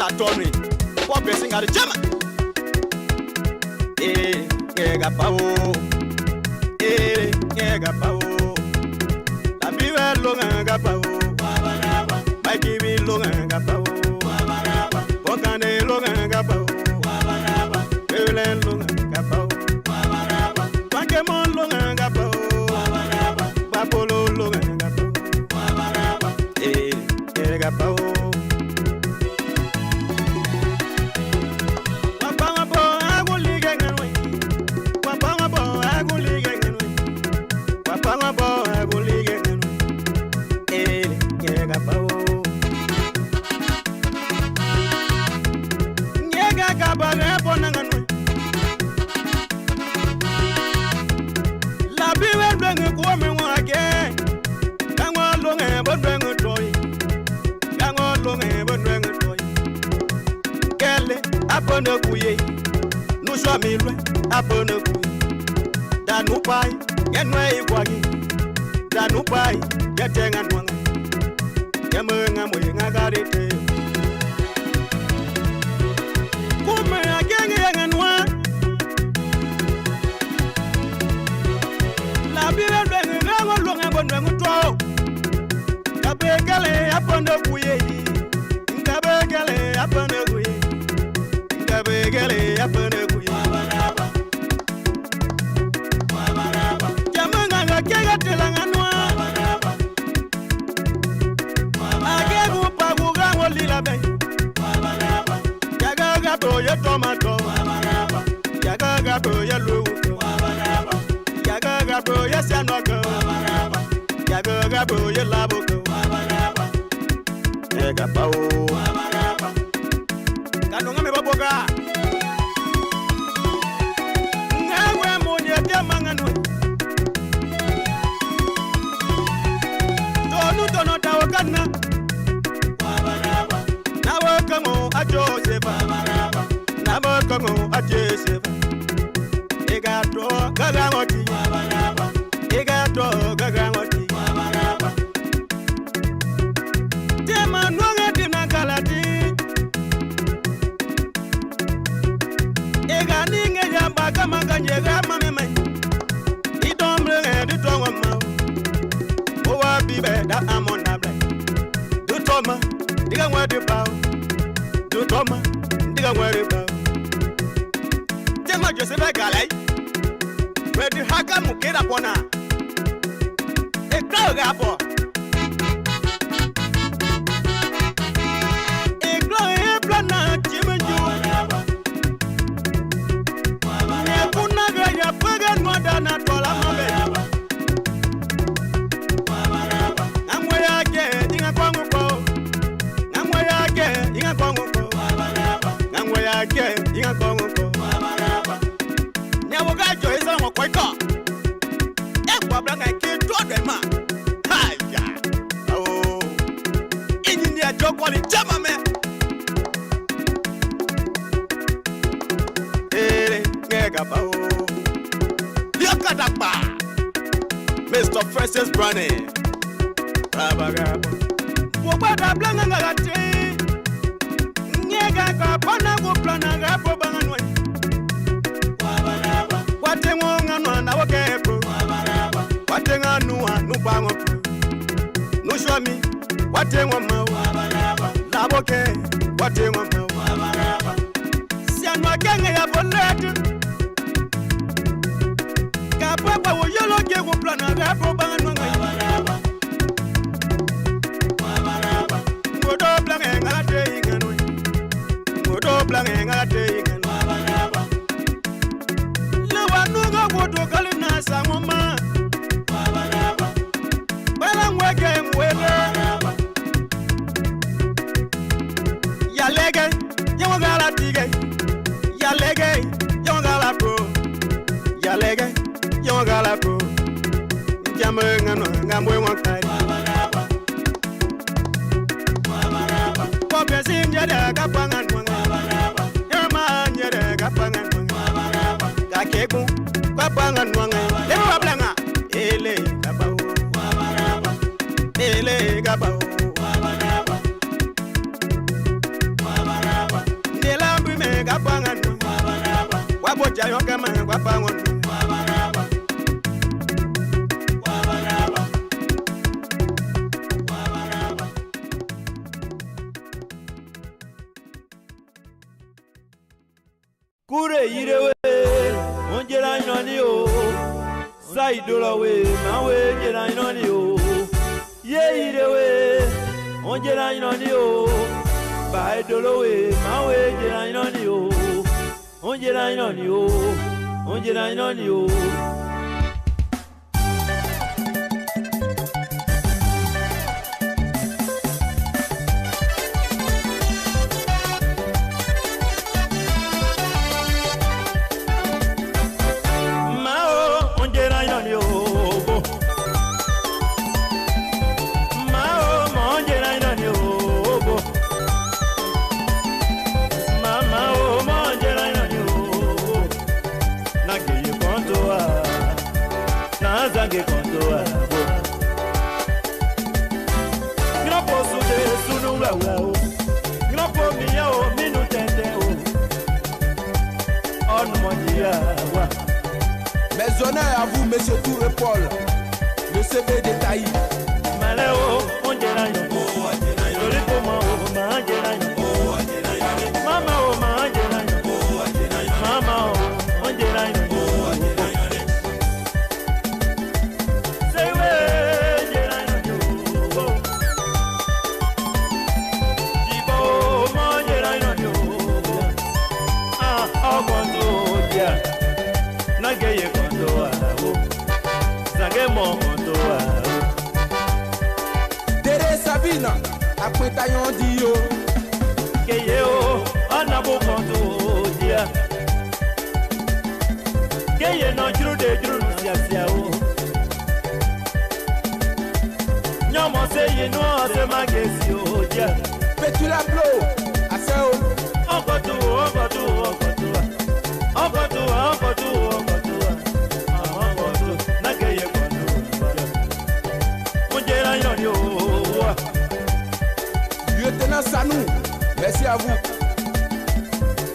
that Tony. What blessing at the German? Gapao. Gapao. La biwa longa gapao. Baki bi longa gapao. Bokane longa gapao. Ele longa gapao. Bakemon longa gapao. Bapolo longa gapao. Gapao. Nous sommes à bonne couille. Dans nos pays, y'a noyé guagi. Dans nos pays, y'a tengan wanga. Y'a menga moyenga garete. Comme a gagné y'a noir. La bible est un long bon toi. Kabegale à bonne couille. Kabegale à bonne couille. Kabegale à bonne couille. Jamanga kega telanga noa. Agegu paguga wolila bay. Yaga to ya tomato. Yaga to ya lu. Yaga to ya sanogo. Yaga to ya labugo. Ega pao. Kanonga me baboga. Ngawe monye te mangano. Tonu tawakana. Nawa kango ajosefa. Nawa kango ajesefa. Ega to gagangoti. Ega to gagangoti. Tema nwanga tina kalati. Ega ninge jamba kama kanjega mameme. Idombre di tonga ma. Owa bibe da amonable. Du toma diga ngwede bawo. Du toma diga ngwede bawo. Tema Joseph Galai. Wedi haka mukira pona. Ekro gapo. Ekro e plana chimenju. Nekuna gaya pega nwada na tola mabe. Namwe yake inga kwangu ko. Namwe yake inga kwangu ko. Namwe yake inga kwangu ko. Nyawo gajo isa mo kwaiko. Ekwa blanga ke to de ma. Haya. Oh. Engineer Jokwali chama me. Gapao. Liokadapa. Mr. Francis Brunny. Rabagabo. Wobada blanga ngati. Nyega kapana go plana gapo banganwe. Wabaraba. Watengo ngano na wokepo. Wabaraba. Watenga nuwa nubango. Nushwami watengo ma. Wabaraba. Laboke watengo ma. Wabaraba. Sianwa kenga ya bonetu. Papa wo yolo ge go plana gapo banganwe. Wabaraba. Wabaraba. Ngodo blanga ngate ingano. Ngodo blanga ngate ingano. Wabaraba. Lewa nuga wodo kalina samoma. Wabaraba. Bala ngwege ngwele. Wabaraba. Yalege yongala tige. Yalege yongala pro. Yalege yongala pro. Njamenga no ngamwe wankai. Wabaraba. Wabaraba. Kopesi njede kapanga nwanga. Wabaraba. Yama njede kapanga nwanga. Wabaraba. Kakeku kapanga nwanga. Lewa blanga. Ele kapao. Wabaraba. Ele kapao. Wabaraba. Wabaraba. Kure yirewe, onjera inoni o. Saidola we, mawe jera inoni o. Ye yirewe, onjera inoni o. Baidolo we, mawe jera inoni o. Onjera inoni o, onjera inoni o. Zange kontoa Gra posso de sunu la o Gra po mi o minu tente o On mondia wa Mes honneurs à vous monsieur Touré Paul le CV détaillé Maleo on jera yo Lori ko ma o ma jera yo Mama o ma jera yo Mama o on jera yo Nageye kontoa Zange mon kontoa Tere Sabina après taillon dio Keye o anabo konto dia Keye no juru de juru sia o Nyomo se ye no se magesi o dia Petula blow aseo Okotu Nageye kontoa Onjera inoni o Lieutenant Sanou merci à vous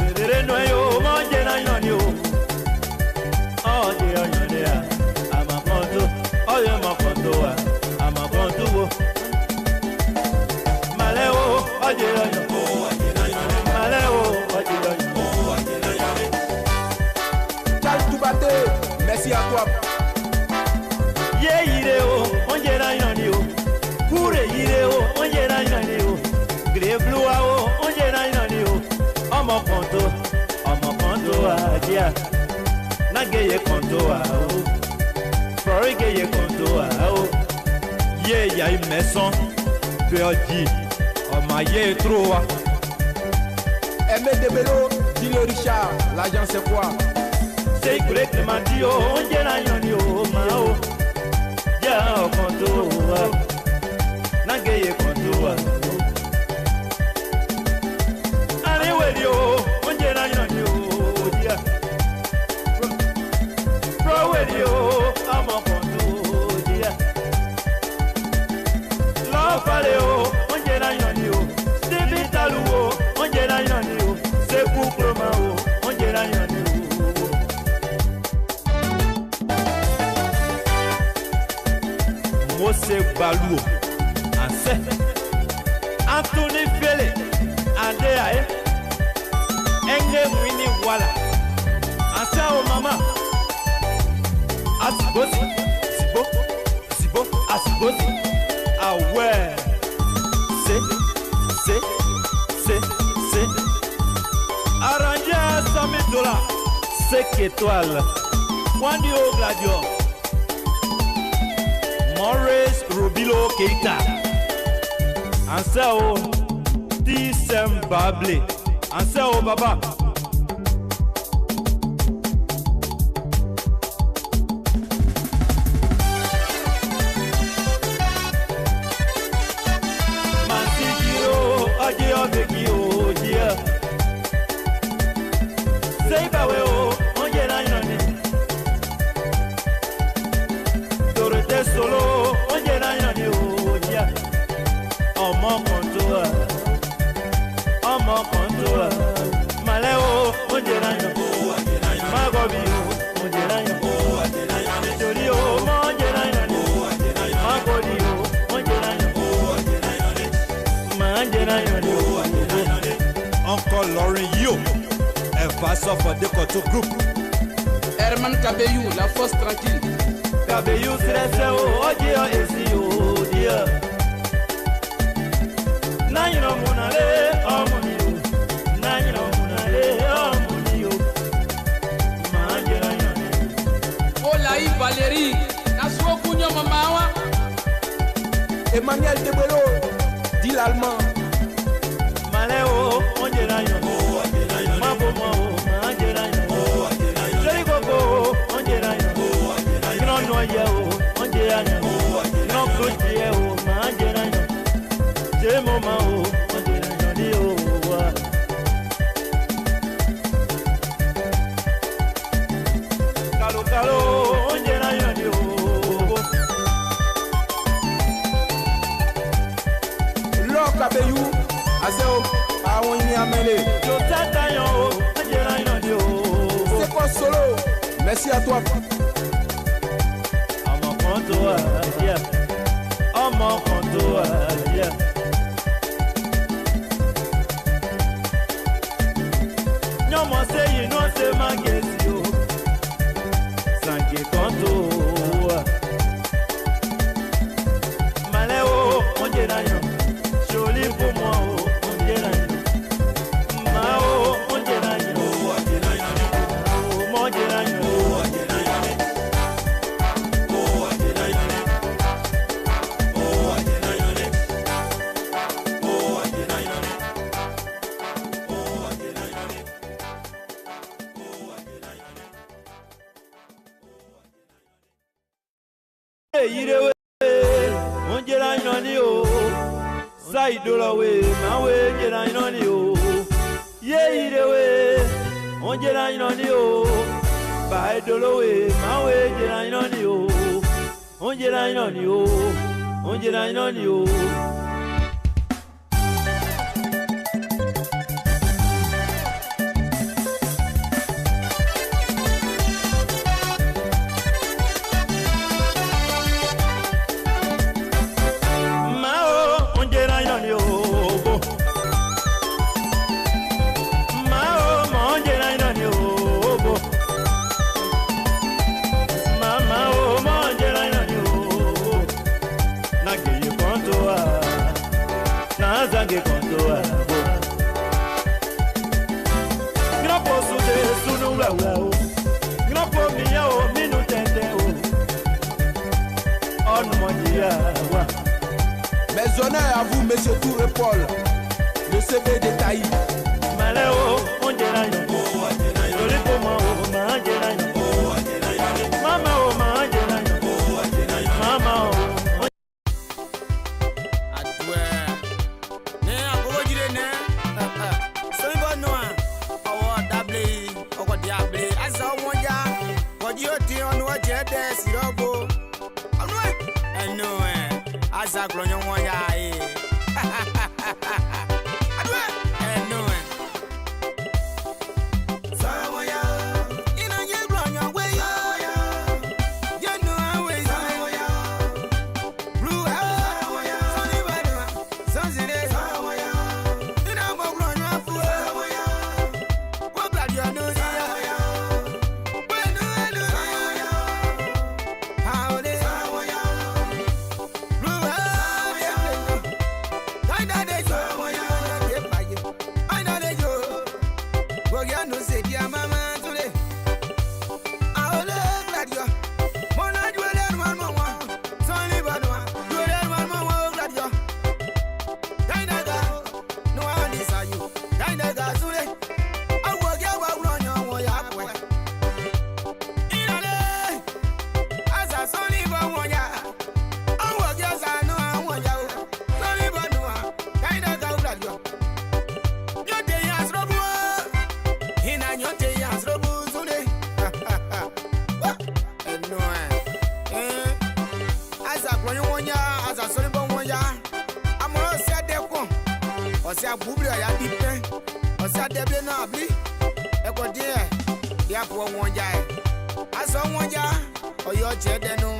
Dedere no yo onjera inoni o Onjera inoni a amakonto oyo makontoa amakonto Maleo onjera inoni Maleo onjera inoni merci à toi Ye yireo onjera inoni o Kure yireo onjera inoni o Greblua o onjera inoni o Omo konto adia Nageye konto a o Florigeye konto a o Ye ya imeson Beodi Oma ye troa Aimé Debelo dit le Richard l'agent c'est quoi Say great Madio, onjera inoni o mao Ya konto Nageye konto Ale wedio onjera inoni o dia Pro wedio amo konto dia La faleo onjera inoni o Stevie Taluo onjera inoni o Seku Kromao onjera inoni o Mose Baluo Anse Anthony Fele Andea Enge Winnie Wala Anse o mama Asibosi Sibo Asibosi Awe Se Arrangé à $100,000 5 étoiles Wandi o Gladio Maurice Robilo Keita Anseo T.S.M. Bable Anseo Baba Mansigiro Adio Beki Odia Seibawe o Onjera inoni Dorete solo onjera inoni odia Omo kontoa Male Uncle Lauren Yo, un passeur for the Koto Group. Herman Kabeyou, la force tranquille. Kabeyou, c'est la sœur, oh Dieu, et si, oh Dieu. Nanyino Munale, oh Munio. Nanyino Munale, oh Munio. Manjera Yone. Oh Laï Valérie, Naswo Kunyo Mamawa. Emmanuel Debelo, dit l'allemand. Maléo, Manjera Yone. Mabomo, Manjera Yone. Jerigogo, Manjera Yone. Non noyau, Manjera Yone. Non Coutier, Manjera Yone. C'est mon mao, Manjera Yone. Calo, calo, Manjera Yone. Lo Kabeyou, Azeo, Aouini Amele. C'est quoi solo? Merci à toi. Joli pour moi, on dirait. Mao, on dirait. Mon dirait. Idolawe, mawe jena inoni o. Ye idewe, on jena inoni o. Ba idolawe, mawe jena inoni o. On jena inoni o. On jena inoni o. Mes honneurs à vous, monsieur Touré Paul, le C.B détaillé. Maléo, on dirait. Joli pour moi, on dirait. Mama, on dirait. Mama, Asa klonyo moya e. Adwe. No. Samoya. Ina ye klonyo we. You know how we. Samoya. Blue Samoya. Sunny bad. Sunny Samoya. Ina mo klonyo afu. Samoya. Wo glad you know Samoya. Bueno Samoya. How they Samoya. Osia bubri ya dipe. Osia deble na abli. Eko die. Dia po wonja e. Aso wonja. Oyo chede no.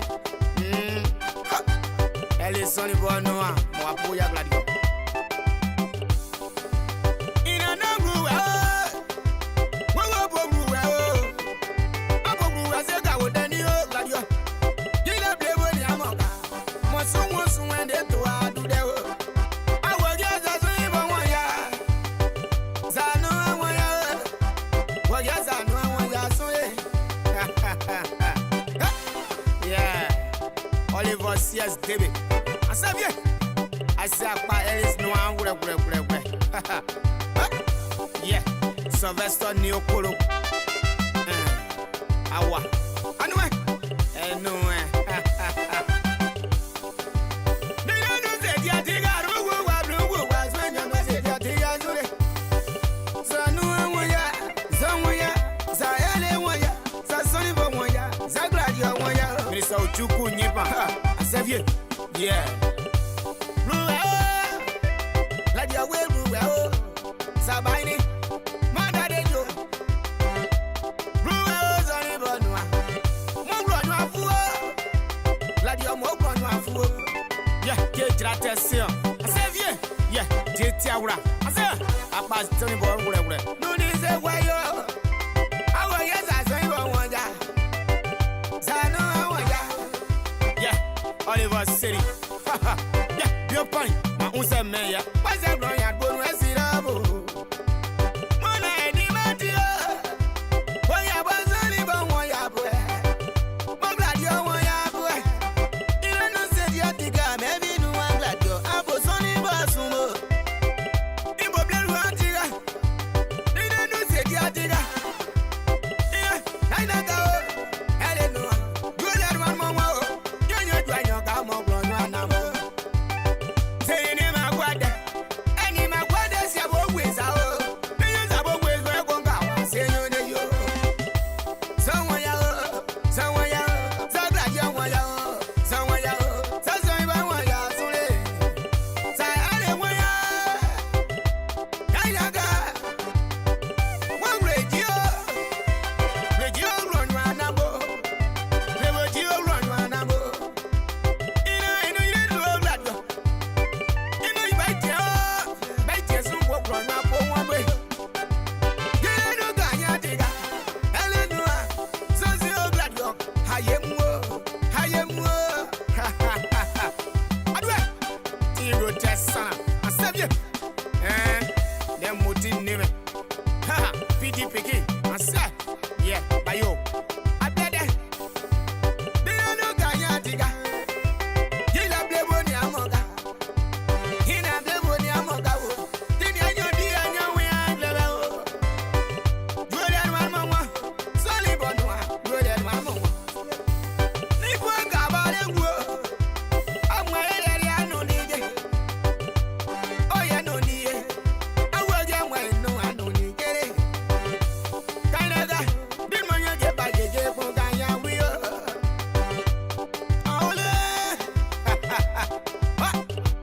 Ele soni bo no a. Mo apo ya gladio. S.K.B. I said, yeah. I said, there is no one. Yeah, Sylvester Neopolo. Awa. Anyway, anyway. So chuku nyipa asevie yeah la dia we sabaini manda de jo zani bonwa mo gronyo afuo la dia mo gronyo afuo yeah ke tratesion asevie yeah je tiawra ase apa toni bo ngure no ni se wayo awo yes asan bo wonja Oliver City. Yeah, you're fine. My own son, man. Yeah, what's that going on? Go to Sirabo. Mona, any matter. When you was only born, one ya boy. I'm glad you're one ya boy. You don't say you're the guy, maybe no one glad you're. I was only born sumo. You will be one tiger. You don't say you're the guy. Yeah, I know go. Hello, good at one more. Yeah, bayo. I bet that. They don't know Ganya Tiga. He love the money amoga. He love the money amoga. Did you dear and your way and level? Good and one mama. Solid bonwa. Good and one mama. Leave one cabal and work. I'm my area no need. Oh, yeah, no need. I will get my no, I don't need it.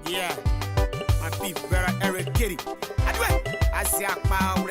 Yeah, my people better Eric Kitty. I see a power,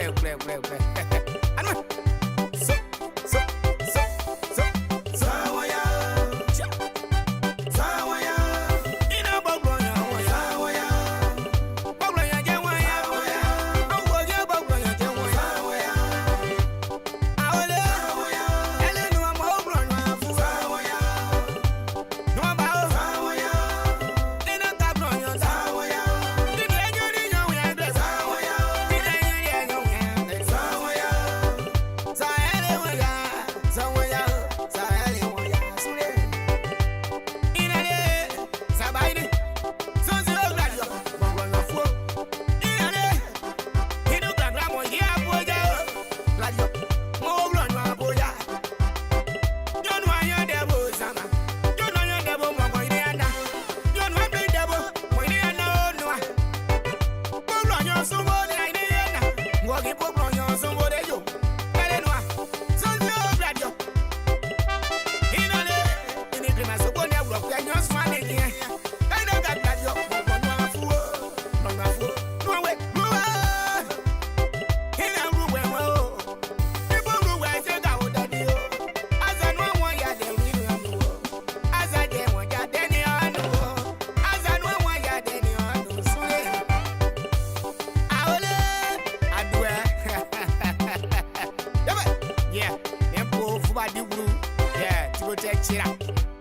yeah, to go take Chira.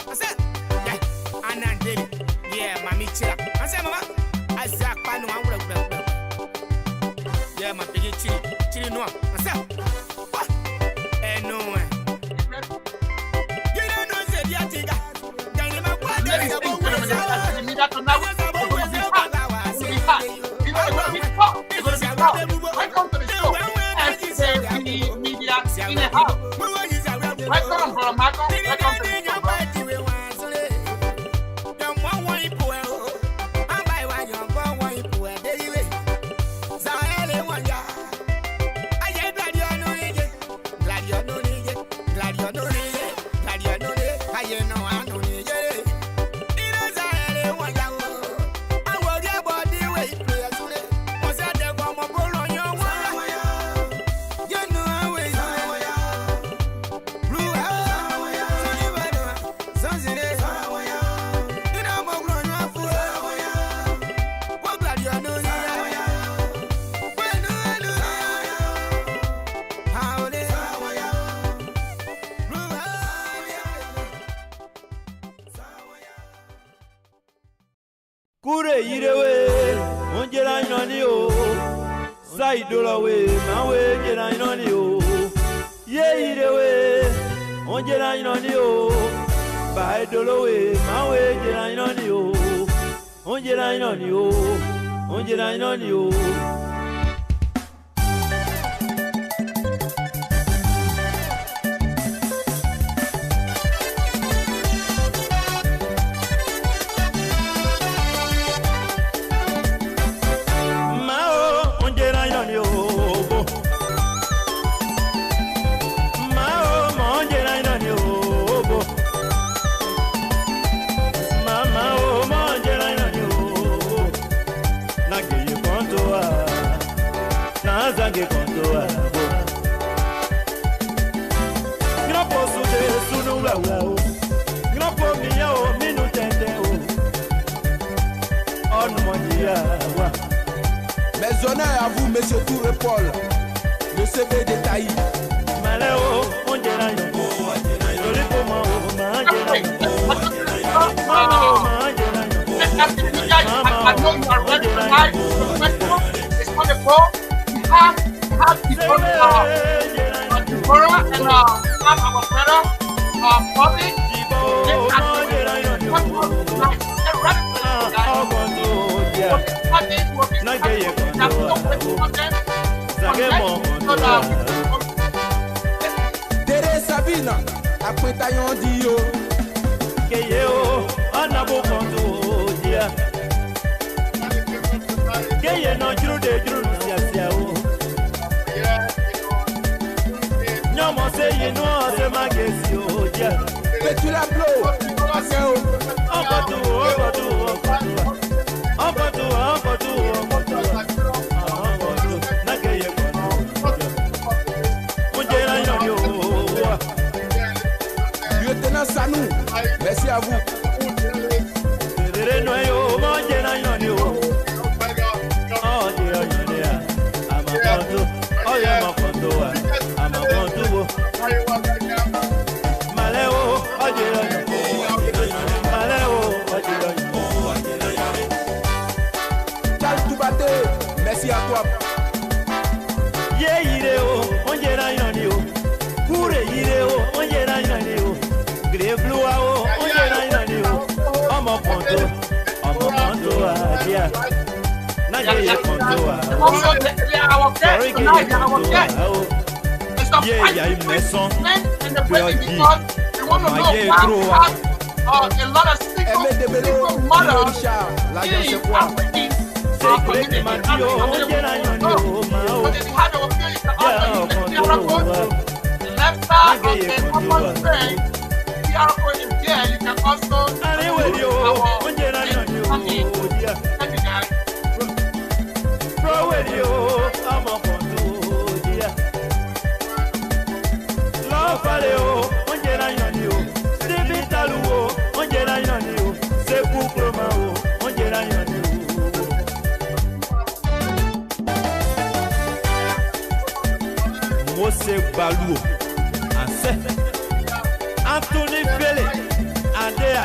I said, yeah, and then David, yeah, Mammy Chira. I said, Mama, I said, I know I would have. Yeah, my big chili, no. I said, what? Eh, no, you don't know, said, yeah, Tiga. Then you might want to talk. You're going to be loud. Welcome to the show. S.K.B Media in the house. Welcome, Brother Michael. Welcome to the show, bro. Kure yirewe, onjera inoni o. Saidola we, mawe jera inoni o. Ye yirewe, onjera inoni o. Baidolo we, mawe jera inoni o. Onjera inoni o, onjera inoni o. Zange kontoa bo. Grapo sude sunu la o. Grapo miya o minu tende o. On mondia wa. Mes honneurs à vous, monsieur Touré Paul, le CV détaillé. Maleo, on dirait yo. Joli como I know you are ready tonight. It's on the floor. We have Deborah and have our brother, Bobby. Tere Sabina, après taillon dio. Keyeo, anabo konto dia. Keye no juru de juru sia o. Nyomo se yinu se magesi o dia. Petit la blow, aseo. Lieutenant Sanou, merci à vous. Merci à toi. Yeah, ideo, on jera inani o. Kure ideo, on jera inani o. Grey blue o, on jera inani o. Omo ponto adia. Nage ye ponto a. Also, they are our guests tonight. They are our guests. Yeah, il me sent. And the wedding because we want to know why we have a lot of single mothers in African. But if you have your feelings the left side of the common thing, if you are going there, you can also Mose Balou, Anse, Anthony Fele, Andea,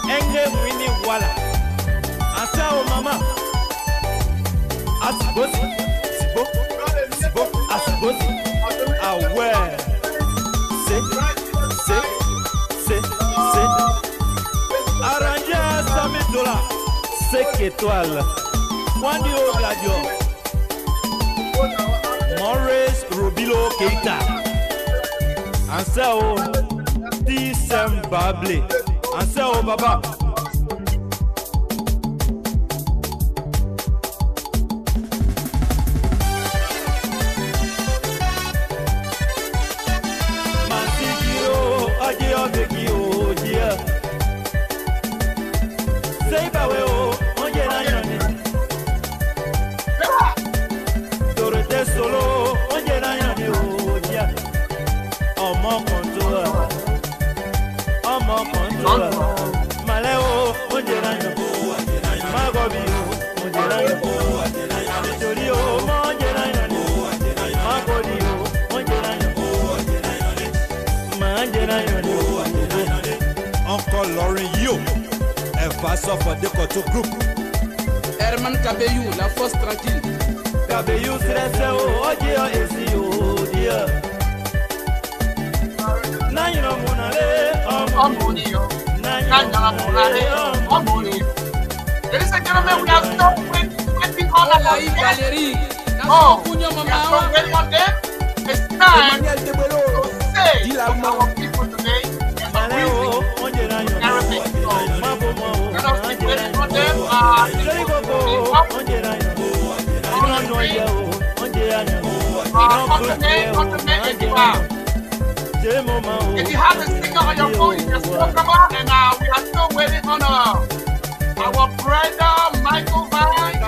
Enge Winnie Walla, Anse o mama, Asibosi, Sibo, Asibosi, Aware, Se, Arrangé Samidola, 5 étoiles, Wandi Ogladio, Maurice Robilo Keita, and so T.Sem Bable, and so Baba. Mantigiro, Adio Begio, dear. Say Baweo, Solo, on your line, oh, mon contour, oh, mon contour, Maleo, on your line, Magobio, on your line, Jodio, on your line, Magodio, on your line, Uncle Lauren, you, a pass off a Decoto group. Herman Cabello, la force tranquille. Cabello stressé, oh Dieu, et si, oh Dieu. Nine of Monale, oh Monio, Nine of Monale, oh Monio. Ladies and gentlemen, we are still waiting on our Valerie. Oh, we are still waiting on them. It's time to say to our people today everything. Let us keep waiting on them. If you have a sticker on your phone, you can still come out, and we are still waiting on our brother Michael Vine.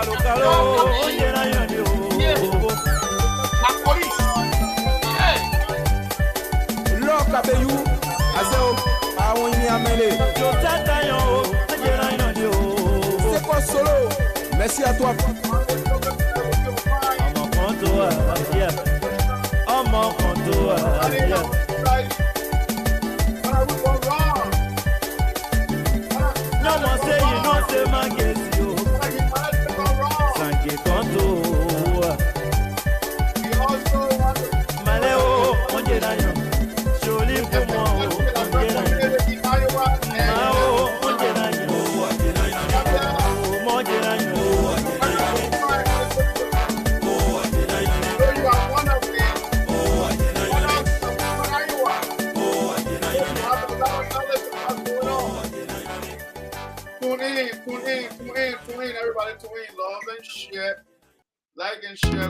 Police. Look at you. I want you c'est quoi solo? Merci à toi. Tune in, everybody tune in, love and share, like and share.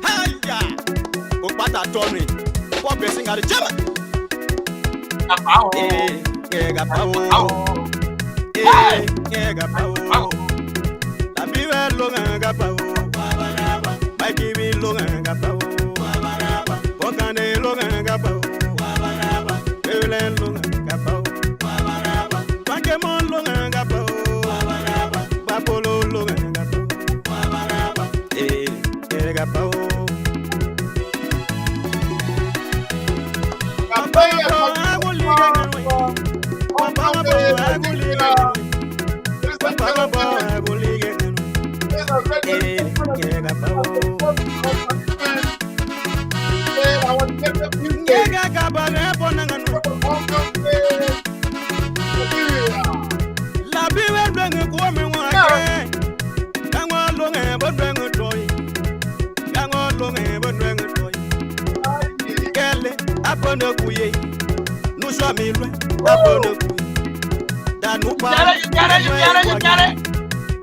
Hiya! Opata Tony, what blessing are the German? Gapao. Gapao. La biwe longa gapao. Baki bi longa gapao. Bokane longa gapao. Ele longa gapao. Bakemon longa gapao. Bapolo longa gapao. Gapao.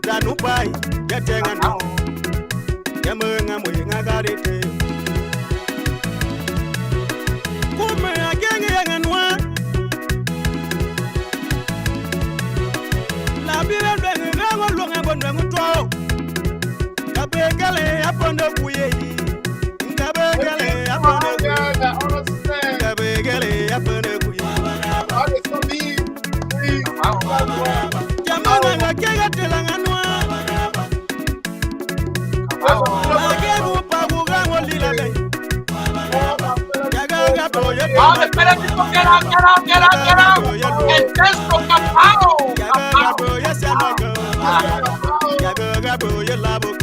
Danupai, getting now. Yamanga, I got it. Come again and one. La Bible, never long about them to talk. Cabegale upon the way. Cabegale upon the way. Cabegale upon the way. Yamanga, get it. Yaga All the better people get out. And just go Capao. Yes, I'm not good. You love it.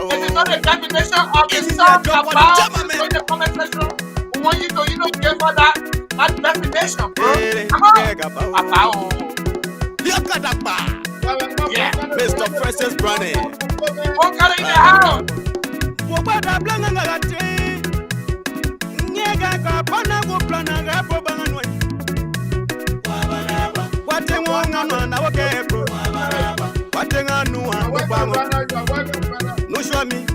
It's not a definition of the song about in the comment section. We want you to, give for that definition, bro. Come on. Yeah. Mr. Francis Brownie. What kind of in the house? No show me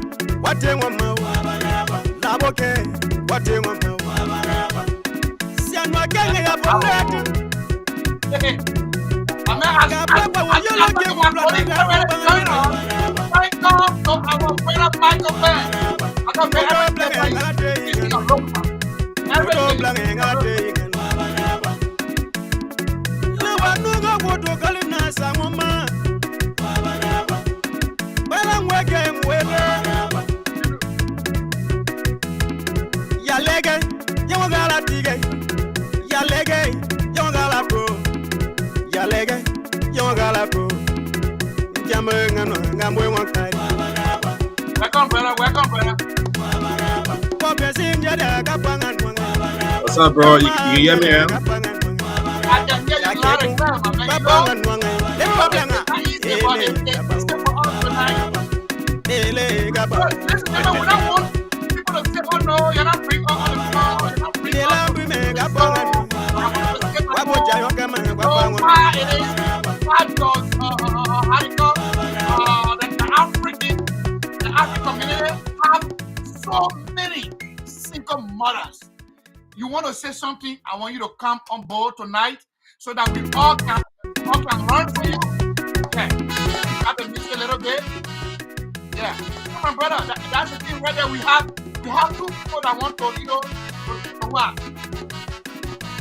what they want now. Laboke, what they want now. Sianwa Kenya ya bonnet. What's up, bro? You hear me? I can hear you loud and clear, my man. Listen, we don't want people to say, oh no, you're not free. Oh, you're not free. The African community have so many single mothers. You want to say something? I want you to come on board tonight so that we all can run for you. Okay, have to miss a little bit. Yeah, come on, brother. That's the thing right there. We have two people that want to,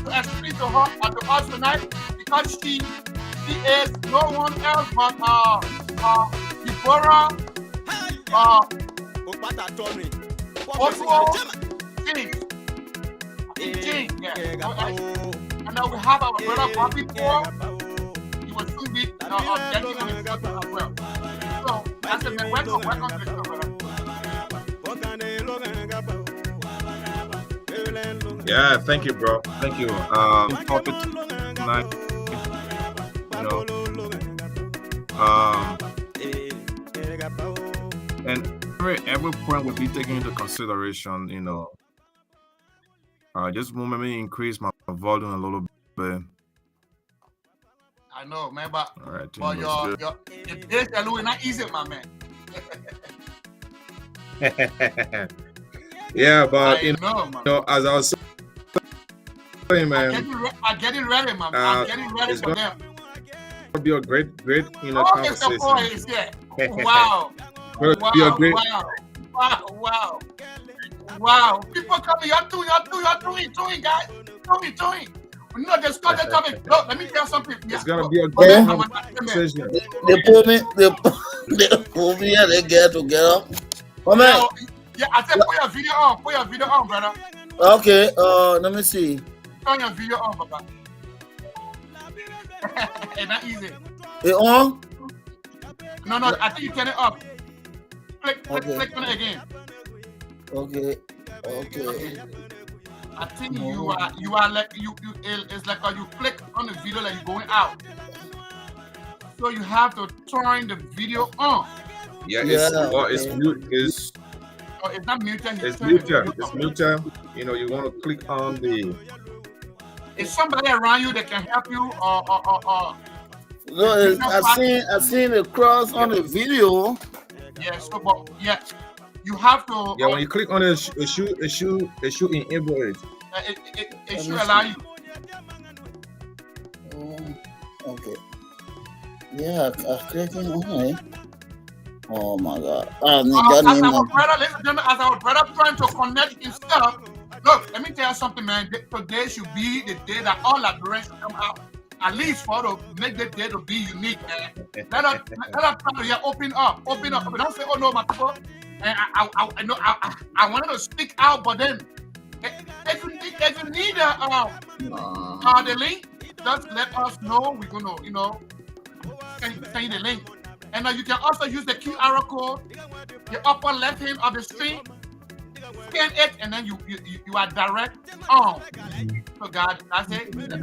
to explain to her or to us tonight because she is no one else but Deborah James. Yeah. And now we have our brother Bobby Paul. He was soon be getting on his as well. So that's the man. Welcome to the show, brother. Yeah, thank you, bro. Thank you. Topic tonight, and every point will be taken into consideration. Just let me increase my volume a little bit. I know, man, but All right, your days are not easy, my man. Yeah, but I know, as I was saying, man, I'm getting ready, man. I'm getting ready for them. It'll be a great, Okay, conversation. so boy is here. Wow. Wow. People coming, you're doing, guys. Tony. No, just cut the topic. Look, let me tell you something. It's gonna be a Yeah. good conversation. They put me here, they get together. Come on. Yeah, I said put your video on. Put your video on, brother. Okay, let me see. Turn your video on, Papa. It's not easy. It on? No, I think you turn it up. Click on it again. Okay. I think you are like it's like you click on the video like you're going out. So you have to turn the video on. Yeah, it's mute. It's not muted. It's muted. You know, you want to click on the. Is somebody around you that can help you or No, I've seen the cross on the video. Yeah, you have to. Yeah, when you click on it should enable it. It should allow you. Okay. Yeah, I'm clicking on it. Oh my God! As our brother trying to connect his stuff. Look, let me tell you something, man. Today should be the day that all Liberians should come out. At least for to make the day to be unique, man. Let us try to open up. We don't say, oh no, my people. And I wanted to speak out, but then if you need the link, just let us know. We're gonna, send you the link. And you can also use the QR code, the upper left hand of the screen. Scan it, and then you are direct on. So God, that's it. Brother,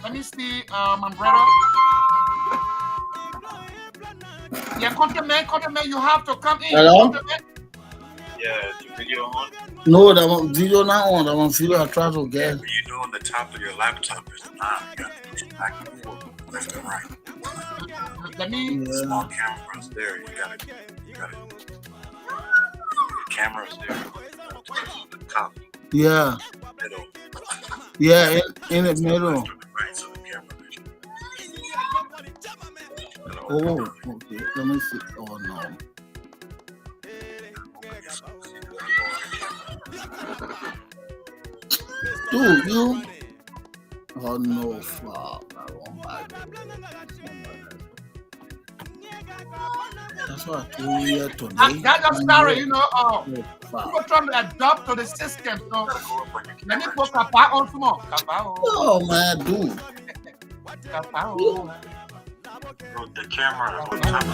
let me see, my brother. Yeah, content man, you have to come in. Hello? Yeah, the video on? No, that one video not on. That one video I try to get. You know, on the top of your laptop is a knob. You got to push it back and forth, left and right. Let me. Small camera's there. You got it. The camera's there. The top. Yeah. Middle. Yeah, in the middle. Right, so the camera vision. Oh, okay. Let me see. Oh no. Dude, you. Oh no, fuck. I won't buy that. That's what I told you today. That's a story, people trying to adapt to the system. So let me put Kappa on small. Oh man, dude. The camera on top.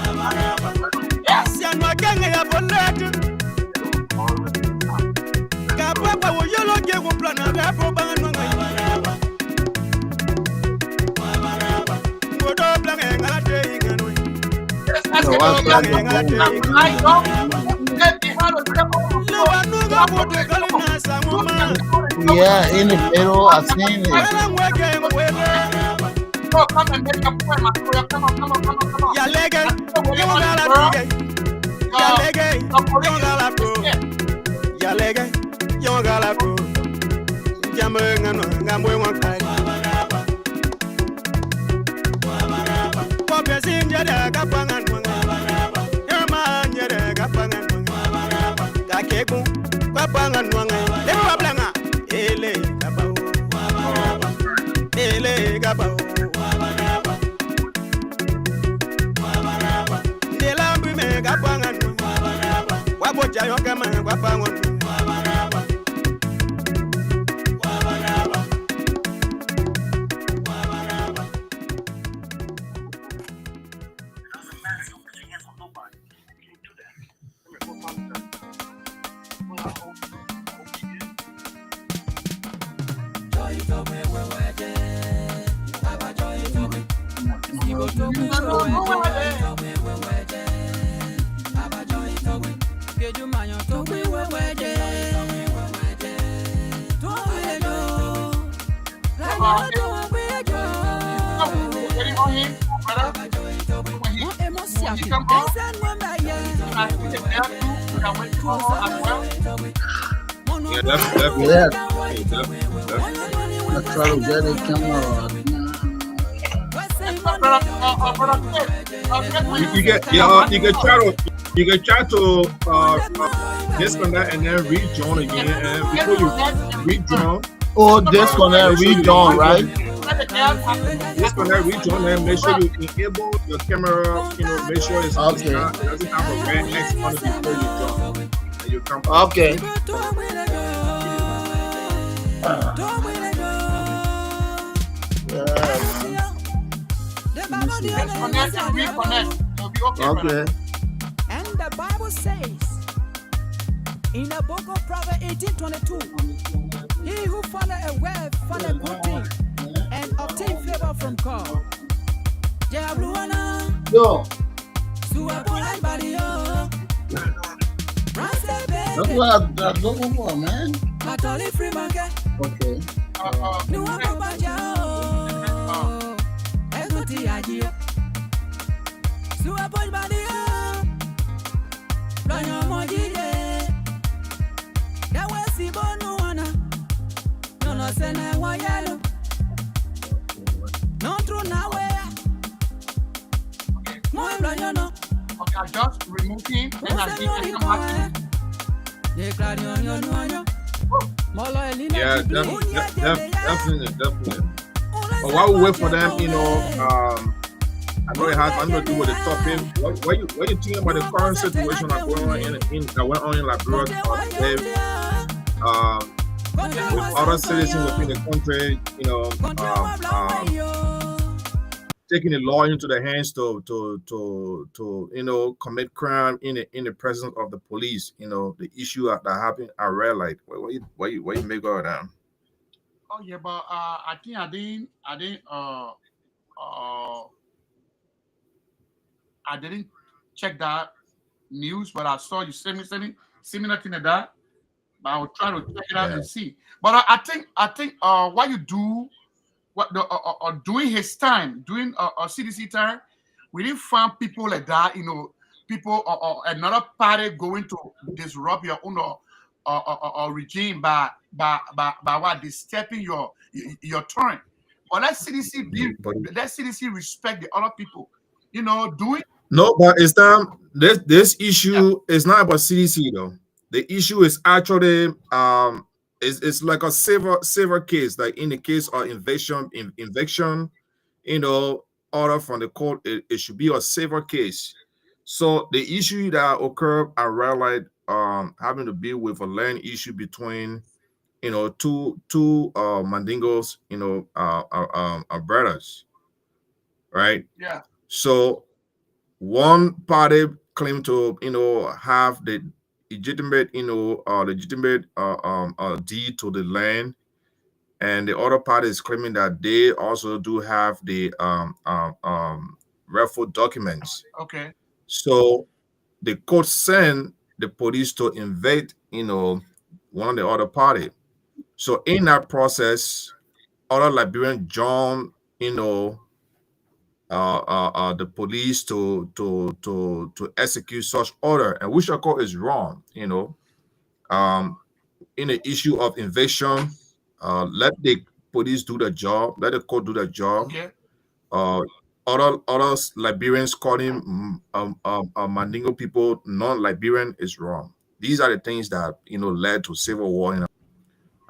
Yes. Yeah, in the middle, I've seen it. Oh, come and make a point, my boy. Come on. Yeah, definitely. I try to get a camera. You can try to You can try to disconnect and then rejoin again. And before you rejoin, Oh, disconnect, rejoin, right? disconnect, rejoin, and make sure you enable your camera. Make sure it's Okay. not, it doesn't have a red X on it before you join. And you come. Okay. Disconnect and reconnect. It'll be okay. Okay. And the Bible says in the book of Proverbs 18:22, he who findeth a way find a good thing and obtain favor from God. Yo, That's that's what I'm looking for, man. Okay. Okay, I just remove him and I come back to him. Yeah, definitely. But while we wait for them, I know it has nothing to do with the topic. What you think about the current situation that went on in Liberia today? With other citizens within the country, taking the law into their hands to commit crime in the presence of the police. The issue that happened at red light. What you make of that? Oh yeah, but I think I didn't check that news, but I saw you similar thing to that. But I will try to check it out and see. But I think what you do, during his time, during CDC time, we didn't find people like that. People or another party going to disrupt your own regime by what disturbing your turn. But let CDC respect the other people. Doing. No, but it's this issue is not about CDC though. The issue is actually it's like a severe case, like in the case of eviction, order from the court, it should be a severe case. So the issue that occurred at red light having to be with a land issue between two Mandingos, brothers, right? Yeah. So one party claimed to have the legitimate deed to the land, and the other party is claiming that they also do have the rightful documents. Okay. So the court sent the police to invade one of the other party. So in that process, other Liberian joined the police to execute such order, and which of course is wrong. In the issue of invasion, let the police do the job, let the court do the job. Okay. Other Liberians calling Mandingo people non-Liberian is wrong. These are the things that led to civil war.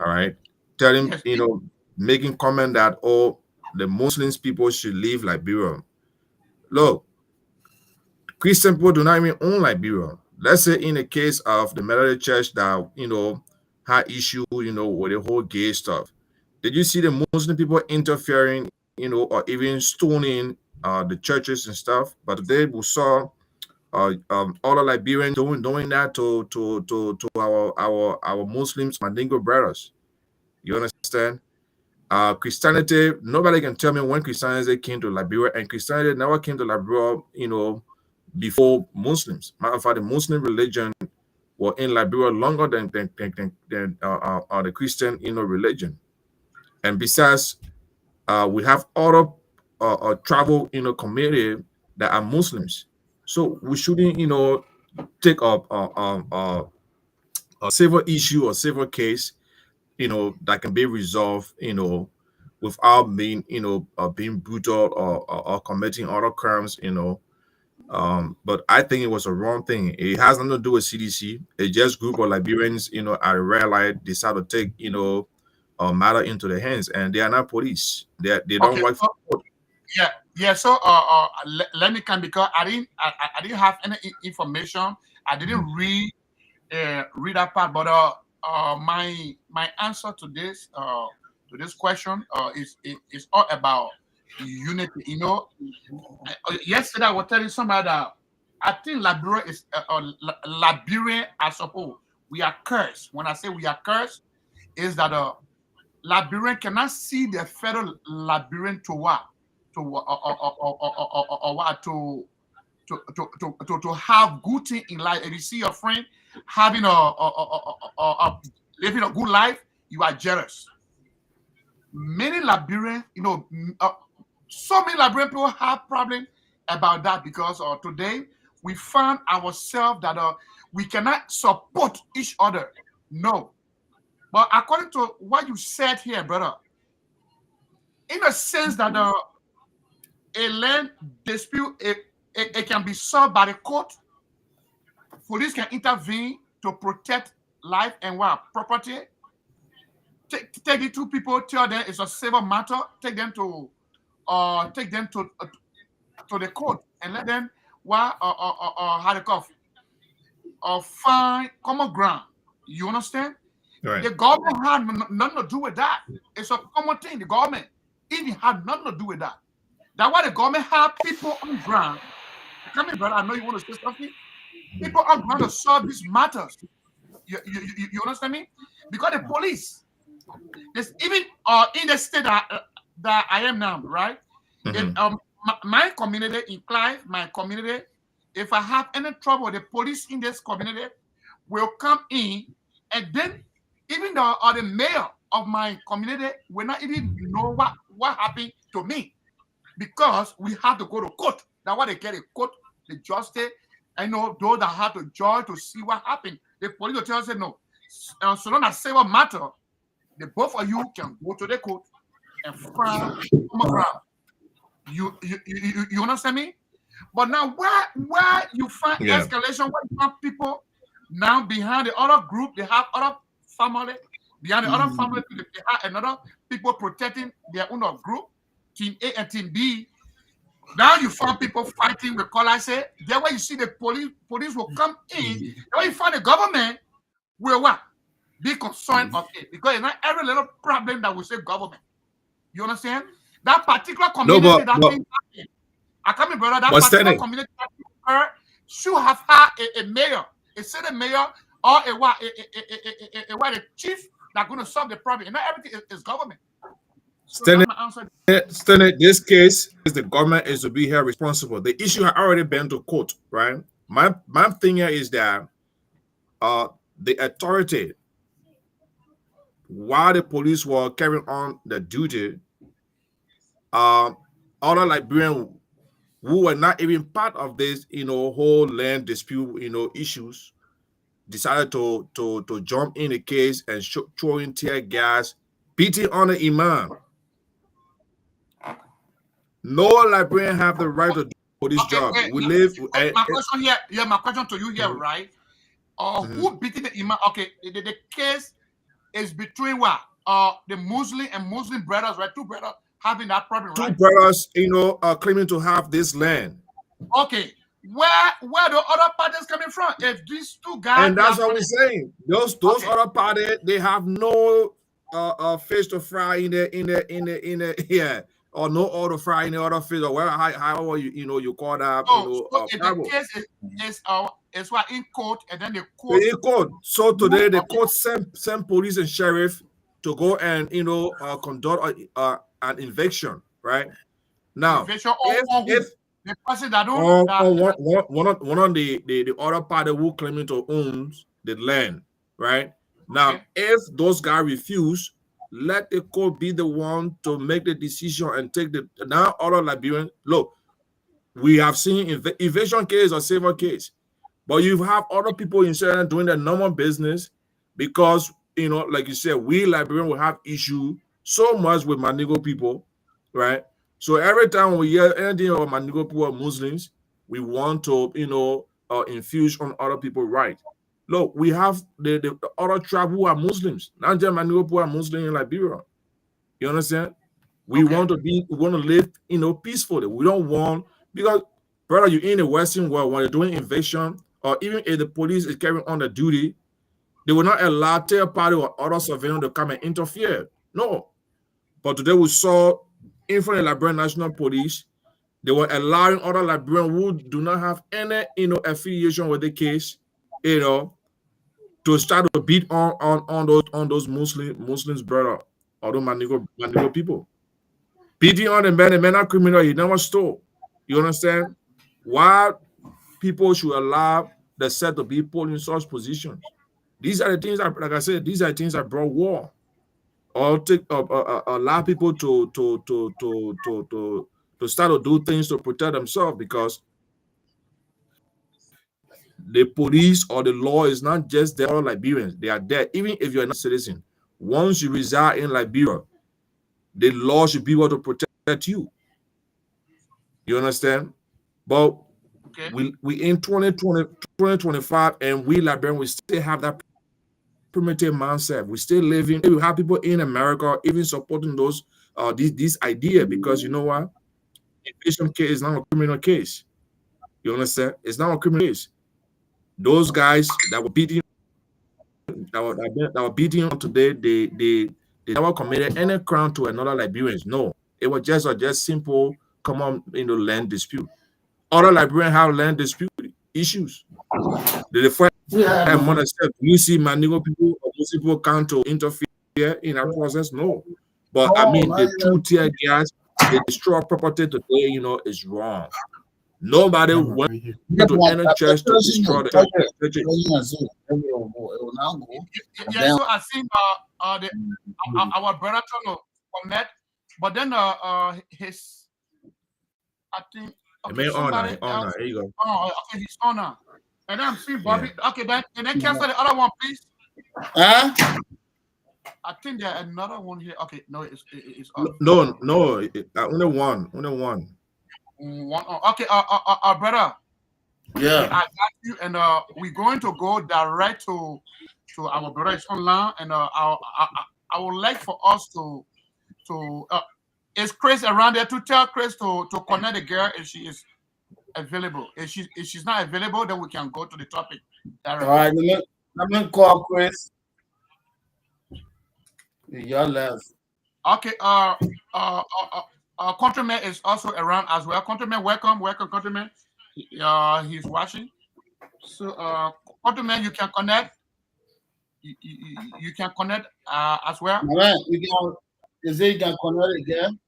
All right, telling making comment that the Muslims people should leave Liberia. Look, Christian people do not even own Liberia. Let's say in the case of the Methodist Church that had issue with the whole gay stuff. Did you see the Muslim people interfering, or even stoning the churches and stuff? But today we saw all the Liberians doing that to our Muslims, Mandingo brothers. You understand? Christianity, nobody can tell me when Christianity came to Liberia, and Christianity never came to Liberia, before Muslims. Matter of fact, the Muslim religion were in Liberia longer than the Christian religion. And besides, we have other tribal community that are Muslims. So we shouldn't take up a civil issue or civil case that can be resolved without being being brutal or committing other crimes But I think it was a wrong thing. It has nothing to do with CDC. It's just group of Liberians, at a red light decide to take, matter into their hands, and they are not police. They don't Okay. work for the court. Yeah. So let me come, because I didn't have any information. I didn't read that part, but my answer to this question is all about unity. Yesterday I was telling somebody that I think Liberia is Liberia as a whole. We are cursed. When I say we are cursed, is that Liberian cannot see the fellow Liberian to what or what to have good thing in life. If you see your friend having living a good life, you are jealous. Many Liberian, so many Liberian people have problem about that, because today we found ourselves that we cannot support each other. No. But according to what you said here, brother, in a sense that a land dispute, it can be solved by the court. Police can intervene to protect life and property. Take the two people, tell them it's a civil matter, take them to the court and let them how they call find common ground. You understand? Right. The government had nothing to do with that. It's a common thing. The government even had nothing to do with that. That's why the government had people on ground. Come in, brother. I know you want to say something. People on ground to solve these matters. You understand me? Because the police, there's even in the state that I am now, right? If, my community, in Clive, my community, if I have any trouble, the police in this community will come in, and then even the mayor of my community will not even know what happened to me, because we have to go to court. That's why they get a court, the justice. I know those that have to judge to see what happened. The police will tell us, no, so long as civil matter, the both of you can go to the court and find common ground. You understand me? But now where you find escalation, where you find people now behind the other group, they have other family, behind the other family, they have another people protecting their own group, team A and team B. Now you find people fighting with color. Say there where you see the police will come in. There you find the government will what? Be concerned of it, because it's not every little problem that we say government. You understand? That particular community thing happened. I come in, brother. That particular community that should have had a mayor, a city mayor, or a chief that's going to solve the problem. And not everything is government. So Stanley, this case is the government is to be here responsible. The issue had already been to court, right? My thing here is that the authority, while the police were carrying on the duty, other Liberians who were not even part of this, whole land dispute, issues, decided to jump in the case and throwing tear gas, beating on the imam. No Liberian have the right to do this job. We live. My question to you here, right? Who beating the imam? Okay, the case is between what? The Muslim and Muslim brothers, right? Two brothers having that problem, right? Two brothers, claiming to have this land. Okay, where the other parties coming from? If these two guys, and that's what we're saying. Those other parties, they have no fish to fry in the or no other fry in the other fish, or whatever, however you call that. So if the case is what in court, and then the court. In court. So today the court sent police and sheriff to go and conduct an eviction, right? Now, if the person that don't one of the other party who claiming to own the land, right? Now, if those guys refuse, let the court be the one to make the decision and take the now other Liberian. Look, we have seen evasion case or civil case, but you have other people in China doing their normal business, because like you said, we Liberian will have issue so much with Mandingo people, right? So every time we hear anything about Mandingo people or Muslims, we want to, infuse on other people right. Look, we have the other tribe who are Muslims, not just Manigo who are Muslim in Liberia. You understand? We want to live, peacefully. We don't want, because brother, you're in the Western world when they're doing invasion, or even if the police is carrying on the duty, they will not allow third party or other civilians to come and interfere. No. But today we saw in front of the Liberian National Police, they were allowing other Liberians who do not have any, affiliation with the case, to start to beat on those Muslims brother, or those Manigo people. Beating on the man are criminal, he never stole. You understand? Why people should allow the set to be put in such positions? These are the things that, like I said, these are the things that brought war. Or allow people to start to do things to protect themselves, because the police or the law is not just there for Liberians. They are there. Even if you're not a citizen, once you reside in Liberia, the law should be able to protect you. You understand? But we in 2025, and we Liberians, we still have that primitive mindset. We still living. We have people in America even supporting those this idea, because you know what? Invasion case is not a criminal case. You understand? It's not a criminal case. Those guys that were beating on today, they never committed any crime to another Liberians. No, it was just simple common land dispute. Other Liberians have land dispute issues. The first time you see Manigo people or those people come to interfere in that process? No. But I mean, the two tear gas, they destroy property today, is wrong. Nobody went to any church to destroy the church. Yeah, so I think our brother trying to connect, but then his, I think, somebody else. There you go. Oh, okay, he's on now. And then I'm seeing Bobby. Yeah. Okay, then cancel the other one, please. I think there's another one here. Okay, no, it's no, only one. One. Okay, brother. Yeah, I got you, and we're going to go direct to our brother is online, and I would like for us to is Chris around there to tell Chris to connect the girl if she is available. If she's not available, then we can go to the topic directly. All right, let me call Chris. Y'all left. Okay, Countryman is also around as well. Countryman, welcome, Countryman. He's watching. So, Countryman, you can connect. You can connect as well. All right, you can connect again.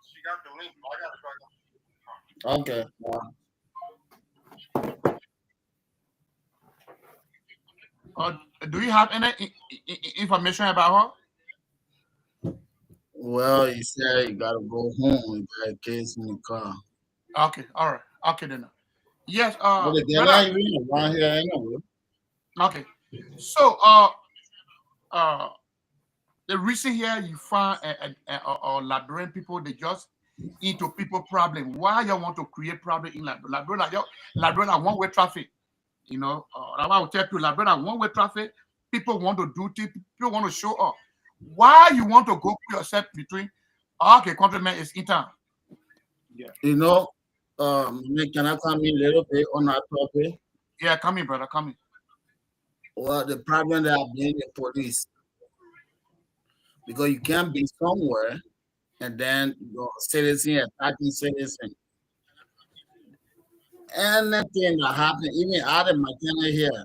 She got the link. I got to try. Okay. Do you have any information about her? Well, he said you gotta go home. You got a case in the car. Okay, all right. Okay, then. Yes. But they're not even around here anyway. Okay. So, the reason here you find a Liberian people, they just into people problem. Why you want to create problem in Liberia? Liberia one-way traffic. You know, I will tell you, Liberia one-way traffic. People want to do things. People want to show up. Why you want to go put yourself between? Okay, Countryman is in town. Yeah. Can I come in a little bit on that topic? Yeah, come in, brother. Come in. Well, the problem that I've been the police, because you can't be somewhere and then citizen attacking citizen. Anything that happens, even out of my tenant here,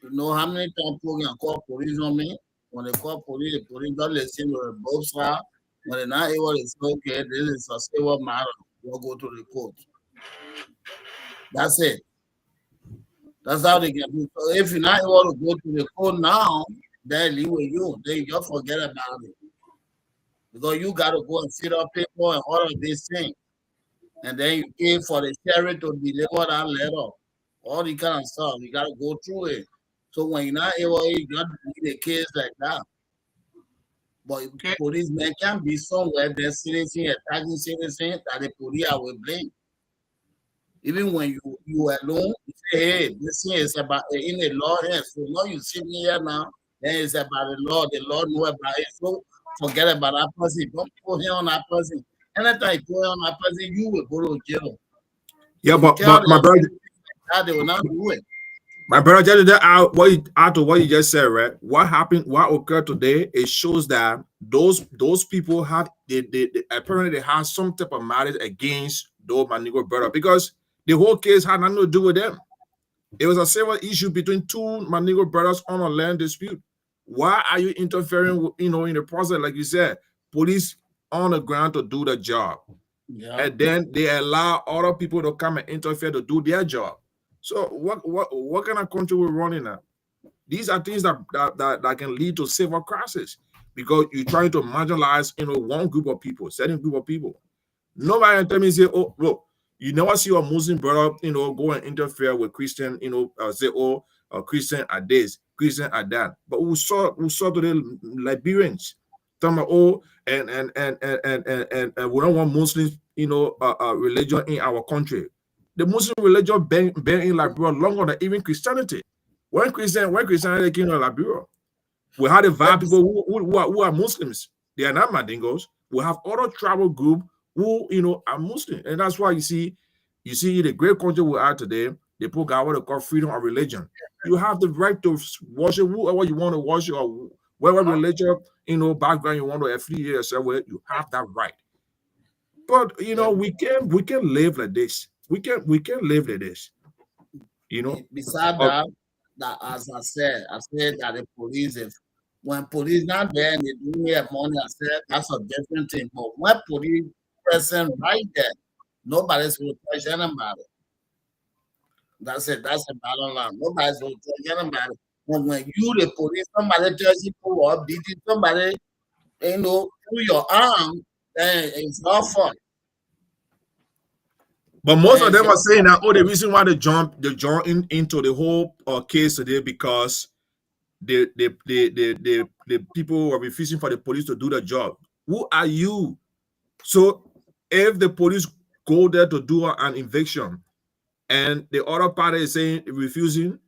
you know how many times people can call police on me? When they call police, the police don't listen to the both sides. When they're not able to say, okay, this is a civil matter, we'll go to the court. That's it. That's how they can do. So if you're not able to go to the court now, they leave with you. They just forget about it. Because you got to go and sit up people and all of these things. And then you pay for the sheriff to deliver that letter. All the kind of stuff. You got to go through it. So when you're not able, you got to need a case like that. But policemen can be somewhere, they're citizen attacking citizens that the police will blame. Even when you alone, you say, hey, this thing is about in the law here. So now you see me here now, then it's about the law. The law know about it. So forget about that person. Don't put him on that person. Anytime you put him on that person, you will go to jail. Yeah, You but tell my them brother, that they will not do it. my brother, just that out what you just said, right? What happened? What occurred today? It shows that those people have they apparently they have some type of malice against those Manigo brother because the whole case had nothing to do with them. It was a civil issue between two Manigo brothers on a land dispute. Why are you interfering with, in the process? Like you said, police on the ground to do the job. Yeah. And then they allow other people to come and interfere to do their job. So what kind of country we're running at? These are things that can lead to civil crisis because you're trying to marginalize one group of people, certain group of people. Nobody tell me say, oh, look, you never see a Muslim brother, go and interfere with Christian, say, oh, Christian are this, Christian are that. But we saw to the Liberians talking about, oh, and we don't want Muslims, religion in our country. The Muslim religion been in Liberia longer than even Christianity. When Christianity came to Liberia, we had a vibe people who are Muslims. They are not Mandingos. We have other tribal group who are Muslim, and that's why you see the great country we are today. They put God what they call freedom of religion. You have the right to worship whoever you want to worship or whatever religion background you want to affiliate yourself with. You have that right. But we can live like this. We can live like this. Beside that, as I said that the police, when police not there and they do me a money, I said that's a different thing. But when police person right there, nobody's will touch anybody. That's it. That's the bottom line. Nobody's will touch anybody. But when you the police, somebody touch you or beating somebody, through your arm, then it's your fault. But most of them are saying that the reason why they jump into the whole case today because the people were refusing for the police to do the job. Who are you? So if the police go there to do an eviction and the other party is saying refusing,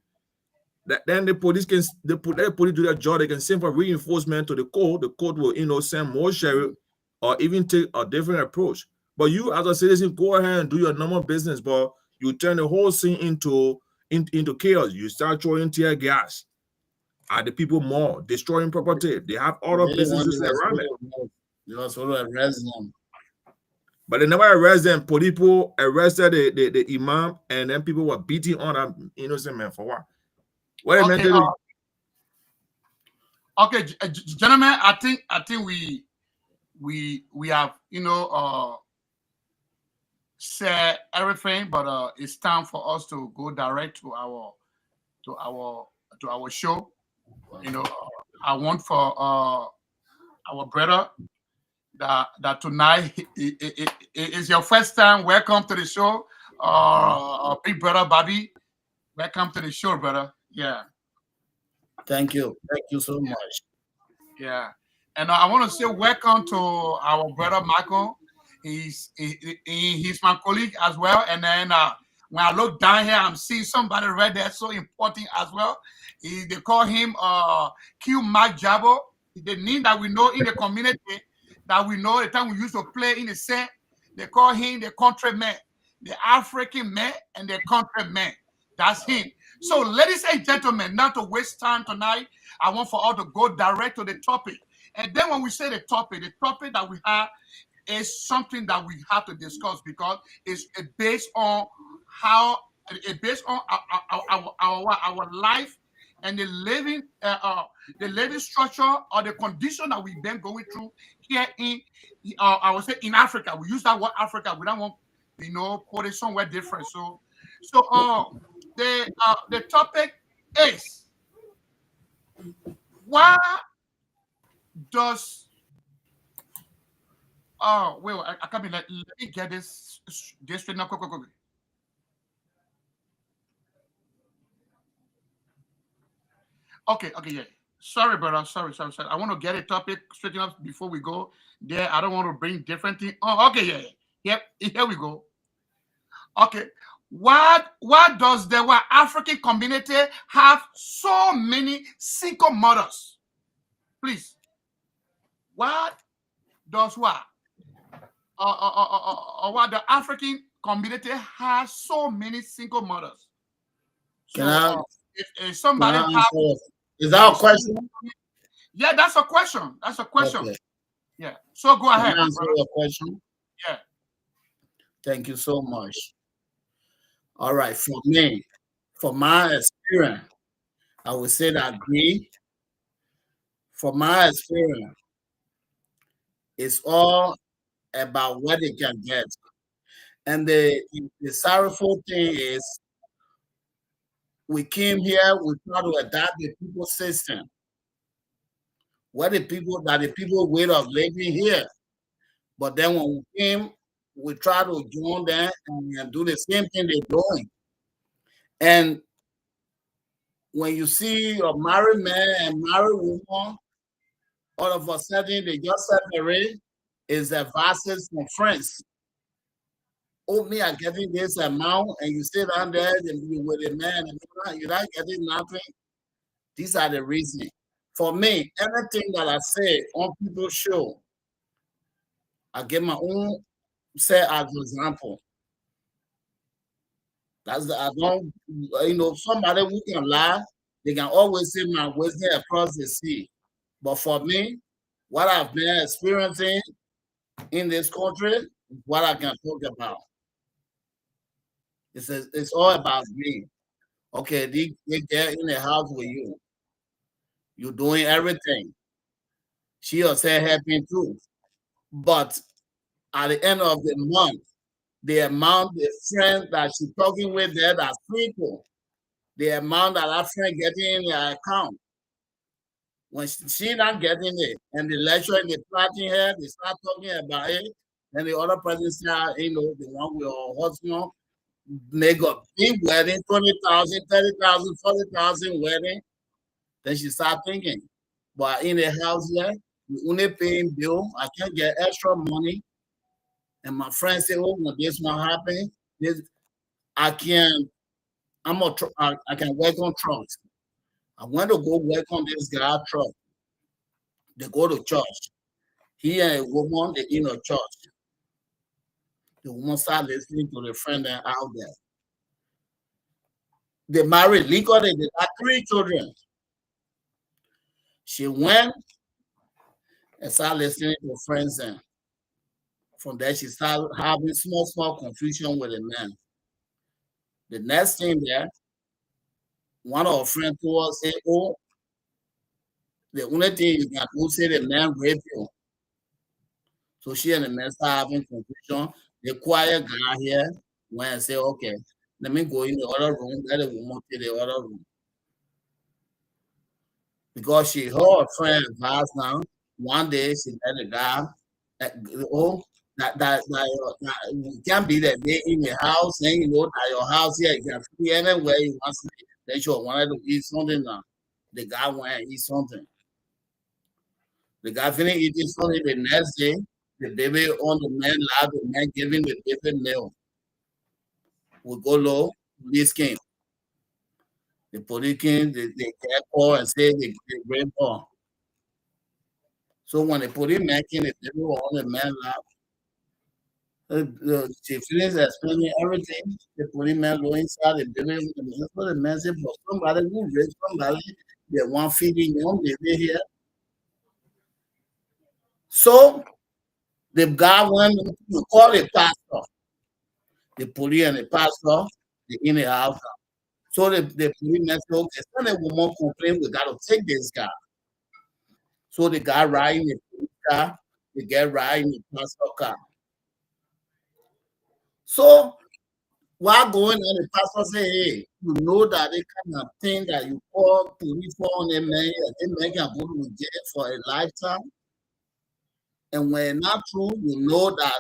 then the police let the police do their job. They can send for reinforcement to the court. The court will send more sheriff or even take a different approach. But you as a citizen go ahead and do your normal business, but you turn the whole scene into chaos. You start throwing tear gas at the people more, destroying property. They have other businesses around it. You also arrest them. But they never arrest them. People arrested the imam, and then people were beating on that innocent man for what? What okay, okay, gentlemen, I think we have said everything, but it's time for us to go direct to our show. I want for our brother that tonight it is your first time. Welcome to the show, big brother Bobby. Welcome to the show, brother. Yeah. Thank you so much. Yeah, and I want to say welcome to our brother Michael. He's my colleague as well. And then when I look down here, I'm seeing somebody right there so important as well. They call him Q Mac Jabo. The name that we know in the community, that we know the time we used to play in the set. They call him the countryman, the African man, and the countryman. That's him. So, ladies and gentlemen, not to waste time tonight, I want for all to go direct to the topic. And then when we say the topic that we have is something that we have to discuss because it's based on our life and the living structure or the condition that we've been going through here in I would say in Africa. We use that word Africa. We don't want put it somewhere different. So the topic is, why does wait, I can't be let me get this straight now. Quick. Okay, yeah. Sorry, brother. Sorry. I want to get a topic straight up before we go there. I don't want to bring different things. Oh, okay, yeah. Yep, here we go. Okay. Why does the African community have so many single mothers? Please. Why does why the African community has so many single mothers? Can So I, if somebody can I have, answer? Is that a question? yeah, that's a question. That's a question. Okay. Yeah. So go Can ahead, I my answer brother. your question? Yeah. Thank you so much. All right, for me, for my experience, I would say that agree. For my experience, it's all about what they can get. And the sorrowful thing is we came here, we try to adapt the people system. What the people way of living here. But then when we came, we try to join them and do the same thing they're doing. And when you see a married man and married woman, all of a sudden they just separate, is advances from friends. Oh, me, I'm getting this amount, and you sit down there and you with a man, and you're not getting nothing. These are the reasons. For me, everything that I say on people's show, I give my own say as an example. I don't, somebody who can lie, they can always say my wisdom across the sea. But for me, what I've been experiencing in this country is what I can talk about. It's all about me. Okay, they get in the house with you. You're doing everything. She herself helping too. But at the end of the month, the amount the friend that she's talking with there that's people, the amount that friend getting in their account, when she not getting it, and the lecturer they plotting her, they start talking about it, and the other person start, the one with her husband, make a big wedding, 20,000, 30,000, 40,000 wedding. Then she start thinking, but in the house here, we only paying bill. I can't get extra money. And my friend say, oh, when this one happen, this I can I can work on trucks. I want to go work on this guy truck. They go to church. He and a woman, they in a church. The woman start listening to the friend that out there. They married legally, they got 3 children. She went and started listening to friends, and from there she started having small confusion with the man. The next thing there, one of her friends told us, say, oh, the only thing you can do say the man raped you. So she and the man start having confusion. The quiet guy here went and say, okay, let me go in the other room, let the woman to the other room. Because she heard her friend advice now. One day she let the guy, oh, that you can't be that day in the house, and that your house here, you can be anywhere you want to be. Then she wanted to eat something now. The guy went and eat something. The guy finished eating something the next day. The baby on the man lap, the man giving the baby milk. We go low, police came. The police came, they get call and say they rape her. So when the police man came, the baby on the man lap, she finished explaining everything. The police man go inside the baby. The man said, but somebody who raped somebody, they want feeding young baby here. So the guy went to call the pastor. The police and the pastor, they in the house. So the policeman said, okay, send a woman complaint, we got to take this guy. So the guy riding the police car, the guy riding the pastor car. So while going on, the pastor say, hey, you know that the kind of thing that you call police for on a man, they man can go to jail for a lifetime. And when not true, you know that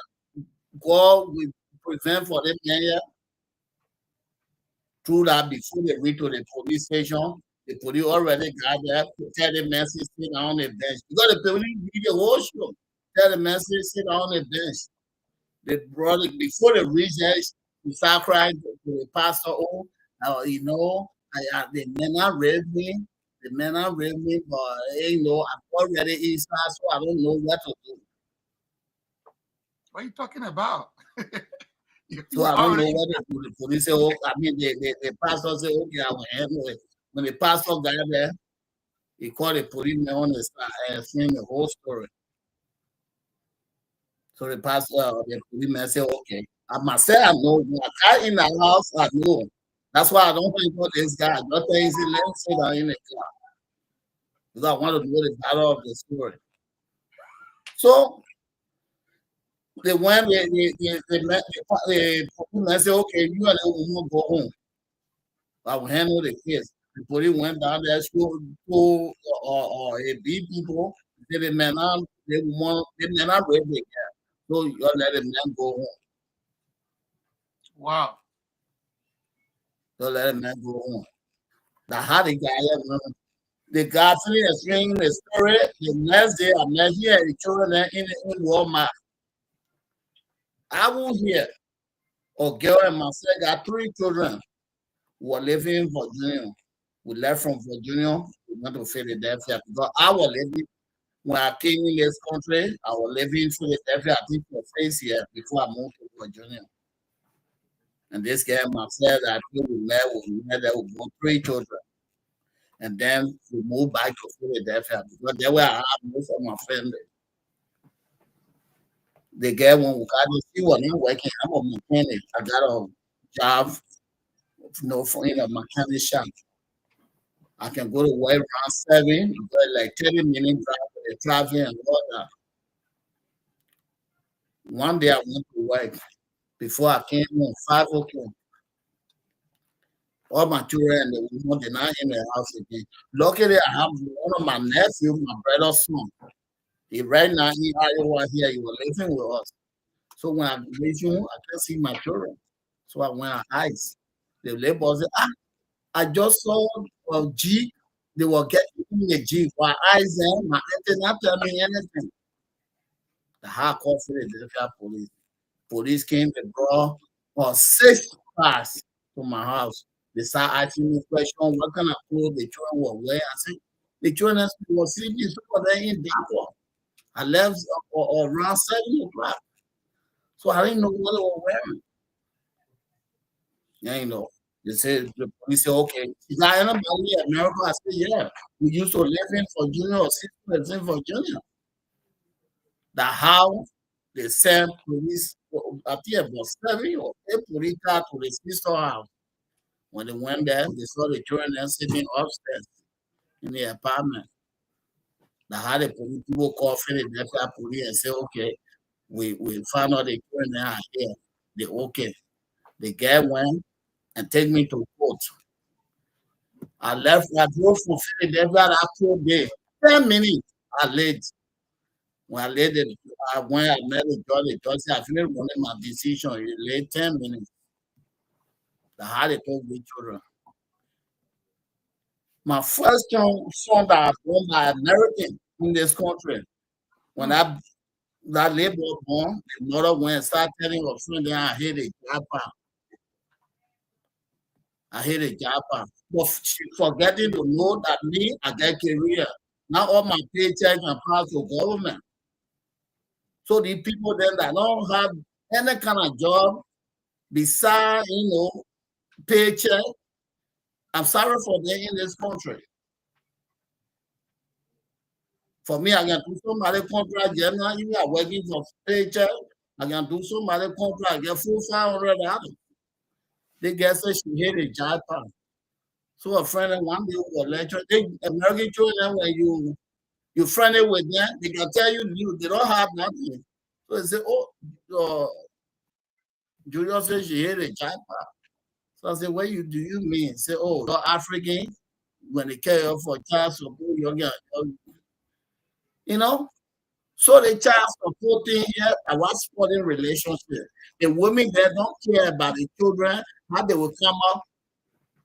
God will prevent for them man through that before they reach to the police station. The police already got there to tell the man to sit down on the bench. Because the police read the whole show. Tell the man to sit down on the bench. They brought it before they reach there. You start crying to the pastor, oh, you know, the men are raped me. The men are raped me, but you know, I'm already inside, so I don't know what to do. What are you talking about? So I don't know what to do. The police say, oh, I mean, the pastor say, okay, I will handle it. When the pastor got there, he called the policeman on the side and explained the whole story. So the pastor, the policeman said, okay, I must say I know. I got in the house, I know. That's why I don't think about this guy. I don't think he's let him sit down in the car. Because I want to know the battle of the story. So they went, the policeman said, okay, you and the woman go home. I will handle the case. The police went down there, to a B people, they may not rape the guy. So you let the man go home. Wow. So let the man go home. Now how the guy the guy finished explaining the story. The next day I met here the children in Walmart. I won't hear. A girl and myself got 3 children who were living in Virginia. We left from Virginia, we went to Philadelphia because I was living when I came in this country, I was living in Philadelphia, I think for 6 years before I moved to Virginia. And this guy myself, I think we met there with 3 children. And then we moved back to Philadelphia because that's where I have most of my family. The guy when we got this, he was not working. I'm a mechanic. I got a job, in a mechanic shop. I can go to work around 7, but like 30-minute drive for the traffic and all that. One day I went to work before I came home, 5 o'clock. All my children and the woman, they're not in the house again. Luckily, I have one of my nephews, my brother's son. He right now in Iowa here, he was living with us. So when I reached home, I can't see my children. So I went on ice. The labor said, I just saw a Jeep. They were getting in the Jeep. My eyes there, my auntie not tell me anything. The high called Philadelphia police. Police came and brought 6 cars to my house. They started asking me questions, what kind of clothes the children were wearing. I said, the children were sleeping, so they in Dallas. I left around 7 o'clock. So I didn't know what they were wearing. Yeah, you know. They said, the police said, okay, is there anybody in America? I said, yeah. We used to live in Virginia or sisters in Virginia. The house, they sent police, I think about 7 or 8 police cars to the sister house. When they went there, they saw the children sitting upstairs in the apartment. They had the police people call Philadelphia police and say, okay, we found out the children are here. They okay. The guy went and take me to court. I drove from Philadelphia that whole day. 10 minutes I late. When I late, I went, I met the judge said, I finished running my decision. It late 10 minutes. I had to talk with children. My first son that I was born by American in this country. When that labor born, the mother went and started telling her friend that I hate a japa. I hate a japa. But she forgetting to know that me, I get career. Now all my paycheck and pass to government. So the people then that don't have any kind of job beside, paycheck, I'm sorry for them in this country. For me, I can do some other contract, now you are working for paycheck. I can do some other contract, I get full $500. They get say she hate a job. So a friend of one day will lecture. They American children when you friendly with them, they can tell you they don't have nothing. So they say, oh, Julia says she hate a job. So I said, what do you mean? Say, oh, you're African. When they carry you for child support, So the child support thing here, I was supporting relationship. The women there don't care about the children, how they will come up.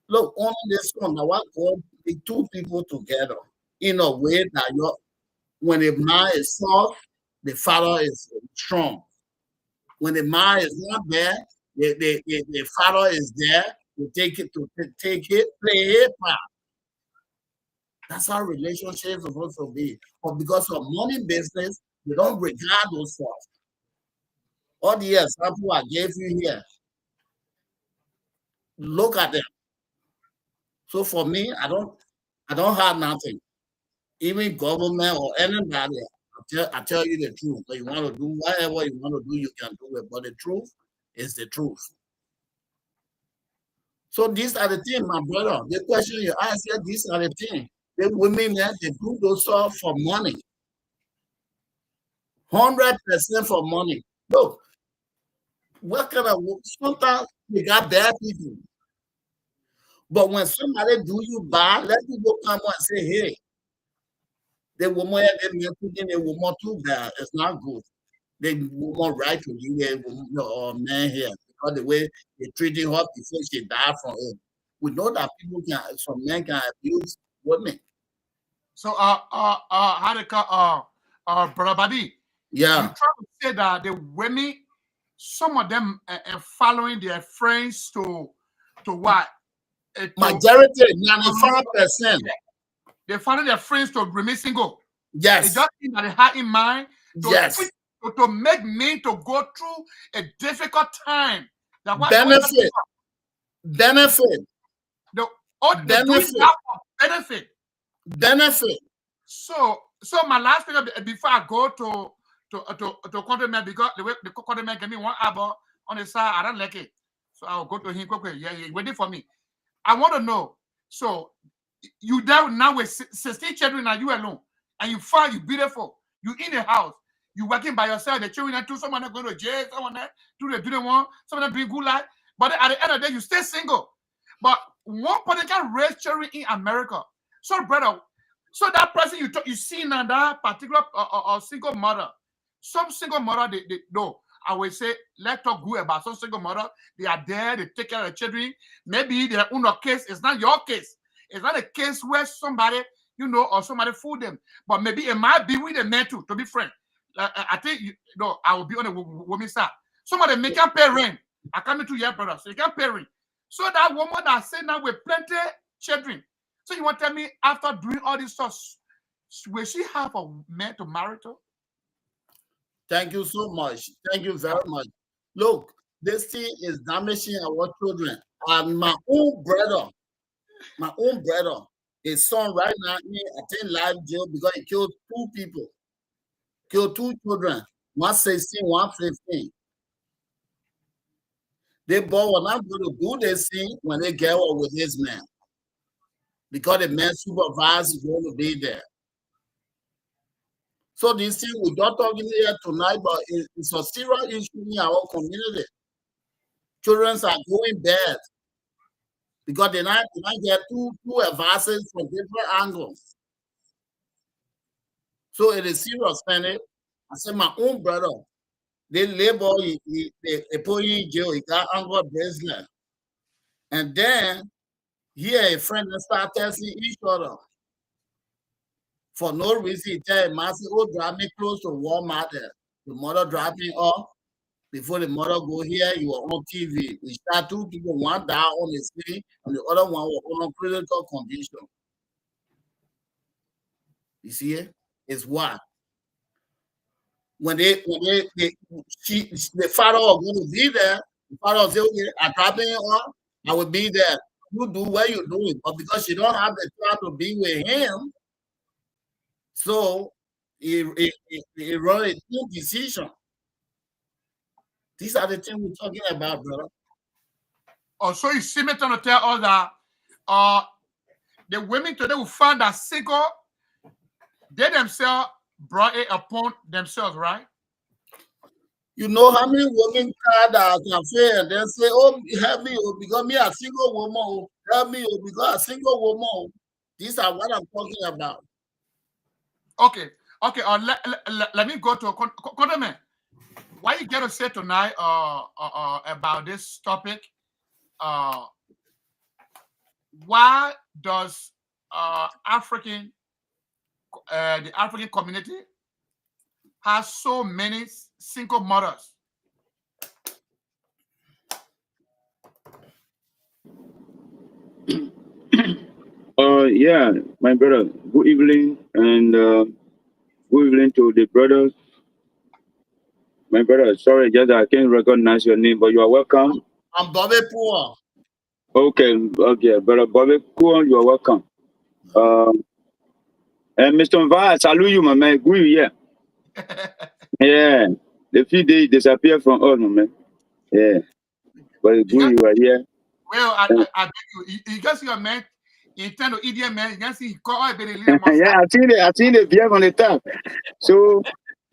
Look, only this one, I want God the 2 people together in a way that when the man is soft, the father is strong. When the man is not there, the father is there to take it, play it part. That's how relationships are supposed to be. But because of money business, they don't regard those stuff. All the examples I gave you here, look at them. So for me, I don't have nothing. Even government or anybody, I tell you the truth. So you want to do whatever you want to do, you can do it. But the truth is the truth. So these are the things, my brother. The question you ask here, these are the things. The women there, they do those stuff for money. 100% for money. Look, what kind of sometimes they got bad people. But when somebody do you bad, let people come and say, hey, the woman the woman too bad. It's not good. They woman right to you, or man here, because the way they treating her before she died from it. We know that some men can abuse women. So how they call Brother Badi? Yeah. You try to say that the women, some of them are following their friends to what? Majority, 95%. They follow their friends to remain single. Yes. They just think that they have in mind to make men to go through a difficult time. Benefit. So my last thing before I go to compliment, because the way the compliment gave me one album on the side, I don't like it. So I'll go to him quickly. Yeah, he's waiting for me. I want to know. So you there now with 16 children and you alone, and you fine, you beautiful, you in the house, you working by yourself. The children are two, someone that go to jail, someone that do the one, someone that bring good life. But at the end of the day, you stay single. But one person can raise children in America. So brother, so that person you see now, that particular single mother, some single mother they no. I will say, let's talk good about some single mother. They are there, they take care of the children. Maybe their own case. It's not your case. It's not a case where somebody, or somebody fooled them. But maybe it might be with a man too, to be frank. I think, I will be on the woman's side. Somebody may can pay rent. I come to your brother, so you can pay rent. So that woman that say now with plenty children. So you want to tell me, after doing all this stuff, will she have a man to marry to? Thank you so much. Thank you very much. Look, this thing is damaging our children. And my own brother, his son right now in live jail because he killed 2 people, killed 2 children, one 16, one 15. They both were not going to do this thing when they get out with his man, because the man supervisor is going to be there. So this thing we're not talking here tonight, but it's a serious issue in our community. Children are going bad because they not get two advices from different angles. So it is serious, man. I said my own brother, they labor, they put in jail, he got anger bracelet. And then here a friend and start testing each other. For no reason, he tell him, oh, drive me close to Walmart there. The mother drive me off. Before the mother go here, you were on TV. We start 2 people, one died on the scene, and the other one was on critical condition. You see it? It's what? When the father was going to be there, the father said, okay, I'm dropping it off, I will be there. You do what you're doing. But because you don't have the child to be with him, so he wrote a good decision. These are the things we're talking about, brother. Oh, so you see me trying to tell us that the women today will find that single, they themselves brought it upon themselves, right? You know how many women cry that cafe and then say, oh, help me, because me a single woman, help me, because a single woman. These are what I'm talking about. Okay. Let me go to Kodeme. What you get to say tonight about this topic? Why does the African community has so many single mothers? Yeah, my brother. Good evening, and good evening to the brothers. My brother, sorry, just I can't recognize your name, but you are welcome. I'm Bobby Poor. Okay, okay, brother Bobby, cool, you are welcome. And Mr. Va, I salute you, my man. Good, yeah. Yeah, the few days disappear from us, my man. Yeah, but it's You good got, you are here. well, Uh, I beg you. You can see a man. You intend to idiot man. You can see he call all the little monster. yeah, I seen the beer on the top. So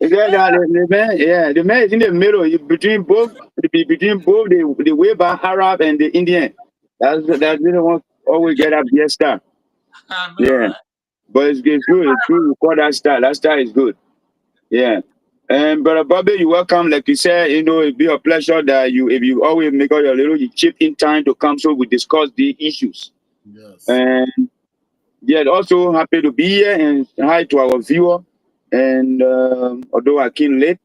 the man, yeah, the man is in the middle between both the Weber Arab and the Indian. That little one always get up beer star. I know, Yeah, right? but it's good. It's good. We call that star. That star is good. Yeah. And brother Bobby, you welcome. Like you said, it'd be a pleasure that if you always make all your little you chip in time to come so we discuss the issues. Yes. And yeah, also happy to be here and hi to our viewer. And although I came late,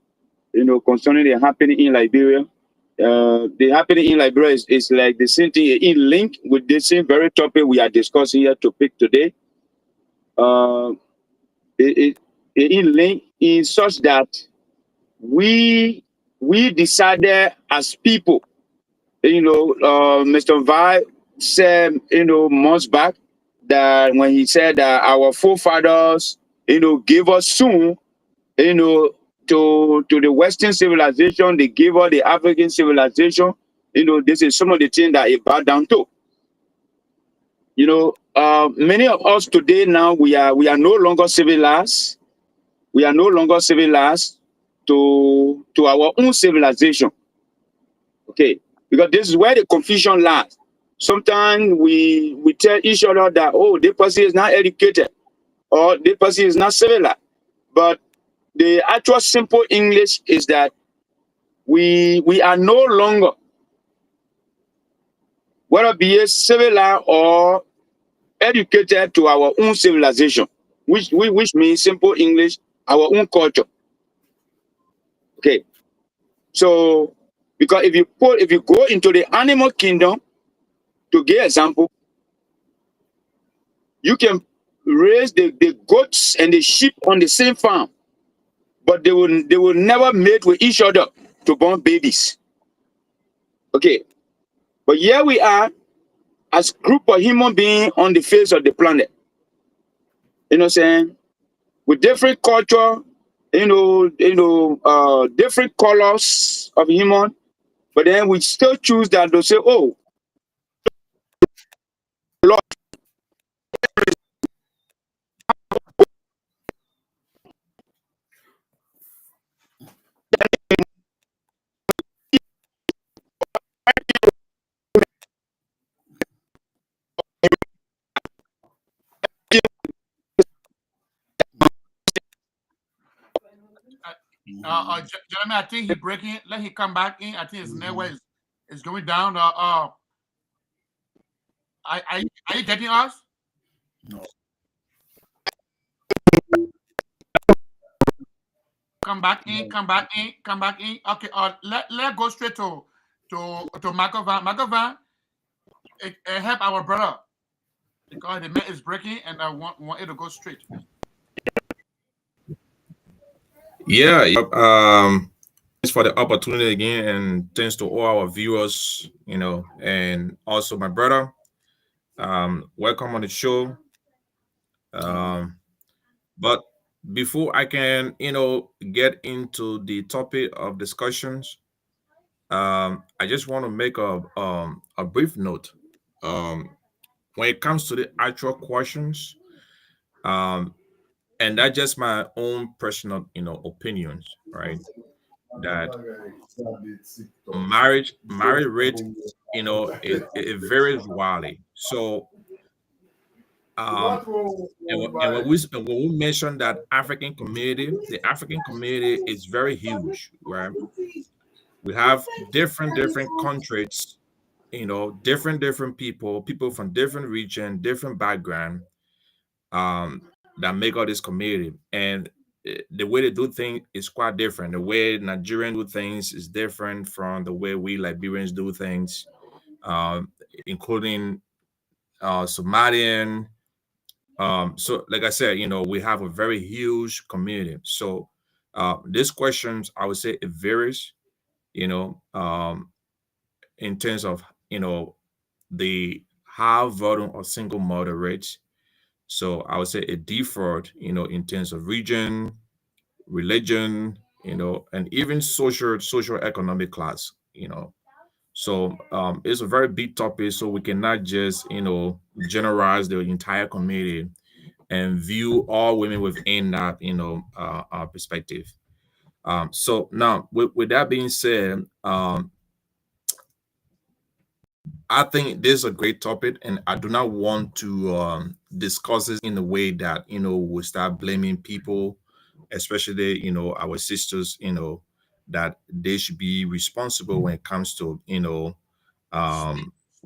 concerning the happening in Liberia. The happening in Liberia is like the same thing in link with the same very topic we are discussing here to pick today. Uh, it, in link in such that we decided as people, Mr. Vi said, months back that when he said that our forefathers, gave us soon, you know, to the Western civilization, they gave us the African civilization. This is some of the things that it bowed down to. Many of us today now we are no longer civilized. We are no longer civilized to our own civilization. Okay, because this is where the confusion lies. Sometimes we tell each other that, oh, this person is not educated or this person is not civilized, but the actual simple English is that we are no longer, whether be it civilized or educated to our own civilization, which means simple English, our own culture. Okay, so because if you go into the animal kingdom, to give example, you can raise the goats and the sheep on the same farm, but they will never mate with each other to born babies. Okay, but here we are as group of human beings on the face of the planet. You know what I'm saying? With different culture, different colors of human, but then we still choose that to say, oh, Lord, Gentlemen, I think he breaking. Let him come back in. I think his network is going down. Are you getting us? No. Come back in. Come back in. Come back in. Okay. Let go straight to Magovan. Magovan, help our brother because the net is breaking, and I want it to go straight. Yeah. Thanks for the opportunity again, and thanks to all our viewers, and also my brother. Welcome on the show. Um, but before I can, get into the topic of discussions, I just want to make a brief note. Um, when it comes to the actual questions, um, and that's just my own personal, opinions, right? That marriage rate, it varies wildly. So, um, and when we mention that African community, the African community is very huge, right? We have different countries, different people from different region, different background, um, that make up this community. And the way they do things is quite different. The way Nigerians do things is different from the way we Liberians do things, um, including Somalian. So like I said, we have a very huge community. So these questions, I would say it varies, you know, um, in terms of, the high volume of single mother rates. So I would say it differed, in terms of region, religion, and even social economic class, So it's a very big topic. So we cannot just, generalize the entire community and view all women within that, perspective. So now, with that being said, I think this is a great topic, and I do not want to discuss this in a way that we start blaming people, especially our sisters, that they should be responsible when it comes to when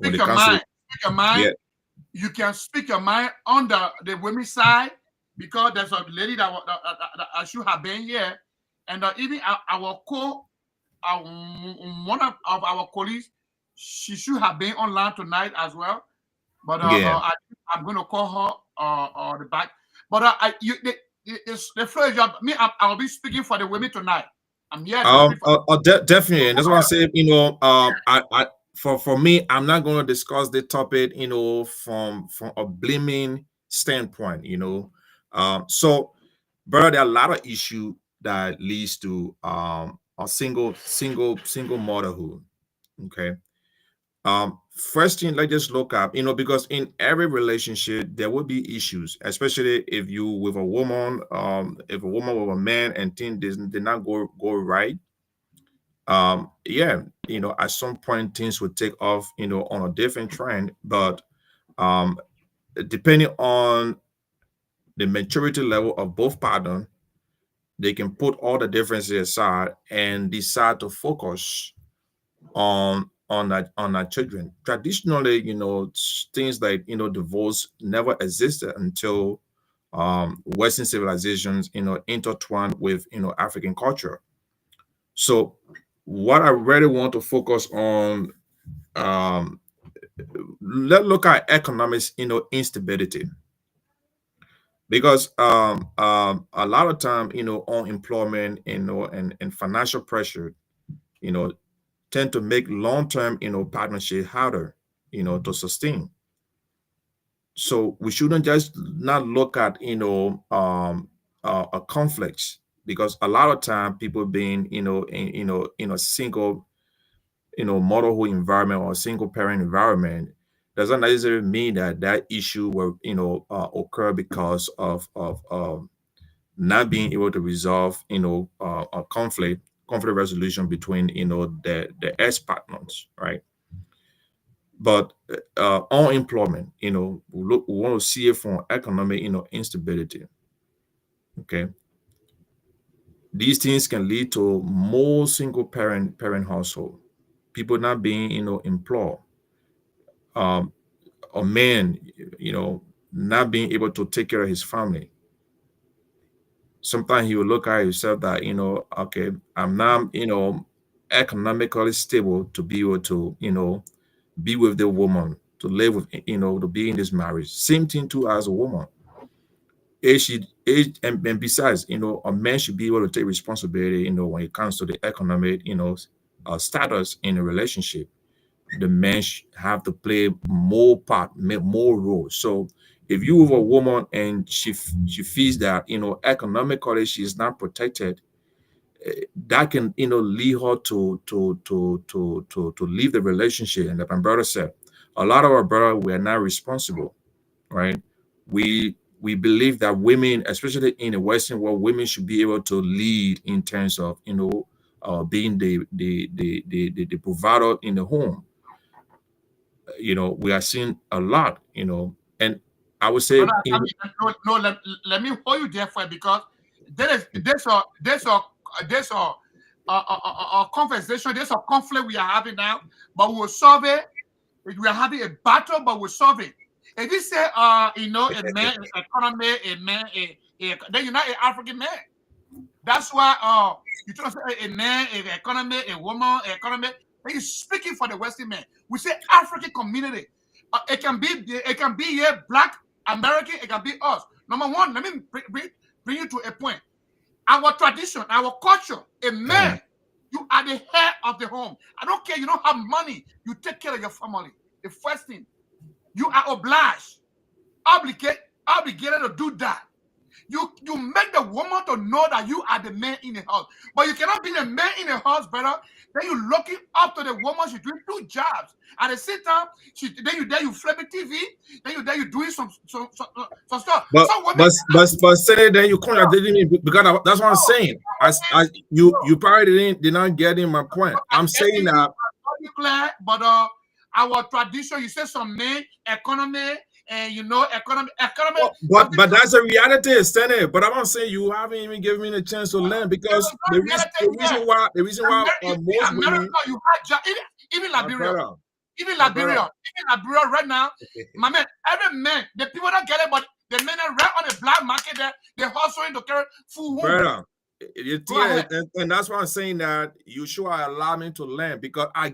Speak it your comes to mind. Speak your mind. yeah You can speak your mind on the women's side because there's a lady that should have been here, and even our one of our colleagues, she should have been online tonight as well. But yeah I'm going to call her the back. But it's the first job. I'll be speaking for the women tonight. I'm here to speak for. Definitely, and that's why I say, I for me, I'm not going to discuss the topic, from a blaming standpoint, So, brother, there are a lot of issues that leads to a single motherhood. Okay. First thing, let's just look up, because in every relationship there will be issues, especially if you with a woman, if a woman with a man and things did not go right. Yeah, at some point things would take off, on a different trend, but um, depending on the maturity level of both partners, they can put all the differences aside and decide to focus on our children. Traditionally, things like divorce never existed until Western civilizations, intertwined with African culture. So, what I really want to focus on, um, let's look at economics, instability, because a lot of time, unemployment, and financial pressure, you know, tend to make long-term, partnership harder, to sustain. So we shouldn't just not look at, a conflicts, because a lot of time people being, in a single, motherhood environment or a single parent environment doesn't necessarily mean that that issue will, occur because of not being able to resolve, a conflict resolution between, the ex partners, right? But unemployment, we want to see it from economic, instability. Okay, these things can lead to more single parent household, people not being, employed, um, a man, not being able to take care of his family. Sometimes he will look at himself that, okay, I'm not, economically stable to be able to, be with the woman, to live with, to be in this marriage. Same thing too as a woman. And besides, a man should be able to take responsibility, when it comes to the economic, status in a relationship. The man have to play more part, make more role. So if you have a woman and she feels that, economically she's not protected, that can, lead her to leave the relationship. And like my brother said, a lot of our brother, we are not responsible, right? We believe that women, especially in the Western world, women should be able to lead in terms of, being the provider in the home. We are seeing a lot, and I would say, Brother, no, let me hold you there for it because there's a conversation, there's a conflict we are having now, but we will solve it. We are having a battle, but we'll solve it. If you say, a man, economy, a man, then you're not an African man. That's why you try to say a man, an economy, a woman, economy. Then you're speaking for the Western man. We say African community. It can be a black American. It can be us. Number one, let me bring you to a point. Our tradition, our culture, a man, you are the head of the home. I don't care. You don't have money. You take care of your family. The first thing, you are obligated to do that. You make the woman to know that you are the man in the house. But you cannot be the man in the house, brother. Then you looking up to the woman. She's doing 2 jobs. At the same time, you flipping TV. Then you doing some stuff. But Some women, say then you contradicting me because that's what I'm saying. You probably did not get in my point. I'm saying that. But our tradition, you say some men, economy, and economy. But that's a reality, Stanley. But I'm not saying you haven't even given me the chance to learn because the reason why most women, you had even Liberia. Even Liberia right now, my man, every man, the people that get it, but the men are right on the black market there, they're hustling to carry food home. brother, and that's why I'm saying that you should allow me to learn because I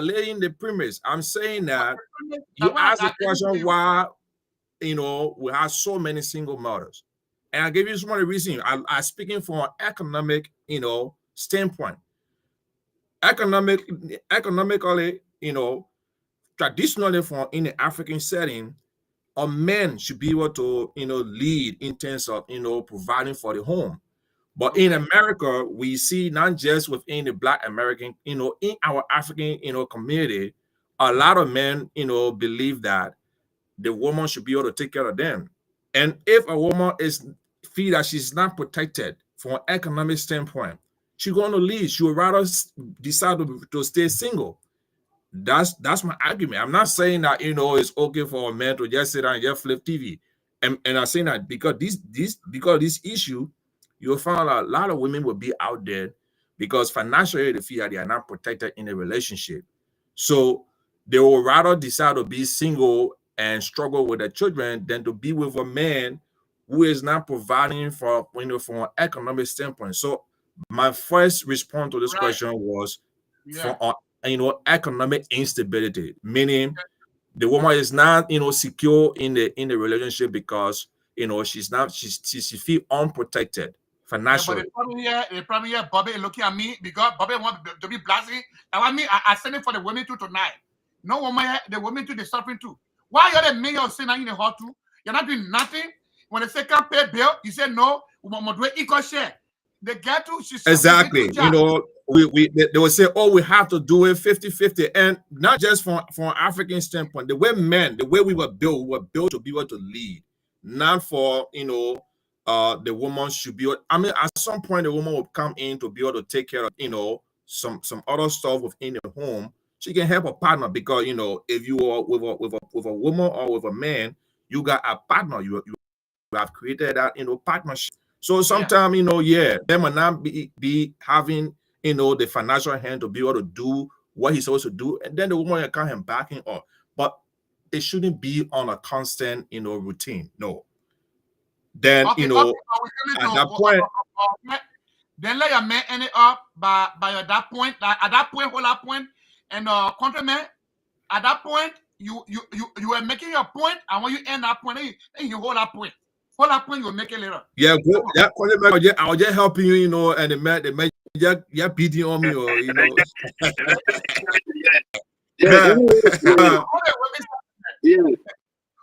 laying the premise. I'm saying that you ask the question why we have so many single mothers, and I give you some of the reason. I'm speaking from an economic standpoint. Economically, traditionally in the African setting, a man should be able to lead in terms of providing for the home. But in America, we see not just within the Black American, in our African, community, a lot of men, believe that the woman should be able to take care of them. And if a woman feel that she's not protected from an economic standpoint, she's going to leave. She would rather decide to stay single. That's my argument. I'm not saying that it's okay for a man to just sit down and just flip TV. And I'm saying that because this issue, you'll find a lot of women will be out there because financially they feel that they are not protected in a relationship. So they will rather decide to be single and struggle with their children than to be with a man who is not providing from an economic standpoint. So my first response to this question was from economic instability, meaning the woman is not secure in the relationship because she feel unprotected financially. Yeah, but the problem here, Bobby is looking at me because Bobby wants to be blasting. And I mean, I send it for the women too tonight. No woman, the women too, they're suffering too. Why you're the men you're saying in the hot too? You're not doing nothing. When they say can't pay bill, you say no, we want to do equal share. They get to exactly. They will say, oh, we have to do it 50-50. And not just from an African standpoint, the way we were built to be able to lead, not for the woman should be. I mean, at some point, the woman will come in to be able to take care of some other stuff within the home. She can help a partner because if you are with a woman or with a man, you got a partner. You have created that partnership. So sometimes they might not be having the financial hand to be able to do what he's supposed to do, and then the woman can come and back him up. But it shouldn't be on a constant routine. No. Then at that point, then let your man end it up by that point. At that point, hold that point, and countryman. At that point, you are making your point, and when you end that point, then you hold that point. Hold that point, you'll make it later. Yeah, I was just helping you, and the man just beating on me, or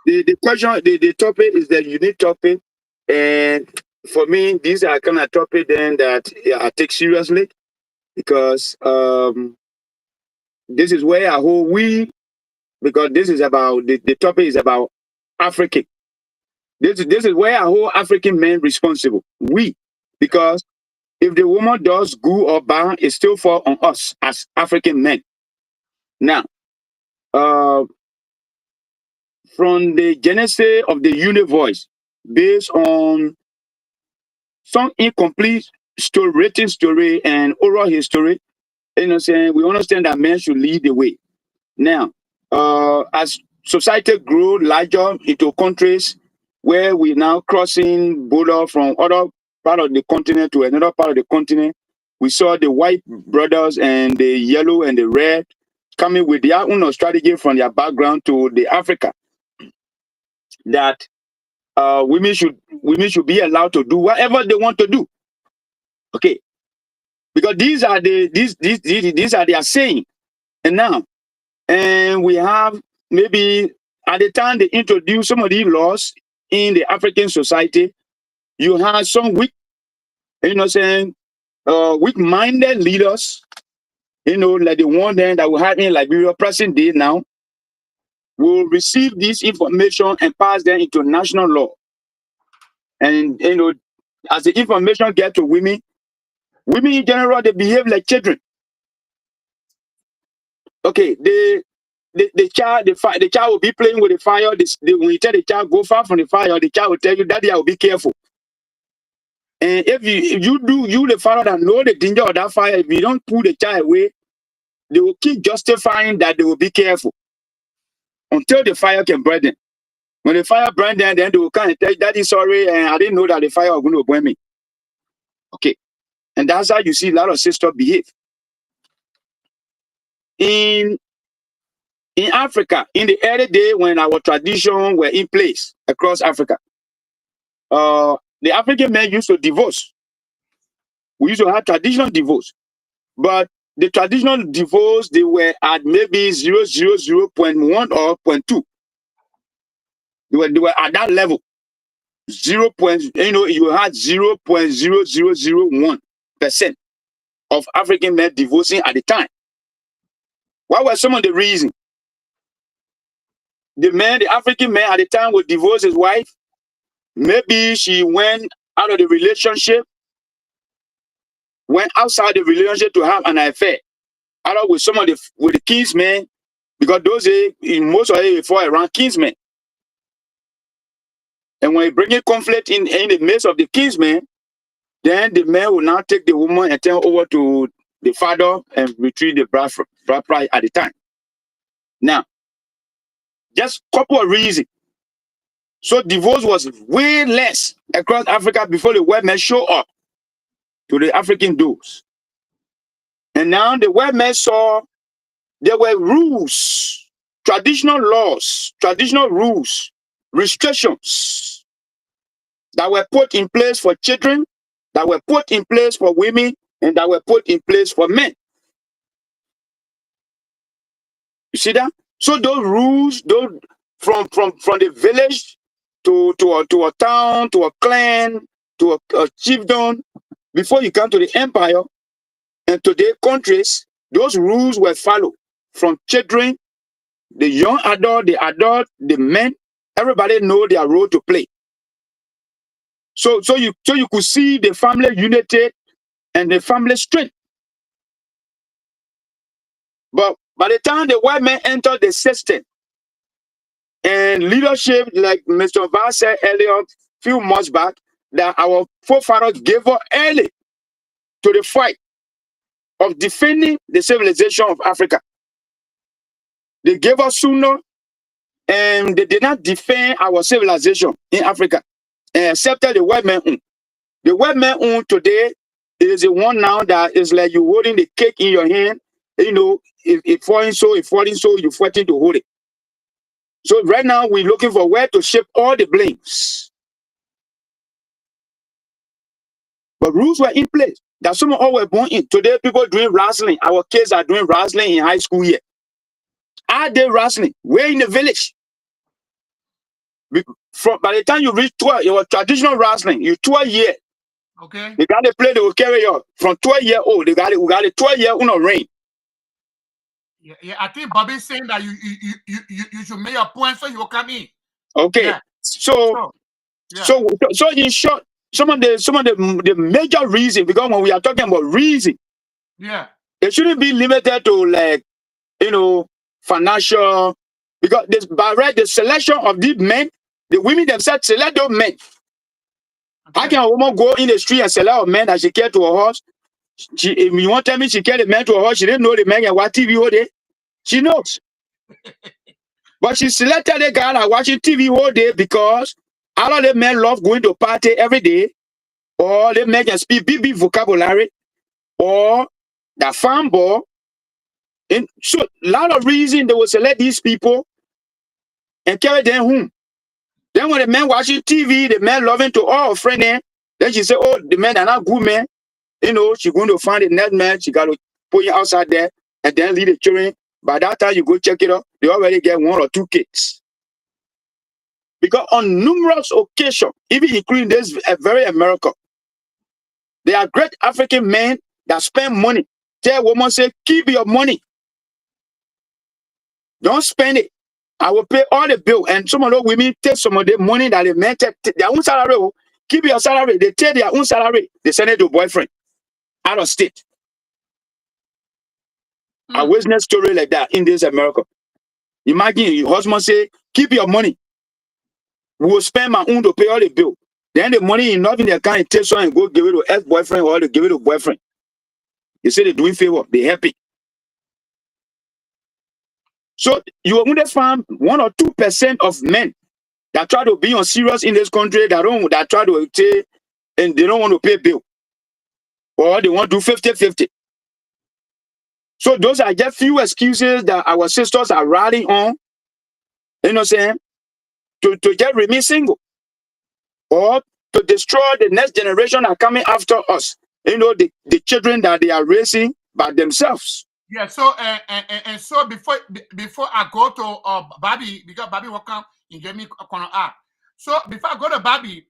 The question, the topic is the unique topic, and for me, these are kind of topic then that I take seriously because this is where I hold because this is about the topic is about African. This is where I hold African men responsible. Because if the woman does good or bad, it still fall on us as African men. Now, from the genesis of the universe, based on some incomplete written story and oral history, we understand that men should lead the way. Now, as society grew larger into countries where we now crossing border from other part of the continent to another part of the continent, we saw the white brothers and the yellow and the red coming with their own strategy from their background to the Africa that women should be allowed to do whatever they want to do. Okay, because these are their saying. And now, and we have maybe at the time they introduced some of these laws in the African society, you have some weak, weak-minded leaders, like the one then that we have in Liberia present day now, will receive this information and pass them into national law. And as the information gets to women in general, they behave like children. Okay, the child will be playing with the fire. When you tell the child go far from the fire, the child will tell you, "Daddy, I will be careful." And if you the father that know the danger of that fire, if you don't pull the child away, they will keep justifying that they will be careful until the fire can burn them. When the fire burns them, then they will come and tell you, "Daddy, sorry, and I didn't know that the fire was going to burn me." Okay, and that's how you see a lot of sisters behave. In Africa, in the early day when our tradition were in place across Africa, the African men used to divorce. We used to have traditional divorce, but the traditional divorce, they were at maybe 0.1 or 0.2. They were at that level. You had 0.0001% of African men divorcing at the time. What were some of the reasons? The African man at the time would divorce his wife. Maybe she went out of the relationship, went outside the relationship to have an affair, either with the kinsmen, because those days, in most of it before around kinsmen. And when you bring in conflict in the midst of the kinsmen, then the man will now take the woman and turn over to the father and retrieve the bride at the time. Now, just a couple of reasons. So divorce was way less across Africa before the white men show up to the African doors. And now the white men saw there were rules, traditional laws, traditional rules, restrictions that were put in place for children, that were put in place for women, and that were put in place for men. You see that? So those rules, those from the village to a town, to a clan, to a chiefdom, before you come to the empire and to the countries, those rules were followed from children, the young adult, the men. Everybody know their role to play. So you could see the family unity and the family strength. But by the time the white men entered the system and leadership, like Mr. Vaz said earlier, few months back, that our forefathers gave up early to the fight of defending the civilization of Africa. They gave us sooner, and they did not defend our civilization in Africa, and accepted the white man. The white man today is the one now that is like you holding the cake in your hand. It falling so, you're fighting to hold it. So right now we're looking for where to shift all the blames. But rules were in place. That some of all were born in. Today people doing wrestling. Our kids are doing wrestling in high school here. Are they wrestling? We're in the village. By the time you reach 12, your traditional wrestling, you're 12 years. Okay. They got to play, they will carry you from 12-year old. We got a 12-year reign. Yeah, I think Bobby's saying that you should make a point so you will come in. Okay. Yeah. So in short, some of the major reason, because when we are talking about reason, yeah, it shouldn't be limited to financial, because the selection of these men, the women themselves select those men. Okay. How can a woman go in the street and select a man that she care to a horse? If you want to tell me she carried the man to a horse, she didn't know the man and what TV all day. She knows. But she selected a guy that watching TV all day because all of the men love going to party every day, or the men can speak big vocabulary, or the farm boy, And so a lot of reason they will select these people and carry them home. Then when the man watching TV, the man loving to all friend then she say, oh, the men are not good men. You know, she going to find the next man, she got to put you outside there and then lead the children. By that time you go check it out, they already get 1 or 2 kids. Because on numerous occasions, even including this very America, there are great African men that spend money. Tell woman, say, keep your money. Don't spend it. I will pay all the bill. And some of those women take some of the money that they men take their own salary. Keep your salary. They take their own salary. They send it to boyfriend out of state. I witnessed a story like that in this America. Imagine your husband say, keep your money. We will spend my own to pay all the bill. Then the money enough in the account, it takes one and go give it to ex-boyfriend or to give it to boyfriend. They say they're doing favor. They're happy. So you will only find 1 or 2% of men that try to be on serious in this country that try to say and they don't want to pay bill. Or they want to do 50-50. So those are just few excuses that our sisters are rallying on, you know what I'm saying, to just remain single. Or to destroy the next generation that are coming after us. You know, the children that they are raising by themselves. Yeah, so and so before I go to Bobby, because Bobby will come and get me a corner up. So before I go to Bobby,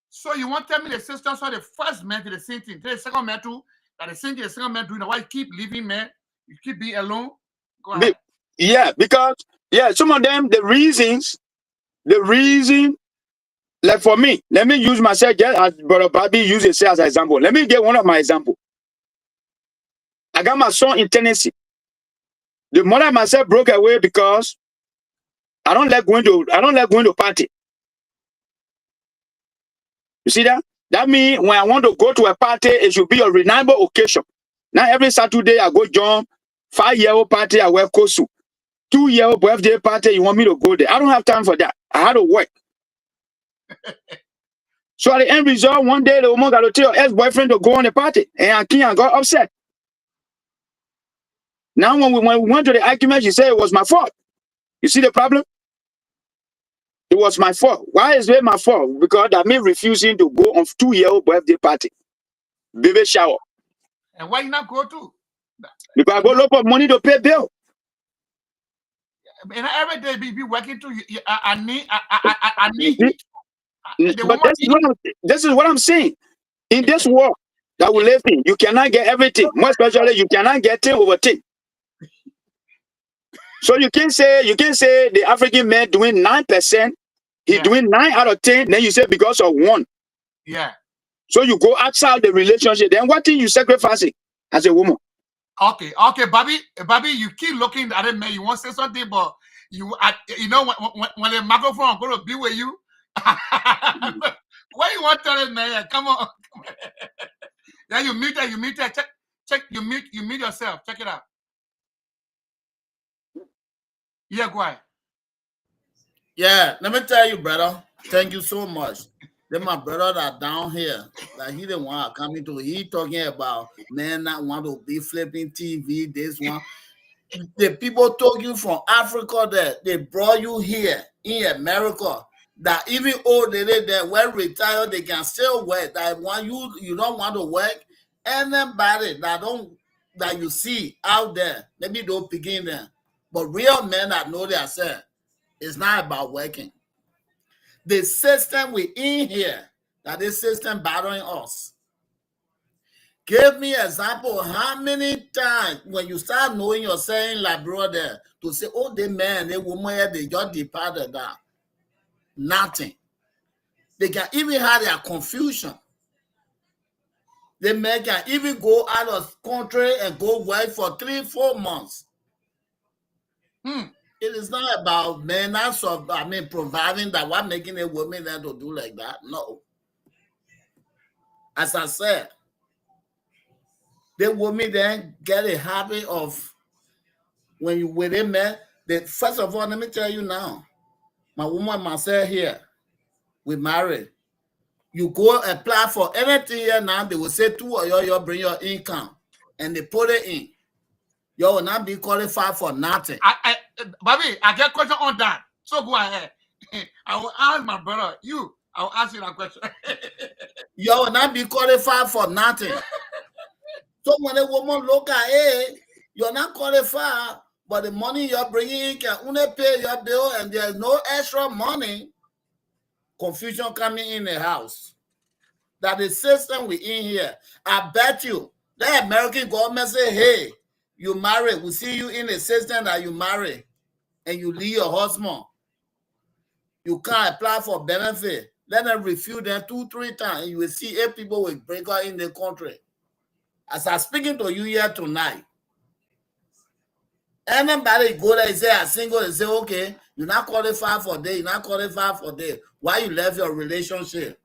so you want to tell me the sisters are the first man to the same thing, the second man too, that the same thing the second man doing, why you keep leaving man, you keep being alone? Go ahead. Yeah, because some of them the reason, like for me, let me use myself just as Brother Bobby used it as an example. Let me get one of my examples. I got my son in Tennessee. The mother myself broke away because I don't like going to party. You see that? That means when I want to go to a party, it should be a reliable occasion. Now every Saturday I go join 5-year-old party, I wear kosu. 2-year-old birthday party, you want me to go there? I don't have time for that. I had to work. So at the end result, one day the woman got to tell her ex-boyfriend to go on the party, and I got upset. Now when we went to the argument, she said it was my fault. You see the problem? It was my fault. Why is it my fault? Because that means refusing to go on 2-year-old birthday party, baby shower. And why you not go to? Because I got a lot of money to pay bill. And every day be working too. I need. But this is what I'm saying. In this world that we live in, you cannot get everything. More especially, you cannot get thing over thing. So you can say the African man doing 9%, he doing 9 out of 10. Then you say because of 1. Yeah. So you go outside the relationship. Then what thing you sacrificing as a woman? Okay, Bobby, you keep looking at it, man. You want to say something, but you know when the microphone going to be with you, what you want to tell it, man? Come on. Yeah, you mute that. Check. You mute yourself. Check it out. Yeah, go ahead. Yeah, let me tell you, brother. Thank you so much. Then my brother that down here, like he didn't want to come into. He talking about men not want to be flipping TV. This one, the people told you from Africa that they brought you here in America. That even old lady that when retired, they can still work. That when you don't want to work, anybody that you see out there, maybe don't begin there. But real men that know themselves, it's not about working. The system we in here, that this system bothering us. Give me example how many times when you start knowing you're saying like brother to say, oh, the man, the woman, they just departed that. Nothing. They can even have their confusion. The men can even go out of country and go work for 3-4 months. It is not about men, providing that what making a woman there to do like that. No. As I said, the woman then get a habit of when you with a man, first of all, let me tell you now, my woman myself here, we married. You go apply for anything here now, they will say 2 of you bring your income and they put it in. You will not be qualified for nothing. Bobby, I get question on that. So go ahead. I will ask my brother. I will ask you that question. You will not be qualified for nothing. So when a woman look at it, you're not qualified, but the money you're bringing in can only pay your bill, and there's no extra money. Confusion coming in the house. That the system we in here. I bet you the American government say, hey, you marry, we see you in the system that you marry and you leave your husband. You can't apply for benefit. Let them refuse them 2-3 times, and you will see 8 people will break out in the country. As I'm speaking to you here tonight, anybody go there and say I'm single and say, okay, you're not qualified for this, you're not qualified for this. Why you left your relationship?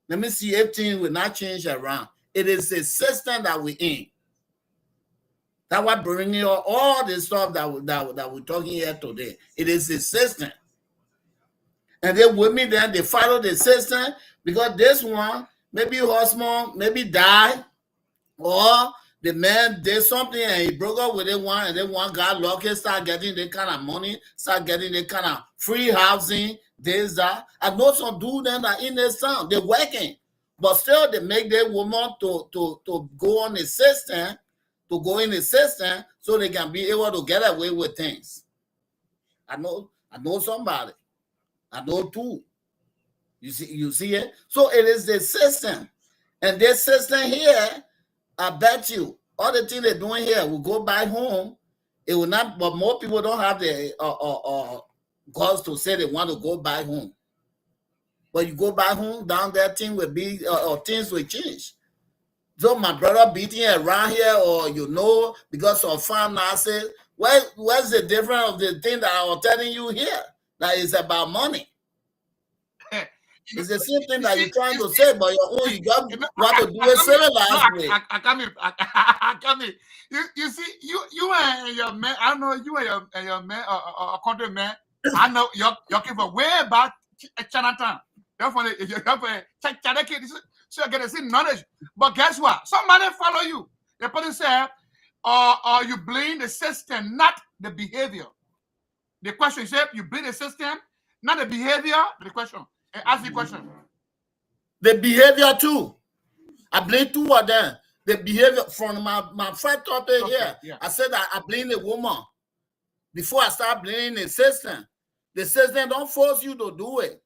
Let me see if things will not change around. It is a system that we're in. That's what bringing all the stuff that we're talking here today. It is a system. And then women then they follow the system because this one, maybe husband, maybe die, or the man did something and he broke up with the one, and then one got lucky, start getting the kind of money, start getting the kind of free housing, this, that. I know some dudes that are in this town, they're working, but still they make their woman to go on the system, to go in the system so they can be able to get away with things. I know somebody. I know two. You see it? So it is the system. And this system here, I bet you, all the things they're doing here will go back home. It will not, but more people don't have the guts to say they want to go back home. But you go back home, down there, things will be, things will change. So my brother beating around here, or because of farm assets, what's the difference of the thing that I was telling you here? That is about money. It's the same thing that you're trying to say, but you just want to do it civilized way. I come in. You see, you and your man, I know you and your man, a country man, I know you're for way back Chinatown. You're for so you get the same knowledge. But guess what? Somebody follow you. The person say, or you blame the system, not the behavior. The question is, you blame the system, not the behavior. The question. Ask the question. The behavior too. I blame 2 of them. The behavior from my first topic here. Yeah. I said that I blame the woman before I start blaming the system. The system don't force you to do it.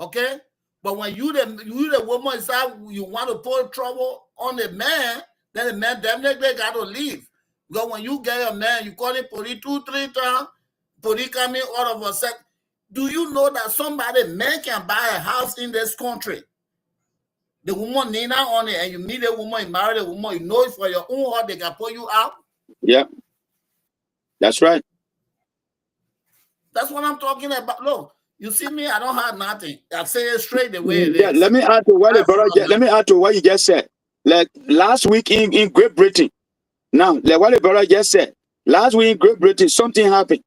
Okay? But when you the woman decide you want to put trouble on the man, then the man definitely got to leave. Because when you get a man, you call it police 2-3 times, police coming all of a sudden. Do you know that man can buy a house in this country? The woman Nina on it, and you meet a woman, you marry a woman, you know it for your own heart, they can pull you out. Yeah. That's right. That's what I'm talking about. Look, you see me, I don't have nothing. I say it straight the way it Yeah, is. let me add to what you just said. Like last week in Great Britain. Now, like what the brother just said. Last week in Great Britain, something happened.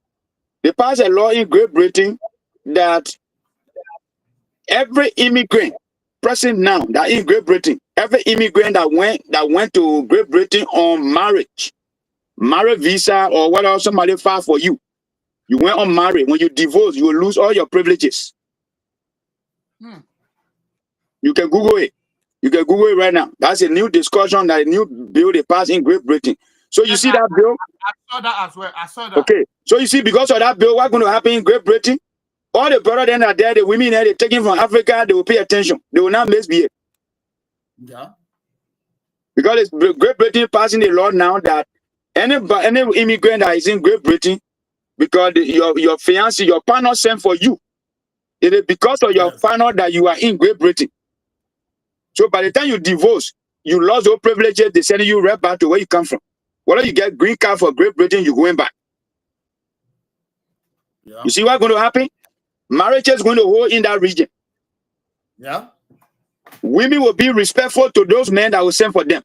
They passed a law in Great Britain that every immigrant present now that in Great Britain, every immigrant that went to Great Britain on marriage visa, or whatever somebody filed for you, you went on marriage. When you divorce, you will lose all your privileges. You can Google it. You can Google it right now. That's a new discussion, that a new bill they passed in Great Britain. So you see that bill? I saw that as well. I saw that. Okay. So you see, because of that bill, what's going to happen in Great Britain? All the brothers then are there, the women there, they're taken from Africa, they will pay attention. They will not misbehave. Yeah. Because it's Great Britain passing a law now that any immigrant that is in Great Britain, because your fiancé, your partner sent for you, it is because of your partner that you are in Great Britain. So by the time you divorce, you lost those privileges, they send you right back to where you come from. Whether you get green card for Great Britain, you're going back. Yeah. You see what's going to happen? Marriage is going to hold in that region. Yeah. Women will be respectful to those men that will send for them.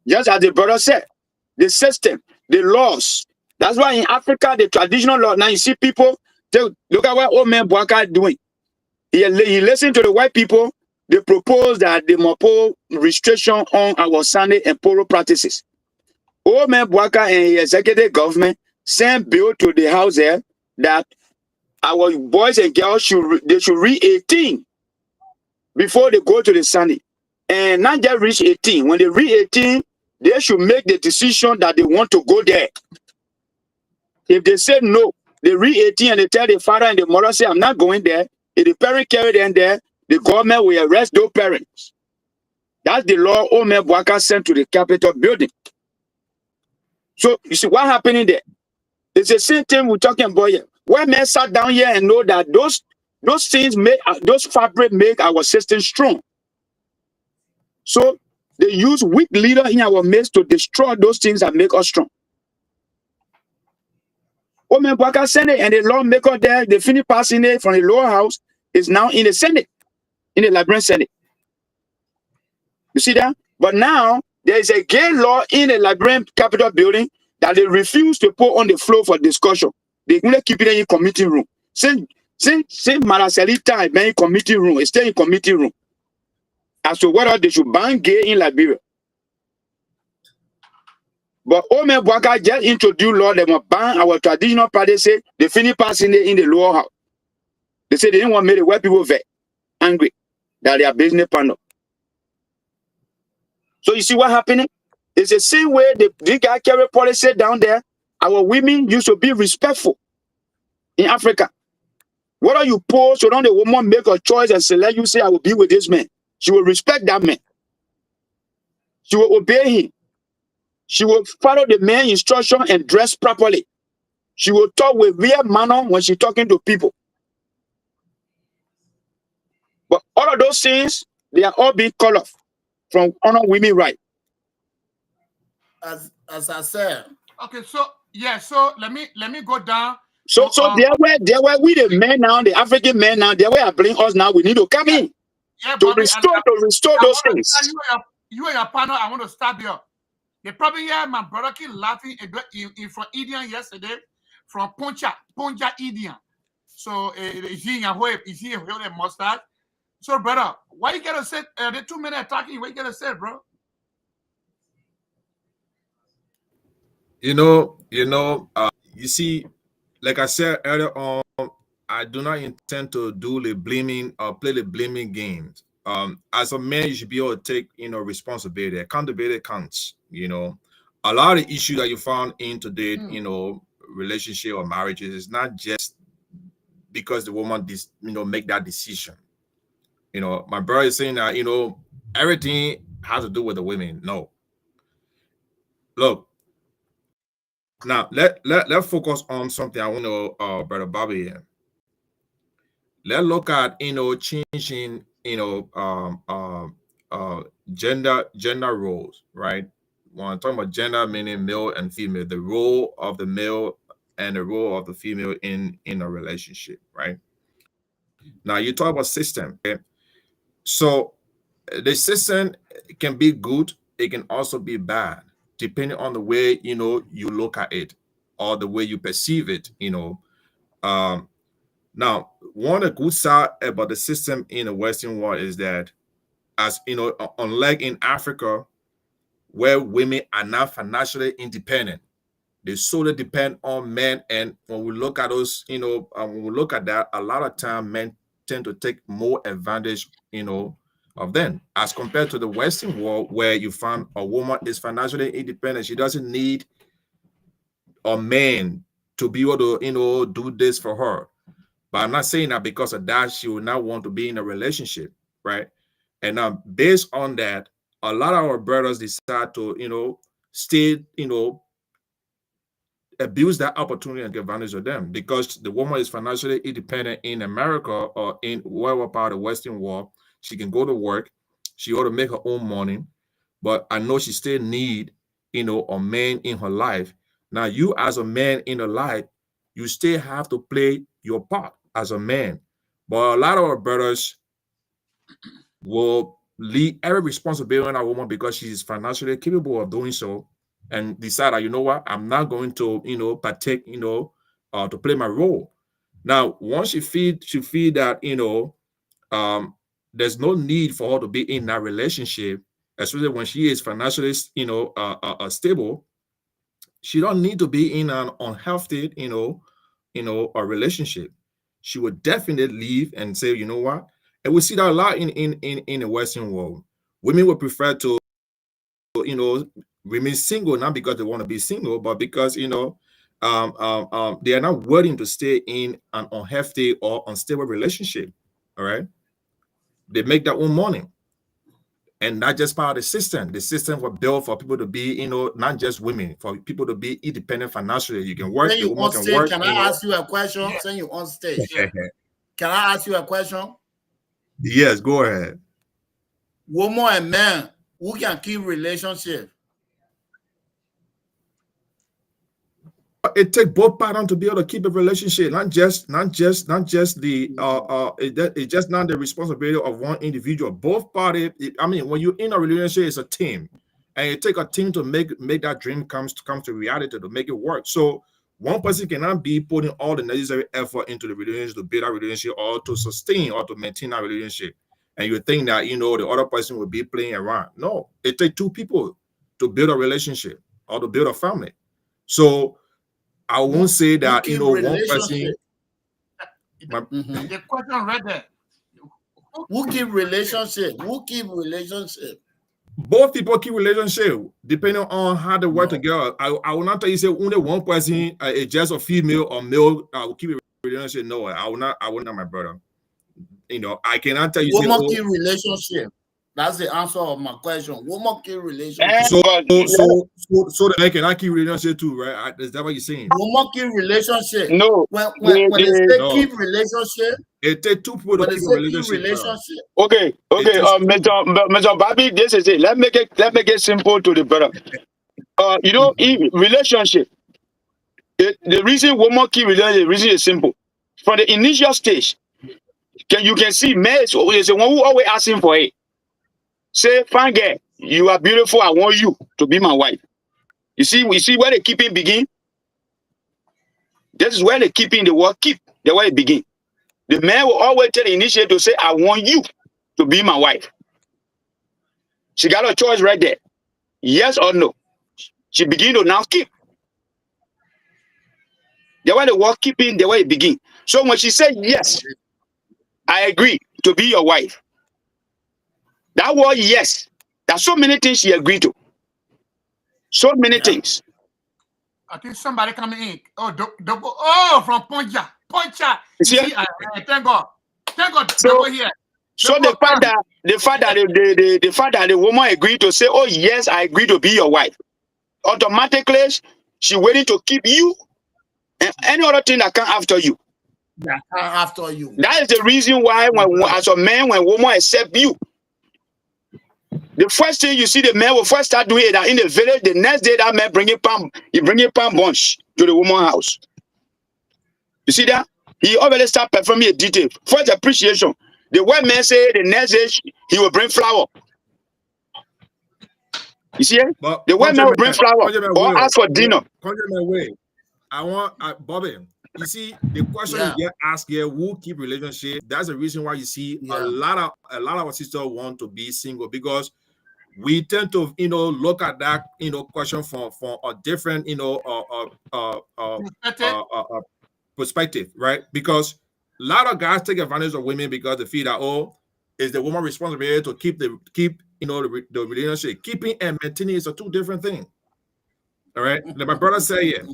Just as the brother said, the system, the laws. That's why in Africa, the traditional law, now you see people, look at what old man Boaka doing. He listened to the white people they propose that they must put restriction on our Sunday and poro practices. Ome Bwaka and executive government sent bill to the house there that our boys and girls should reach 18 before they go to the Sunday. And not just reach 18. When they reach 18, they should make the decision that they want to go there. If they say no, they reach 18 and they tell the father and the mother, say, I'm not going there. If the parent carry them there, the government will arrest those parents. That's the law Ome Bwaka sent to the Capitol building. So you see what happening there? It's the same thing we're talking about here. Where men sat down here and know that those things make those fabric make our system strong. So they use weak leader in our midst to destroy those things that make us strong. Ome Bwaka Senate and the lawmaker there, they finish passing it from the lower house, is now in the Senate, in the Liberian Senate. You see that? But now there is a gay law in the Liberian Capitol building that they refuse to put on the floor for discussion. They only keep it in committee room. Since Maraseli time in committee room, it's still in committee room. As to whether they should ban gay in Liberia. But Ome Bwaka just introduced law that must ban our traditional party. Say they finish passing it in the lower house. They say they didn't want to make the white people very angry that they are business partner. So you see what happening? It's the same way the guy carry policy down there. Our women used to be respectful in Africa. Whether you pose, so don't the woman make a choice and select you, say, I will be with this man. She will respect that man. She will obey him. She will follow the man's instruction and dress properly. She will talk with real manner when she's talking to people. But all of those things, they are all being cut off from honor women right. As I said. Okay, so yeah, so let me go down. So there were we the men now, the African men now, there were bring us now. We need to come in to restore those things. You and your partner, I want to stop here. They probably hear my brother keep laughing from Indian yesterday, from Punja Indian. So is he in a way? Is he a mustache? So brother, why you gotta say the 2 minutes talking? What you gotta say, bro? You see, like I said earlier on, I do not intend to do the blaming or play the blaming games. As a man, you should be able to take, responsibility. Accountability counts. A lot of issues that you found in today, relationship or marriages, is not just because the woman, make that decision. My brother is saying that, everything has to do with the women. No. Look, now let's focus on something. I want to, Brother Bobby here. Let's look at, changing, gender roles, right? When I'm talking about gender, meaning male and female, the role of the male and the role of the female in a relationship, right? Now you talk about system, okay? So the system can be good, it can also be bad, depending on the way you look at it or the way you perceive it. Now, one of the good side about the system in the Western world is that, as unlike in Africa, where women are not financially independent, they solely depend on men. And when we look at those, when we look at that, a lot of time men tend to take more advantage, of them, as compared to the Western world, where you find a woman is financially independent. She doesn't need a man to be able to, do this for her. But I'm not saying that because of that, she will not want to be in a relationship, right? And based on that, a lot of our brothers decide to, stay, abuse that opportunity and take advantage of them, because the woman is financially independent in America or in whatever part of the Western world. She can go to work. She ought to make her own money. But I know she still need, a man in her life. Now, you as a man in her life, you still have to play your part as a man. But a lot of our brothers will leave every responsibility on a woman because she is financially capable of doing so, and decide that, you know what, I'm not going to, partake, to play my role. Now, once she feel that, there's no need for her to be in that relationship, especially when she is financially, stable. She don't need to be in an unhealthy, a relationship. She would definitely leave and say, you know what? And we see that a lot in the Western world. Women would prefer to, remain single, not because they want to be single, but because, they are not willing to stay in an unhealthy or unstable relationship. All right. They make their own money. And not just part of the system. The system was built for people to be, not just women, for people to be independent financially. You can work, When the you woman on can stage, work. can I ask you a question? Yeah. When you on stage, Yeah. can I ask you a question? Yes, go ahead. Woman and man who can keep relationship. It takes both parents to be able to keep a relationship, not just the it's just not the responsibility of one individual. Both parties. I mean, when you're in a relationship, it's a team, and it takes a team to make that dream come to reality, to make it work. So one person cannot be putting all the necessary effort into the relationship to build a relationship or to sustain or to maintain a relationship, and you think that the other person will be playing around. No, it takes two people to build a relationship or to build a family. So I won't say that keep one person. The question right there. Who keep relationship? Who keep relationship? Both people keep relationship depending on how they work together. I will not tell you say only one person, just a female or male, will keep a relationship. No, I will not, my brother. I cannot tell you say, Woman keep relationship. That's the answer of my question. Woman keep relationship. so the man cannot keep relationship too, right? Is that what you're saying? Woman keep relationship. No. When they say No. keep relationship, It takes two people to keep a relationship. Okay. Mr. Bobby, this is it. Let's make it simple to the brother. In relationship, the reason woman keep relationship, the reason is simple. From the initial stage, you can see men is the one who always asking for it. Say, fine girl, you are beautiful. I want you to be my wife. You see where the keeping begin. This is where the keeping the word keep. The way it begin. The man will always tell the initiator to say, I want you to be my wife. She got a choice right there. Yes or no. She begin to now keep. The way the word keeping, the way it begin. So when she said yes, I agree to be your wife. That word yes. There's so many things she agreed to. So many things. I think somebody coming in. Oh, from Poncha. You see, thank God. Double here. So the fact that the woman agreed to say, oh yes, I agree to be your wife, automatically she waiting to keep you and any other thing that come after you. That is the reason why as a man, when woman accept you, the first thing you see the man will first start doing it that in the village. The next day that man bringing palm bunch to the woman's house. You see that? He already start performing a detail. First appreciation. The white man say the next day he will bring flower. You see it? The white man will bring flower or ask for dinner. I want Bobby. You see, the question you get asked here: who keep relationship? That's the reason why you see a lot of our sisters want to be single, because we tend to look at that question from a different perspective, right? Because a lot of guys take advantage of women because they feel that is the woman responsibility to keep the relationship. Keeping and maintaining is a two different thing. All right, like my brother said here.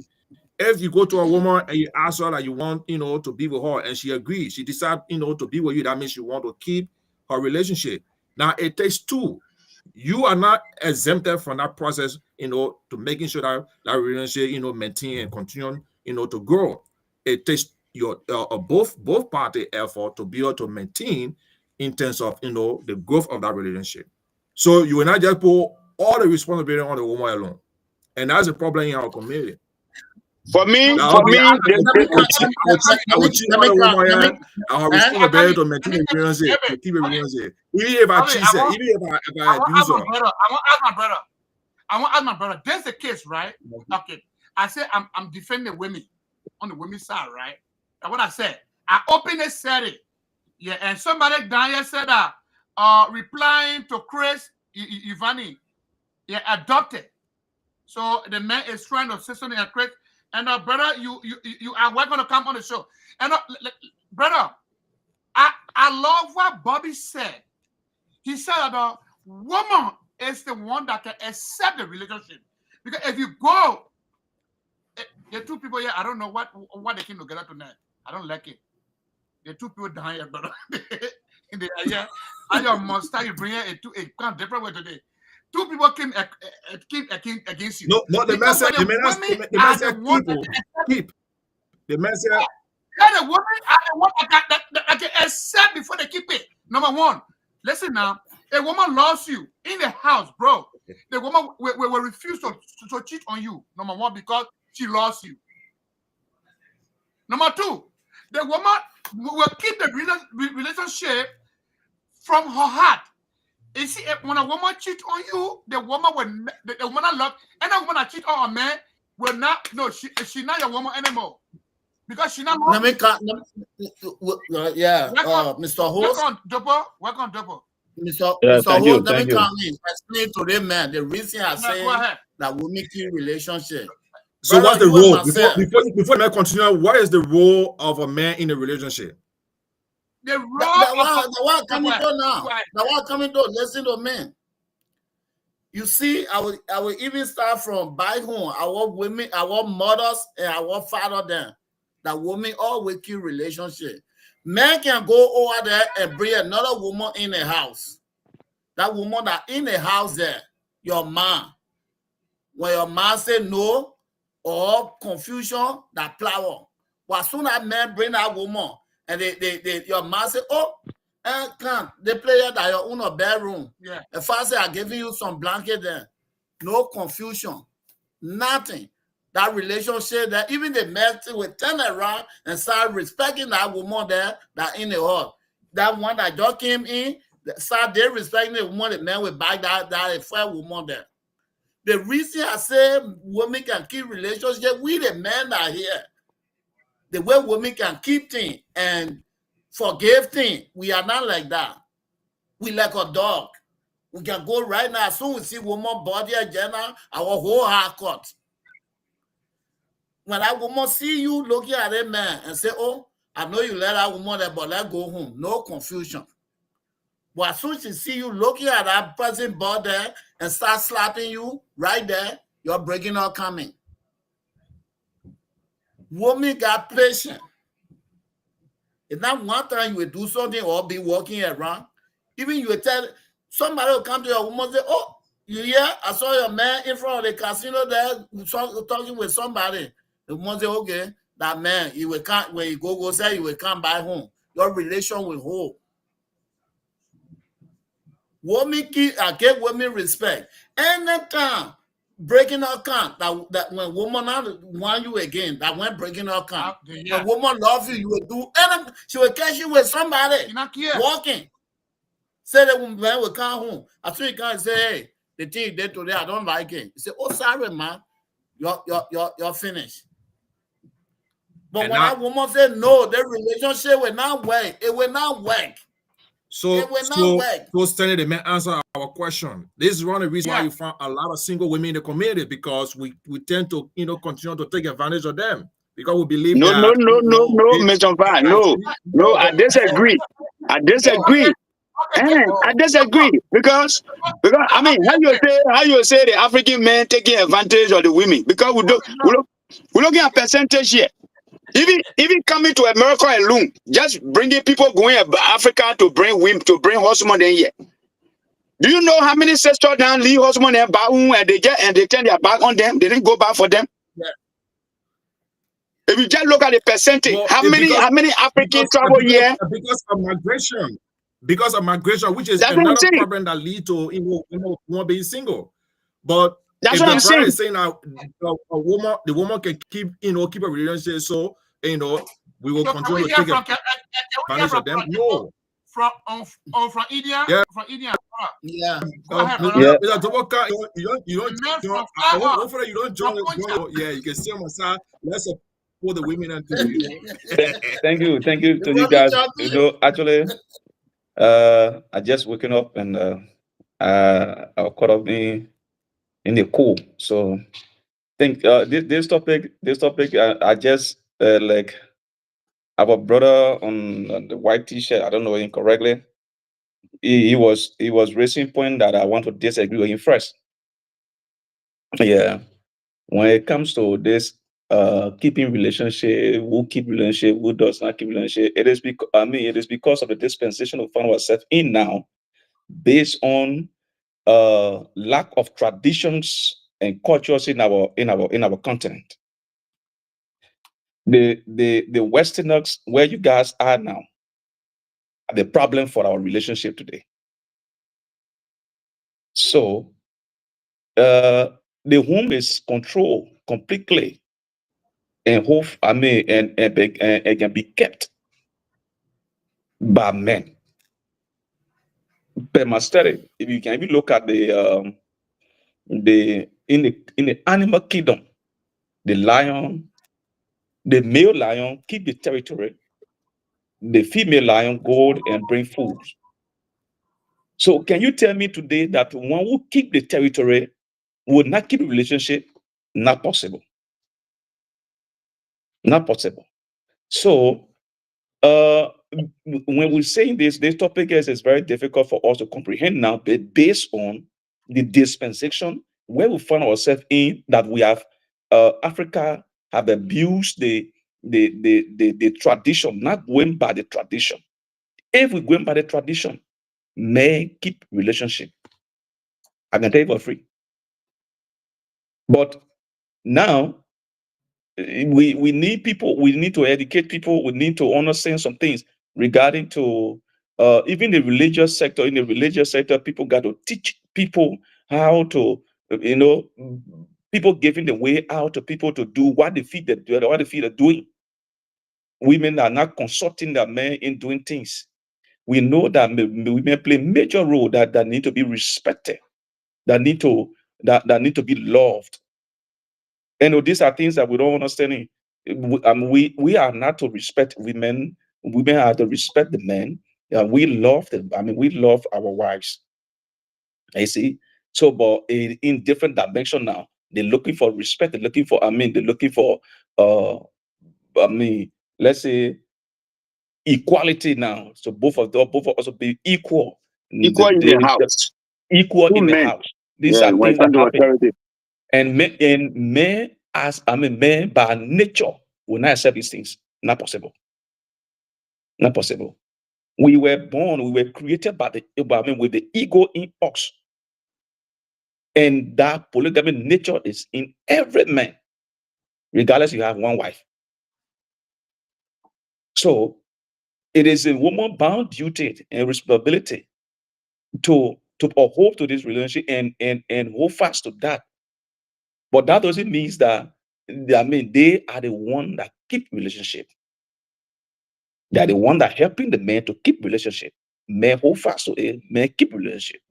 If you go to a woman and you ask her that you want, to be with her, and she agrees, she decides, to be with you, that means you want to keep her relationship. Now, it takes two. You are not exempted from that process, to making sure that relationship, maintain and continue, to grow. It takes your both party effort to be able to maintain in terms of, the growth of that relationship. So you will not just put all the responsibility on the woman alone. And that's a problem in our community. For me, I would cheat on a woman. I have responsibility to maintain a relationship, to keep a relationship. Even if I cheat, even if I abuse her. I want to ask my brother. There's a case, right? Okay. I said I'm defending women on the women's side, right? That's what I said. I openly said it. Yeah, and somebody down here said that replying to Chris Ivani. Yeah, adopted. So the man is trying to say something at Chris. And brother, you are we're gonna come on the show. And brother, I love what Bobby said. He said that woman is the one that can accept the relationship. Because if you go, the two people here, I don't know what they came together tonight. I don't like it. The two people down here, brother. They are here. I your monster, you bring it a kind of different way today. Two people came against you. No, the man said, keep. The man said, the women are the one that can accept before they keep it. Number one, listen now. A woman loves you in the house, bro. The woman will refuse to cheat on you. Number one, because she loves you. Number two, the woman will keep the relationship from her heart. You see, when a woman cheats on you, the woman that love, and a woman that cheats on a man will not. No, she's not your woman anymore because she not. Mr. Host. Welcome, Double. Mr. Yes, Host, you, let me come in. Explain to them, man. The reason I say that women keep relationship. So what's the role? Before I continue, what is the role of a man in a relationship? The one coming to now. The one coming to listen to me. You see, I will even start from back home. Our women, our mothers, and our father then. That women always keep relationship. Men can go over there and bring another woman in the house. That woman that in the house there, your man. When your man say no or confusion, that flower. But as soon as men bring that woman and your man say, oh, come, they play at your own bedroom. Yeah. If I say I'm giving you some blanket there, no confusion, nothing. That relationship that even the men will turn around and start respecting that woman there that in the hall. That one that just came in, start they respecting the woman, the man will back that fair woman there. The reason I say women can keep relationship with the men that are here, the way women can keep things and forgive things, we are not like that. We like a dog. We can go right now. As soon as we see woman body agenda, our whole heart cut. When that woman see you looking at a man and say, oh, I know you let that woman there, but let's go home. No confusion. But as soon as she see you looking at that person body there and start slapping you right there, you're breaking or coming. Women got patience. It's not one time you will do something or be walking around. Even you will tell somebody will come to your woman and say, oh, you hear? I saw your man in front of the casino there talking with somebody. The woman say, okay, that man, he will come when you go say you will come back home. Your relation will hold. Women give women respect. Anytime breaking her count, that when woman not want you again, that when breaking her count, when woman love you, you will do anything. She will catch you with somebody walking. Say the woman will come home. As soon as you come and say, hey, the thing you did today, I don't like it. You say, oh, sorry, man. You're finished. But when that woman said no, the relationship will not work. It will not work. So Stanley, the man answer our question. This is one of the reasons why you find a lot of single women in the community, because we tend to continue to take advantage of them because we believe no, Mr. Van, no, I disagree. I disagree because I mean, how you say the African men taking advantage of the women, because we're looking at percentage here. Even coming to America alone, just bringing people going Africa to bring women, to bring husband in here. Do you know how many sisters down leave husband and back home and they turn their back on them? They didn't go back for them. Yeah. If you just look at the percentage, how many Africans travel here? Because of migration, which is another problem that leads to women being single. But that's if what I'm saying. Is saying now, the woman can keep a relationship, so we will continue to take advantage of them. No. From India. Yeah. From India. Yeah. Go ahead, you don't hopefully you don't join. Yeah, you can see on my side. Let's support the women and Thank you to you guys. Actually, I just waking up and I caught up in the cool. So think this topic I just like our brother on the white t-shirt. I don't know him correctly. He was raising point that I want to disagree with him first. Yeah, when it comes to this keeping relationship, who keep relationship, who does not keep relationship, it is because of the dispensation we find ourselves in now, based on lack of traditions and cultures in our continent. The Westerners, where you guys are now, are the problem for our relationship today. So the home is controlled completely and hope and can be kept by men per my study. If you can even look at the animal kingdom, the lion, the male lion keep the territory, the female lion go and bring food. So can you tell me today that one who keep the territory would not keep a relationship? Not possible. Not possible. So when we're saying this topic is very difficult for us to comprehend now, but based on the dispensation where we find ourselves in, that we have Africa have abused the tradition, not going by the tradition. If we going by the tradition, may keep relationship. I can tell you for free. But now we need people, we need to educate people, we need to understand some things regarding to even the religious sector. In the religious sector, people got to teach people how to, people giving the way out to people to do what they feel are doing. Women are not consulting their men in doing things. We know that women play major role that need to be respected, that need to be loved. And these are things that we don't understand. We are not to respect women. Women are to respect the men. We love them. We love our wives. You see. So, but in different dimension now, they're looking for respect. They're looking for. They're looking for. Uh, let's say equality now. So both of us will be equal. Equal in the house. Equal Two in the men. house. These Yeah, are when it things that comes to happen. authority. And men as men by nature will not accept these things. Not possible. Not possible. We were born, we were created with the ego in us. And that polygamy nature is in every man, regardless you have one wife. So it is a woman bound duty and responsibility to uphold to this relationship and hold fast to that. But that doesn't mean that they are the one that keep relationship. They are the one that helping the man to keep relationship. Men hold fast to it, men keep relationship.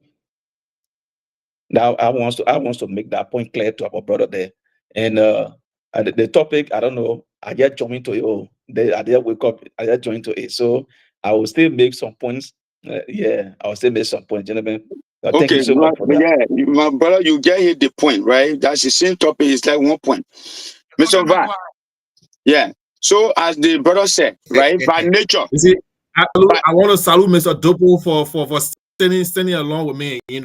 Now I want to make that point clear to our brother there. And the topic, I don't know, I just joined to it. I just wake up, I just joined to it. So I will still make some points. I will still make some points, gentlemen. Thank you Okay, so much for that. yeah, my brother, you get hit the point, right? That's the same topic. It's like 1 point. Mr. Van, yeah. So as the brother said, right, by nature. You see, I want to salute Mr. Dopo for standing along with me, in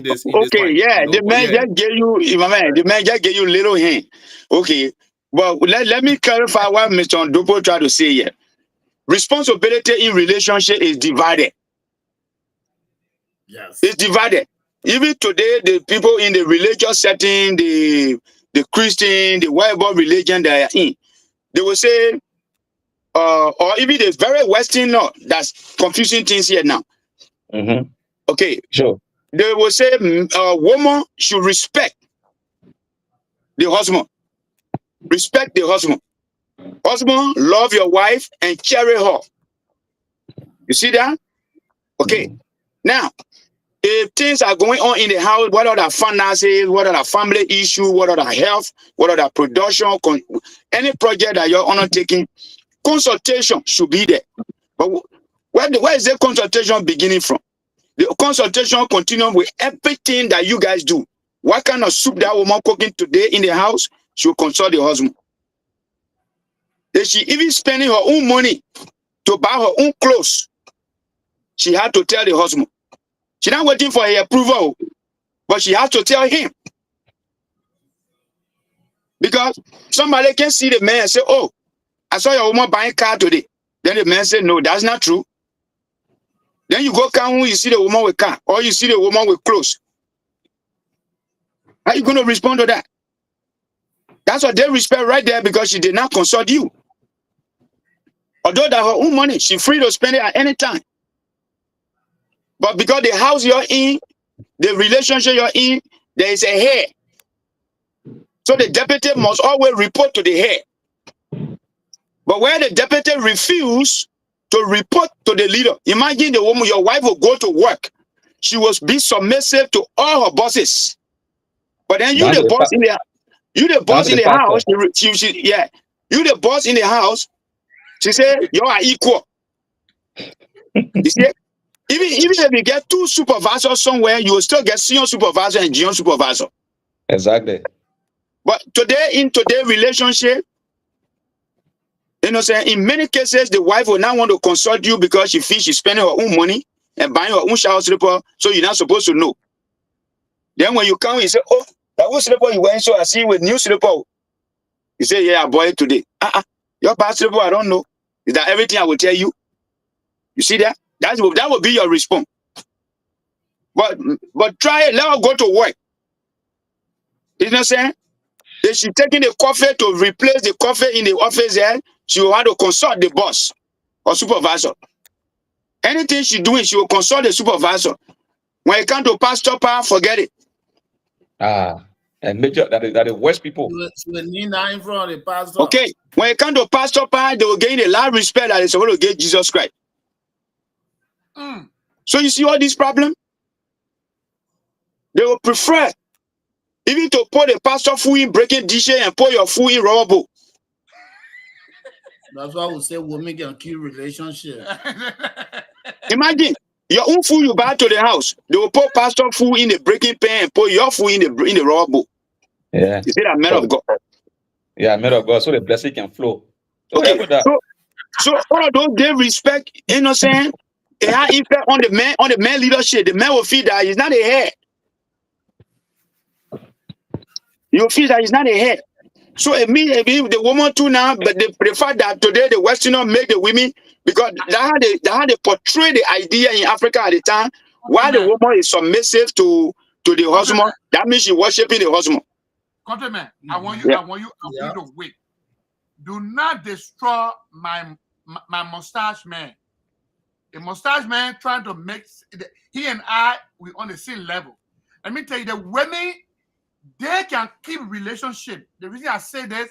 this. Okay, fight, yeah, the man yeah. just gave you, my man, the man just gave you little hint. Okay, but let me clarify what Mr. Dopo tried to say here. Responsibility in relationship is divided. Yes. It's divided. Even today, the people in the religious setting, the Christian, the whatever religion they are in, they will say, or even the very Western law that's confusing things here now. Mm-hmm. Okay. Sure. They will say a woman should respect the husband. Respect the husband. Husband, love your wife and cherish her. You see that? Okay. Now, if things are going on in the house, what are the finances, what are the family issues, what are the health, what are the production, any project that you're undertaking, consultation should be there. But Where is the consultation beginning from? The consultation continues with everything that you guys do. What kind of soup that woman cooking today in the house? She will consult the husband. Is she even spending her own money to buy her own clothes? She had to tell the husband. She's not waiting for her approval, but she has to tell him. Because somebody can see the man and say, oh, I saw your woman buying a car today. Then the man said, no, that's not true. Then you go come home, you see the woman with car, or you see the woman with clothes. How are you going to respond to that? That's what they respect right there, because she did not consult you. Although that her own money, she's free to spend it at any time. But because the house you're in, the relationship you're in, there is a hair. So the deputy must always report to the head. But where the deputy refuse to report to the leader, imagine the woman, your wife will go to work. She will be submissive to all her bosses. But then you the boss in the house, you the boss in the house, you the boss in the house, she say you are equal. You see, even if you get two supervisors somewhere, you will still get senior supervisor and junior supervisor. Exactly. But today, in today's relationship, you know, saying in many cases, the wife will not want to consult you because she feels she's spending her own money and buying her own shower slipper, so you're not supposed to know. Then when you come, you say, oh, that old slipper you went, so I see with new slipper. You say, yeah, I bought it today. Your past slipper, I don't know. Is that everything I will tell you? You see that? That will be your response. But try it, let her go to work. You know what I'm saying? If she's taking the coffee to replace the coffee in the office there, she will have to consult the boss or supervisor. Anything she's doing, she will consult the supervisor. When it comes to pastor power, forget it. And major that is worst people. She will kneel down in front of the pastor. Okay, when it comes to pastor power, they will gain a lot of respect that they're supposed to get Jesus Christ. So you see all these problems? They will prefer even to put the pastor food in breaking dishes and put your food in rubber bowl. That's why we say women can kill relationship. Imagine your own food you buy to the house. They will put pastor food in the breaking pan and put your food in the rubber bowl. Yeah. You see that man of God? Yeah, man of God. So the blessing can flow. Okay. So all of those they respect, you know what I'm saying? It has effect on the man leadership. The man will feel that he's not a head. You feel that he's not a head. So it means if the woman too now, but the fact that today the Westerners make the women, because they had to portray the idea in Africa at the time, while the woman is submissive to the husband, that means she worshiping the husband. Countryman, I want you to wait. Do not destroy my mustache man. The mustache man trying to make he and I we on the same level. Let me tell you, the women, they can keep relationship. The reason I say this,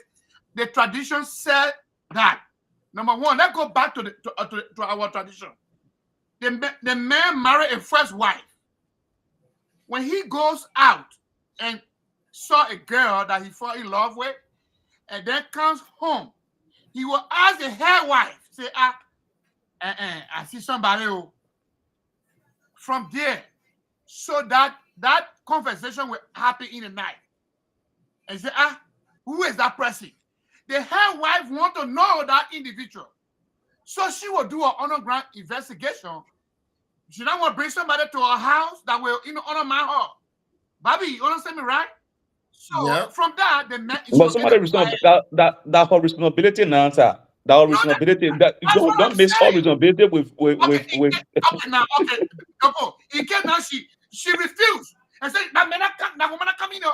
the tradition said that. Number one, let's go back to our tradition. The man married a first wife. When he goes out and saw a girl that he fell in love with, and then comes home, he will ask the head wife, say, I see somebody who, from there, so that conversation will happen in the night. And say, who is that person? The head wife want to know that individual. So she will do an underground investigation. She don't want to bring somebody to her house that will undermine her. Bobby, you understand me, right? So from that, the man. But somebody that whole responsibility now, sir. That whole responsibility. That don't mix all responsibility with. Okay, now, in case now she refused and said that woman come in her.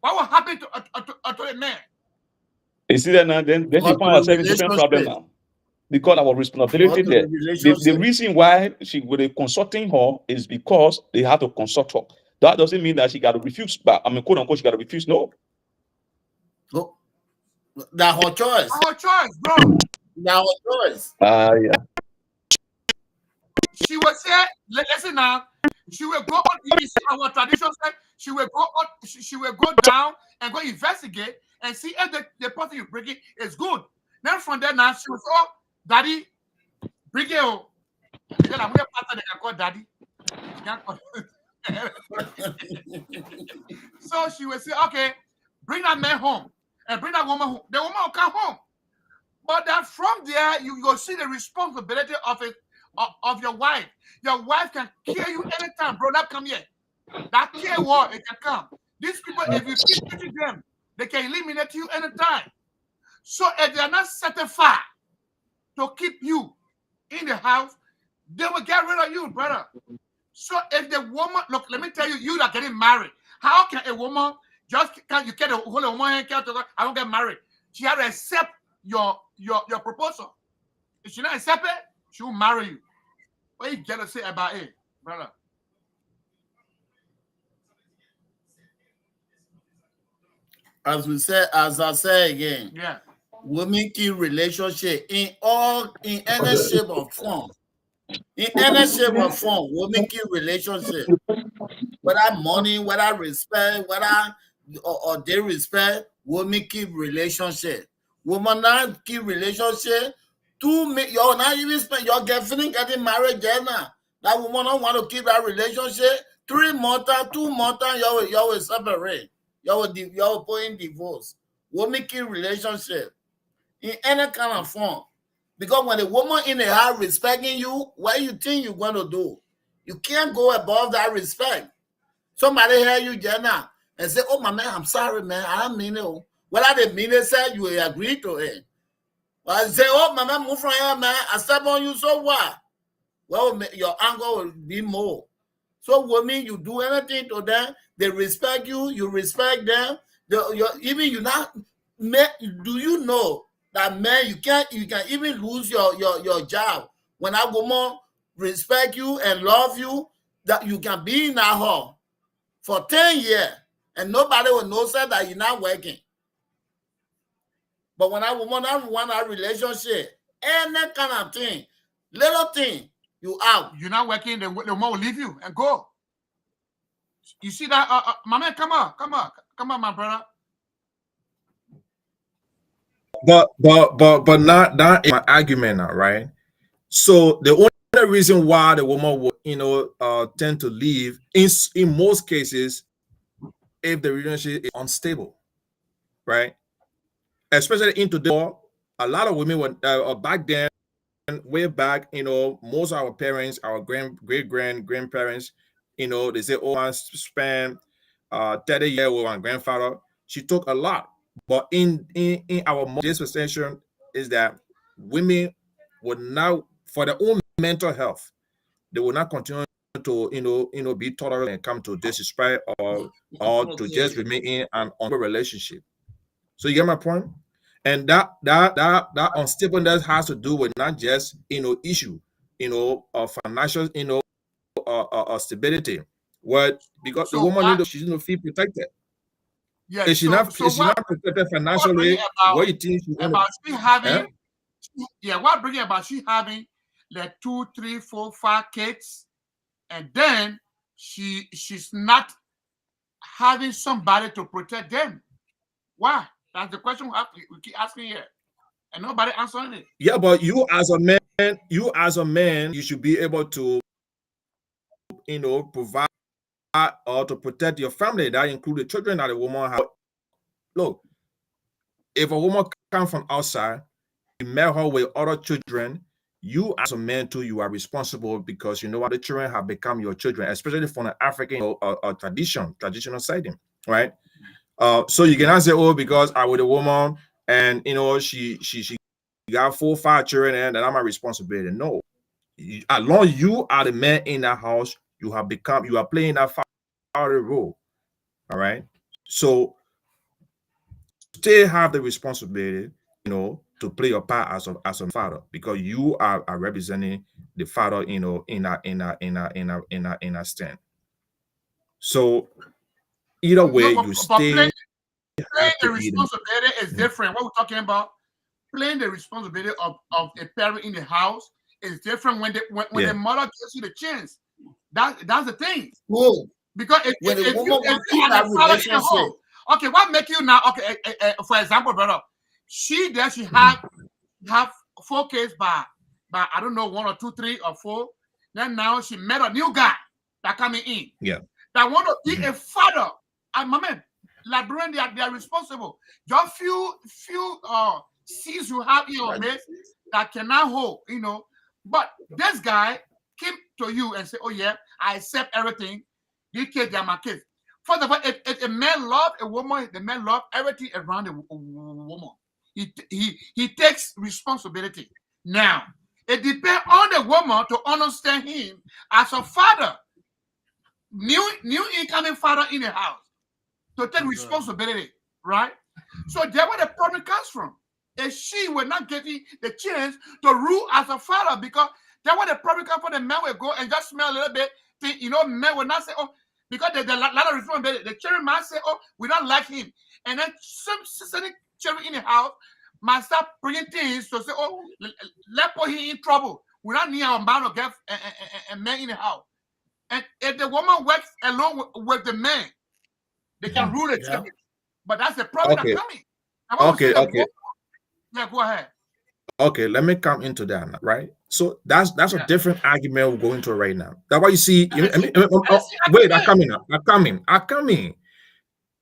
What will happen to the man? You see that now? Then she found herself in a different problem now. Because our responsibility there. The reason why she was consulting her is because they had to consult her. That doesn't mean that she got to refuse. But I mean, quote unquote, she got to refuse. No. That's her choice. Her choice, bro. That's her choice. Yeah. She will say, listen now. She will go on. You see our tradition said she will go on. She will go down and go investigate and see if the person you bring it is good. Then from there now she will say, oh, daddy, bring it. Because I'm going pastor, they can call daddy. She can't call. So she will say, okay, bring that man home and bring that woman home. The woman will come home. But then from there, you will see the responsibility of it of your wife. Your wife can care you anytime, bro. That come here. That care war, it can come. These people, if you keep treating them, they can eliminate you anytime. So if they are not certified to keep you in the house, they will get rid of you, brother. So if the woman, look, let me tell you, you are getting married. How can a woman just can you get a whole woman and I don't get married? She has to accept your proposal. If she not accept it, she will marry you. What you get to say about it, brother? As I say again, Yeah. women keep relationship in any shape or form. In any shape or form, women keep relationship. Whether money, whether respect, whether or they respect, women keep relationship. Women not keep relationship. You're not even spend your girlfriend getting married there now. That woman don't want to keep that relationship. 3 months, 2 months, you will separate. You will put in divorce. Women keep relationship in any kind of form. Because when a woman in the house respecting you, what you think you're going to do? You can't go above that respect. Somebody hear you, Jenna, and say, oh, my man, I'm sorry, man. I don't mean it. Whether they mean it, said you will agree to it. Well, I say, oh, my man, move from here, man. I step on you, so what? Well, your anger will be more. So, women, you do anything to them, they respect you, you respect them. Even you not, do you know that, man, you can even lose your job when that woman respect you and love you, that you can be in that hall for 10 years and nobody will know that you're not working. But when that woman want that relationship, any kind of thing, little thing, you out. You're not working, the woman will leave you and go. You see that? My man, come on, my brother. But not my argument now, right? So the only reason why the woman would tend to leave in most cases if the relationship is unstable, right? Especially into the a lot of women were back then, way back, most of our parents, our grandparents, they say, oh, I spent 30 years with my grandfather. She took a lot. But in our dispensation is that women would now, for their own mental health, they will not continue to be tolerant and come to disrespect or to just remain in an unstable relationship. So you get my point? And that unstableness has to do with not just issue financial stability. Because the woman she's feel protected. Yeah. If she's not protected financially, what you think she's about she having? Yeah, what bringing about she having like 2, 3, 4, 5 kids, and then she's not having somebody to protect them? Why? That's the question we keep asking here, and nobody answering it. Yeah, but you as a man, you should be able to provide or to protect your family. That includes the children that a woman has. Look, if a woman comes from outside, you met her with other children, you as a man too, you are responsible because you know what, the children have become your children, especially from an African traditional setting, right? So you cannot say, oh, because I was a woman and she got 4 or 5 children and that I'm my responsibility. No, as long as you are the man in that house, you are playing that father role. All right. So still have the responsibility, to play your part as a father, because you are representing the father, in a stand. So either way, you stay. Playing the responsibility is different. What we're talking about, playing the responsibility of a parent in the house is different when the mother gives you the chance. That's the thing. Cool. Because if you are that the father in the home, relationship, okay, what make you now? Okay, for example, brother, she have 4 kids by I don't know, 1 or 2, 3 or 4, Then now she met a new guy that coming in. Yeah. That want to be a father. And my man, Liberian, they are responsible. Just few seeds you have in your base that cannot hold, you know. But this guy came to you and said, oh yeah, I accept everything. These kids are my kids. First of all, if a man love a woman, the man love everything around a woman. He takes responsibility. Now, it depends on the woman to understand him as a father, new incoming father in the house, to take responsibility, right? So that's where the problem comes from. And she will not getting the chance to rule as a father, because that's where the problem comes from. The man will go and just smell a little bit. Think, you know, men will not say, oh, because there's a lot of responsibility. The children might say, oh, we don't like him. And then some certain children in the house might start bringing things to say, oh, let's put him in trouble. We don't need our man to get a man in the house. And if the woman works along with the man, they can rule the children. But that's the problem that's coming. Okay. Yeah, go ahead. Okay, let me come into that, right? So that's a different argument we're going to right now. That's why you see, wait, I'm coming.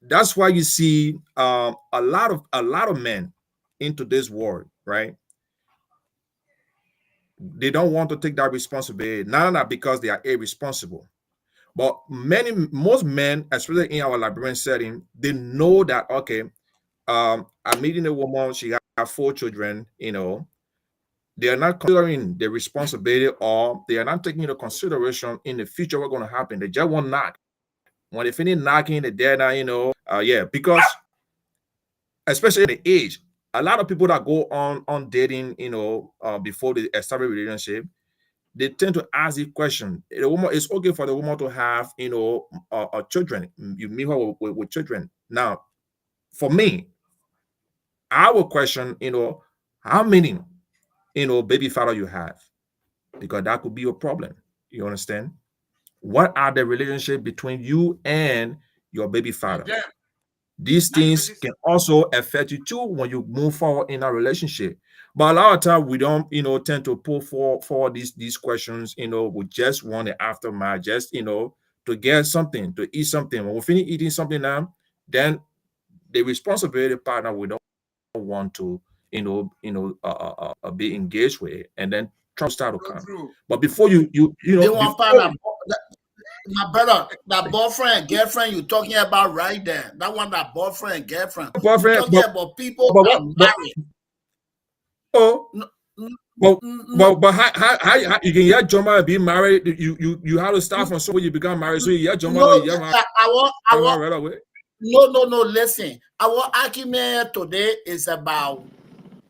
That's why you see a lot of men into this world, right? They don't want to take that responsibility, not because they are irresponsible, but most men, especially in our Liberian setting, they know that, okay, I'm meeting a woman, she got 4 children, you know. They are not considering the responsibility, or they are not taking into consideration in the future what's going to happen. They just want knock. When they finish knocking, they're dead now, you know. Because especially the age, a lot of people that go on dating, you know, before they establish a relationship, they tend to ask the question. The woman, it's okay for the woman to have, you know, children. You meet her with children. Now, for me, I will question, you know, how many, you know, baby father you have, because that could be a problem. You understand? What are the relationship between you and your baby father? These things can also affect you too when you move forward in a relationship. But a lot of time we don't, you know, tend to pull for these questions. You know, we just want the aftermath, just, you know, to get something, to eat something. When we finish eating something now, then the responsibility partner we don't want to, be engaged with, and then trouble start to come. But before you know, they want my brother, that boyfriend and girlfriend you talking about right there. That one, that boyfriend and girlfriend. You're talking about people that are married. But how you can get Joma be married? You have to start from somewhere you become married. So you get Joma. Right away. No. Listen, our argument today is about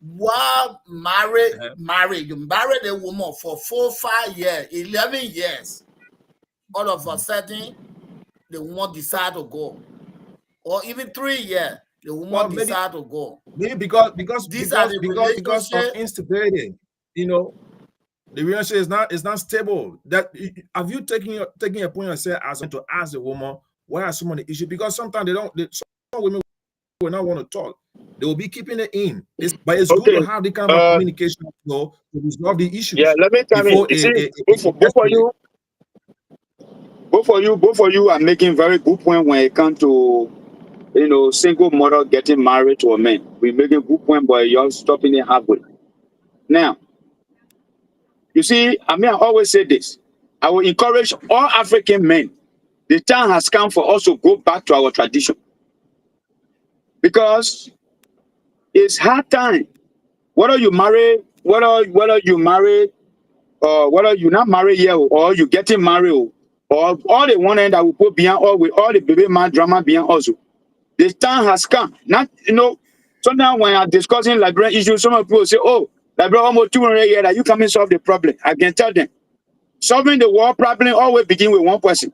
what married. You married a woman for 4, 5 years, 11 years. All of a sudden, the woman decide to go, or even 3 years, the woman decide to go. Maybe because of instability, you know, the relationship is not stable. That have you taking a point yourself as to ask the woman what are some of the issues? Because sometimes some women will not want to talk. They will be keeping it in. But it's good to have the kind of communication, you know, to resolve the issues. Yeah, let me come in. Both of you are making very good point when it comes to, you know, single mother getting married to a man. We're making good point, but you're stopping it halfway. Now, you see, I always say this. I will encourage all African men. The time has come for us to go back to our tradition, because it's hard time. Whether you marry, whether you married, or whether you're not married yet, or you getting married, or all the one end that we put behind, or with all the baby man drama behind also. The time has come. Not, you know, sometimes when I'm discussing Liberian issues, some people say, oh, Liberian almost 200 years that you come and solve the problem. I can tell them, solving the world problem always begin with one person.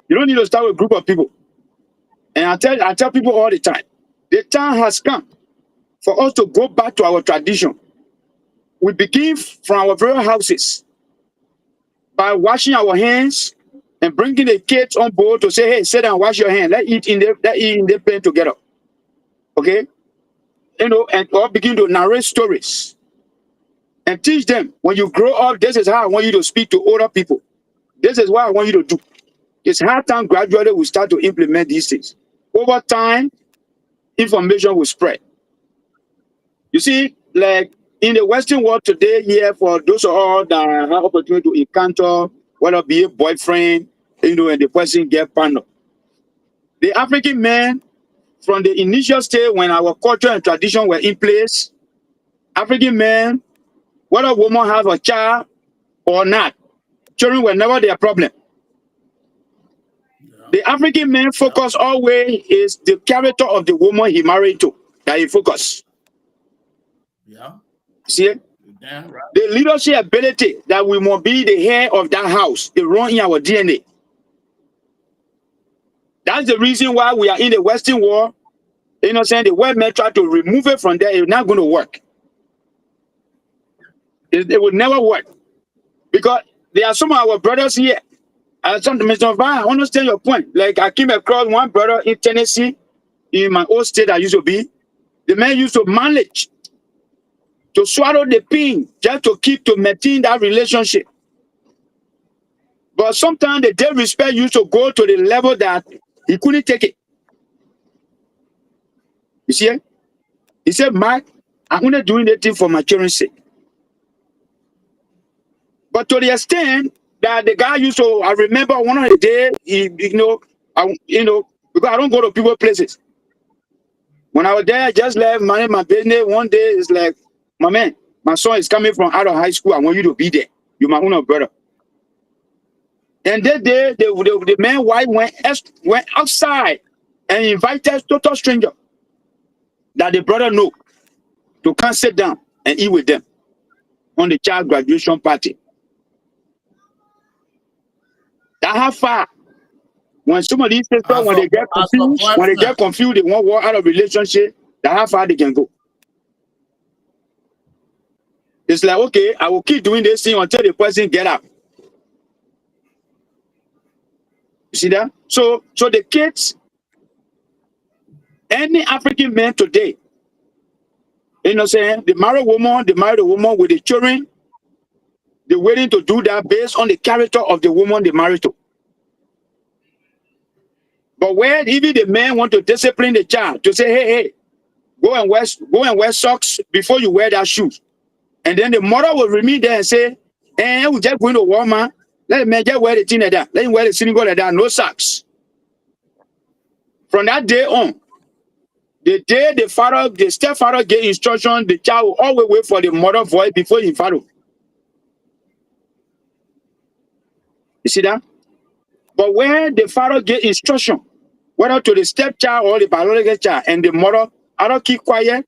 You don't need to start with a group of people. And I tell people all the time, the time has come for us to go back to our tradition. We begin from our very houses by washing our hands and bringing the kids on board to say, hey, sit down, wash your hands. Let's eat in the pen together. Okay? You know, and or begin to narrate stories. and teach them, when you grow up, this is how I want you to speak to older people. This is what I want you to do. It's hard time gradually we start to implement these things. Over time, information will spread. You see, like in the Western world today, here for those of all that have opportunity to encounter, whether be a boyfriend, and the person get partner. The African man, from the initial stage when our culture and tradition were in place, African men, whether woman have a child or not, children were never their problem. The African man focus always is the character of the woman he married to, that he focus. Yeah. See? Damn right. The leadership ability that we must be the head of that house, it run in our DNA. That's the reason why we are in the Western world. The world may try to remove it from there. It's not going to work. It would never work. Because there are some of our brothers here. Mr. Van, I understand your point. Like I came across one brother in Tennessee, in my old state I used to be. The man used to manage to swallow the pain just to maintain that relationship. But sometimes the disrespect used to go to the level that he couldn't take it. You see? He said, Mark, I'm not doing anything for my children's sake. But to the extent that the guy used to, I remember one of the days, because I don't go to people's places. When I was there, I just left my business. One day, it's like, my man, my son is coming from out of high school. I want you to be there. You're my own brother. And that day, the man's wife went outside and invited total stranger that the brother knew to come sit down and eat with them on the child graduation party. That how far when some of these sisters, when they get confused, they want to walk out of relationship, that how far they can go. It's like, okay, I will keep doing this thing until the person get up. You see that? So the kids, any African man today, they marry a woman with the children, they're willing to do that based on the character of the woman they married to. But when even the man want to discipline the child to say, hey, go and wear socks before you wear that shoes. And then the mother will remain there and say, we're just going to Walmart. Let the man just wear the thing like that. Let him wear the single like that, no socks. From that day on, the day the stepfather gave instruction, the child will always wait for the mother's voice before he follow. You see that? But when the father gave instruction, whether to the stepchild or the biological child, and the mother either keep quiet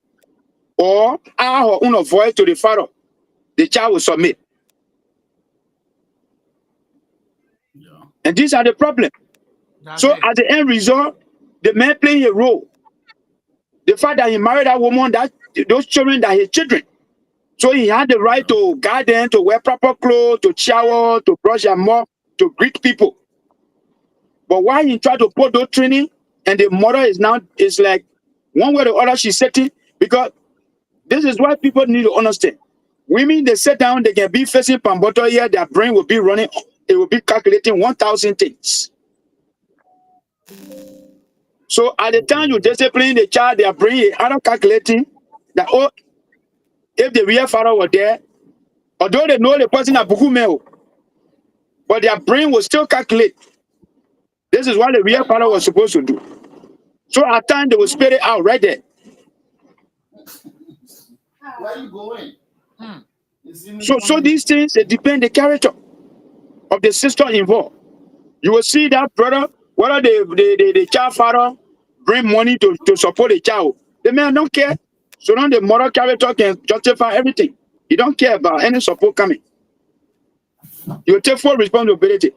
or add her own voice to the father, the child will submit. Yeah. And these are the problem. So at the end result, the man playing a role. The fact that he married that woman, that those children that his children. So he had the right to guide them, to wear proper clothes, to shower, to brush their mouth, to greet people. But why he tried to put those training, and the mother is like one way or the other she's setting, because this is why people need to understand. Women, they sit down, they can be facing pamboto here, their brain will be running, it will be calculating 1,000 things. So at the time you discipline the child, their brain is either calculating that, oh, if the real father were there, although they know the person at Bukumeo, but their brain will still calculate. This is what the real father was supposed to do. So at times they will spit it out right there. Where you going? So these things, they depend the character of the sister involved. You will see that brother, whether the child father bring money to support the child, the man don't care. So now the moral character can justify everything. He don't care about any support coming. You take full responsibility.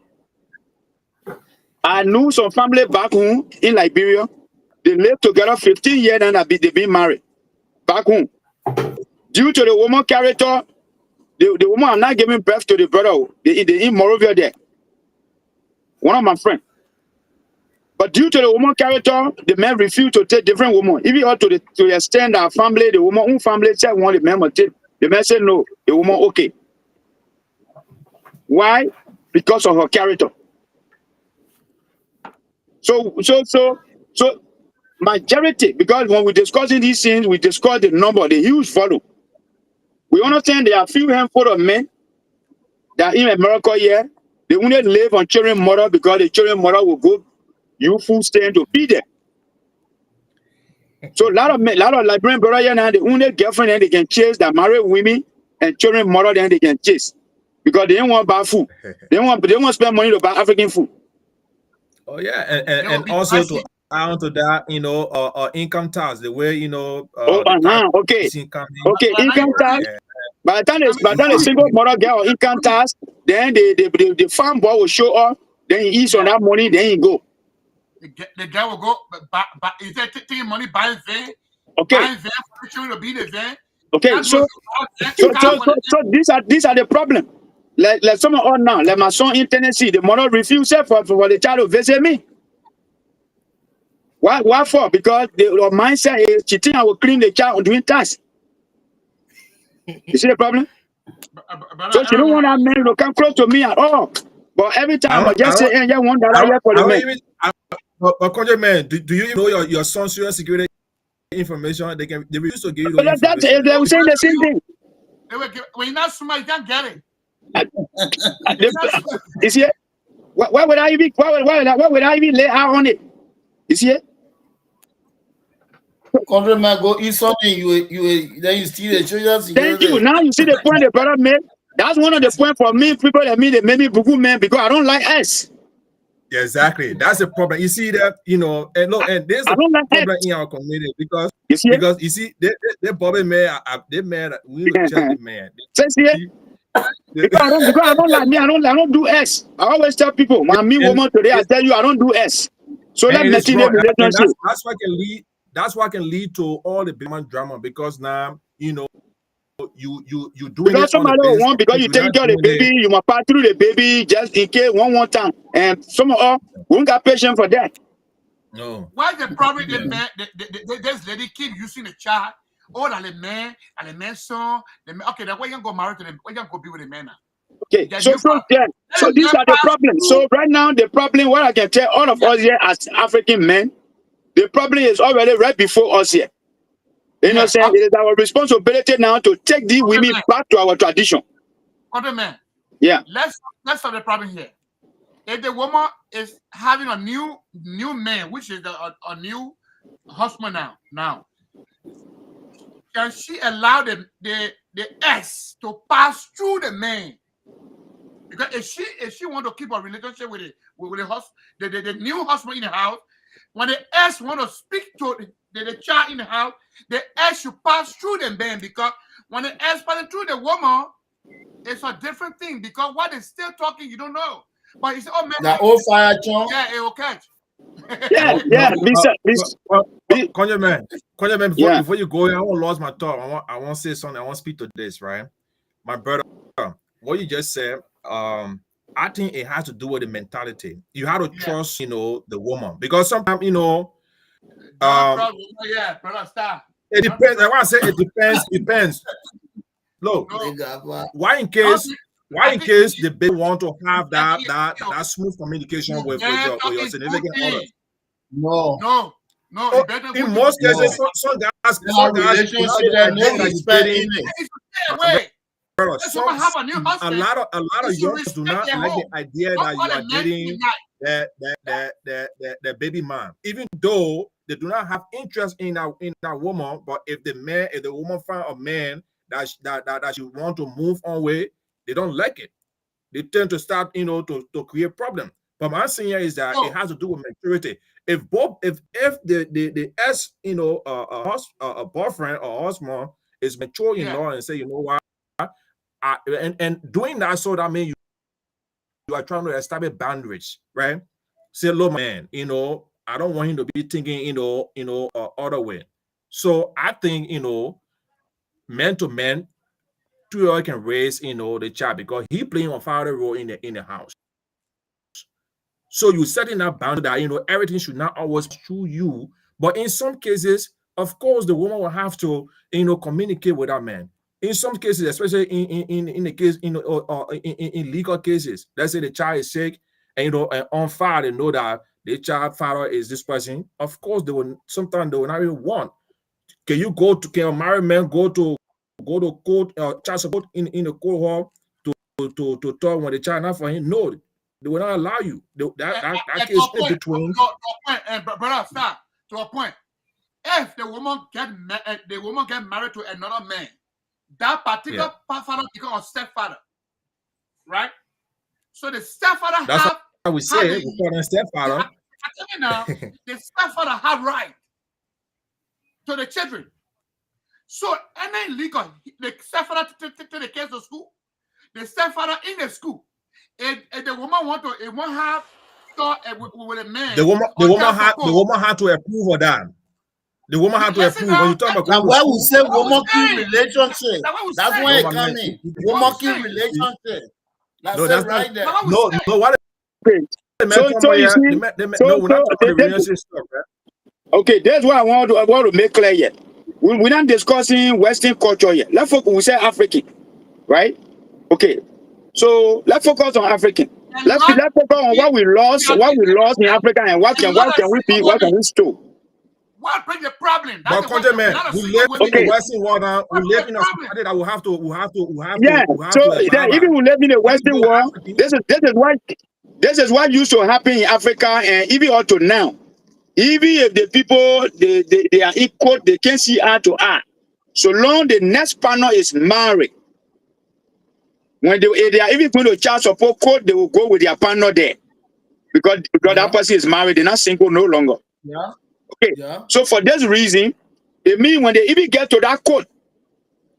I knew some family back home in Liberia. They lived together 15 years and they've been married. Back home. Due to the woman character, the woman are not giving birth to the brother. They in Morovia there. One of my friends. But due to the woman character, the man refused to take different women. Even to the extent that family, the woman own family said one the man must take The man said no. The woman, okay. Why? Because of her character. So majority, because when we discussing these things, we discuss the number, the huge follow. We understand there are a few handful of men that in America here, they only live on children mother because the children mother will go youthful stand to be there. So a lot of Liberian brother here now, the only girlfriend and they can chase that married women and children mother then they can chase. Because they don't want to buy food. They want to spend money to buy African food. Oh yeah, and also to add on to that, income tax, the way the tax Okay. income. Okay, income tax. By the time the single mother get on income tax, then the farm boy will show up, then he eats on that money, then he go. The guy will go, but is that taking money buying van? Okay. Buying van for children to be in the van. Okay, so these are the problem. Like some of us now, like my son in Tennessee, the mother refused for the child to visit me. Why for? Because the mindset is she think I will clean the child doing tasks. You see the problem? So she don't want that man to come close to me at all. But every time I just say, "Yeah, $1 here for the man." But Conjure man, do you know your son's social security information? They refuse to give you the information. They were saying the same thing. When you're not smart, you can't get it. You see it? Why would I even lay out on it? You see it? Country man go eat something, then you steal the children. Thank you. Now you see the point the brother made. That's one of the points for me. People that they made me bugu man because I don't like S. Yeah, exactly. That's the problem. You see that, and look, and there's a problem in our community because you see, they Bobby man, they man, we look just the man. Because I don't like me, I don't do S. I always tell people, when I meet woman today, I tell you I don't do S. So let me relationship. That's what can lead to all the big man drama because now you doing because somebody want because you take care of the baby, you must pass through the baby just in case one time, and some of us won't got patience for that. No. Why the problem? The man, this lady keep using the child. Oh, the man son. Okay, then why you go marry to them? Why you go be with the man now? Okay, so these are the problems. So right now, the problem, what I can tell all of us here as African men, the problem is already right before us here. You know what I'm saying? It is our responsibility now to take these women back to our tradition. Other man. Yeah. Let's solve the problem here. If the woman is having a new man, which is a new husband now, can she allow the S to pass through the man? Because if she want to keep a relationship with the new husband in the house, when the S want to speak to the child in the house, the S should pass through the man, because when the S passes through the woman, it's a different thing, because what is still talking, you don't know. But you say, oh man, that old fire chunk. Yeah, it will catch. Conjure man, before you go, I won't lose my thought. I want to say something. I want to speak to this, right? My brother, what you just said, I think it has to do with the mentality. You have to trust, the woman, because sometimes, brother, stop. It depends. I want to say it depends. Depends. Look, why in case the baby want to have that smooth communication with your significant other? No. In most cases, some guys a lot of young do not like the idea that you are dating the baby man, even though they do not have interest in that woman. But if the woman find a man that she want to move on with, they don't like it. They tend to start, to create problem. But my saying here is that it has to do with maturity. If the S, a boyfriend or husband is mature in law and say, you know what, and doing that, so that means you are trying to establish boundaries, right? Say, look, man, I don't want him to be thinking, other way. So I think, man to man, two can raise, the child, because he playing a father role in the house. So you setting that boundary that, everything should not always through you. But in some cases, of course, the woman will have to, communicate with that man. In some cases, especially in the case in legal cases, let's say the child is sick and and on file they know that the child father is this person. Of course, they will sometimes they will not even want. Can a married man go to court child support in the court hall to talk when the child not for him? No, they will not allow you. That case is between. Brother, stop. To a point. If the woman get married to another man, that particular father becomes a stepfather, right? So the stepfather That's have how we say we call them stepfather. now, the stepfather have right to the children. So any legal, the stepfather to the kids to school, the stepfather in the school. If the woman want have thought with a man, the woman had to approve of that. The woman had to approve. When you talk about now, why we say woman-key relationship? That's why it Woman, come in. Woman-key relationship. That's No, it that's right there. No, what Okay. So you see, no, we're not talking about the relationship stuff, right? okay, that's what I want to make clear here. We're not discussing Western culture here. Let's focus. We say African, right? Okay. So let's focus on African. Let's focus on what we lost in Africa, and what can we store. What bring the problem? But content man, we live in the Western world now. We live in a society that we have to even we live in the Western world. This is what used to happen in Africa, and even up to now. Even if the people they are equal, they can see eye to eye. So long the next partner is married. When they are even going to child support court, they will go with their partner there. Because that person is married, they're not single no longer. Yeah. Okay. Yeah. So for this reason, it means when they even get to that court,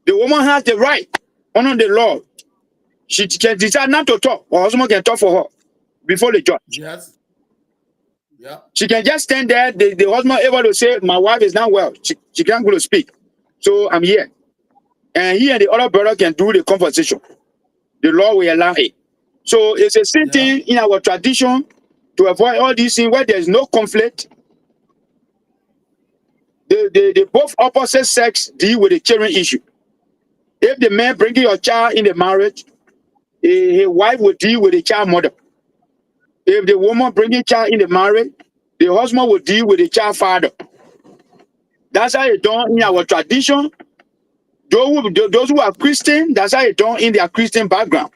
the woman has the right under the law. She can decide not to talk, or husband can talk for her before the judge. Yes. Yeah. She can just stand there. The husband able to say, "My wife is not well. She can't go to speak. So I'm here." And he and the other brother can do the conversation. The law will allow it. So it's the same thing in our tradition to avoid all these things where there's no conflict. The both opposite sex deal with the children issue. If the man bringing your child in the marriage, his wife will deal with the child mother. If the woman bringing child in the marriage, the husband will deal with the child father. That's how it's done in our tradition. Those who are Christian, that's how it's done in their Christian background.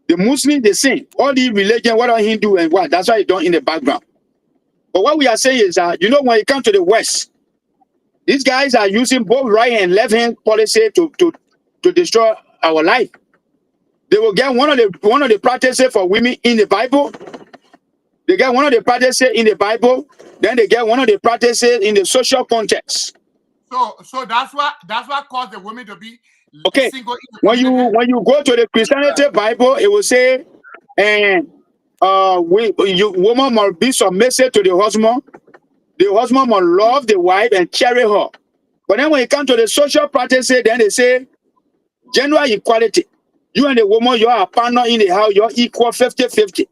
The Muslim, the same. All the religion, whether Hindu and what, that's how it's done in the background. But what we are saying is that, when it comes to the West, these guys are using both right and left hand policy to destroy our life. They will get one of the practices for women in the Bible. They get one of the practices in the Bible. Then they get one of the practices in the social context. So that's what caused the women to be single. When you go to the Christianity Bible, it will say, and woman must be submissive to the husband. The husband must love the wife and cherish her. But then when it comes to the social practices, then they say gender equality. You and the woman, you are a partner in the house, you're equal 50-50.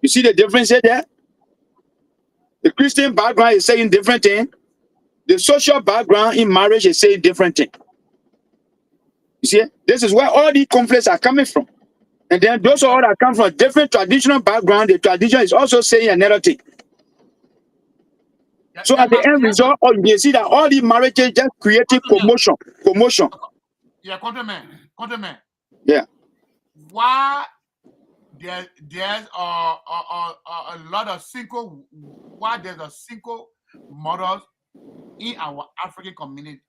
You see the difference there? The Christian background is saying different thing. The social background in marriage is saying different thing. You see, this is where all these conflicts are coming from. And then those all that come from different traditional background, the tradition is also saying another thing. So at the end result, you see that all these marriages just creating commotion. Yeah, countryman. Yeah. Why there's a lot of single? Why there's a single mothers in our African community?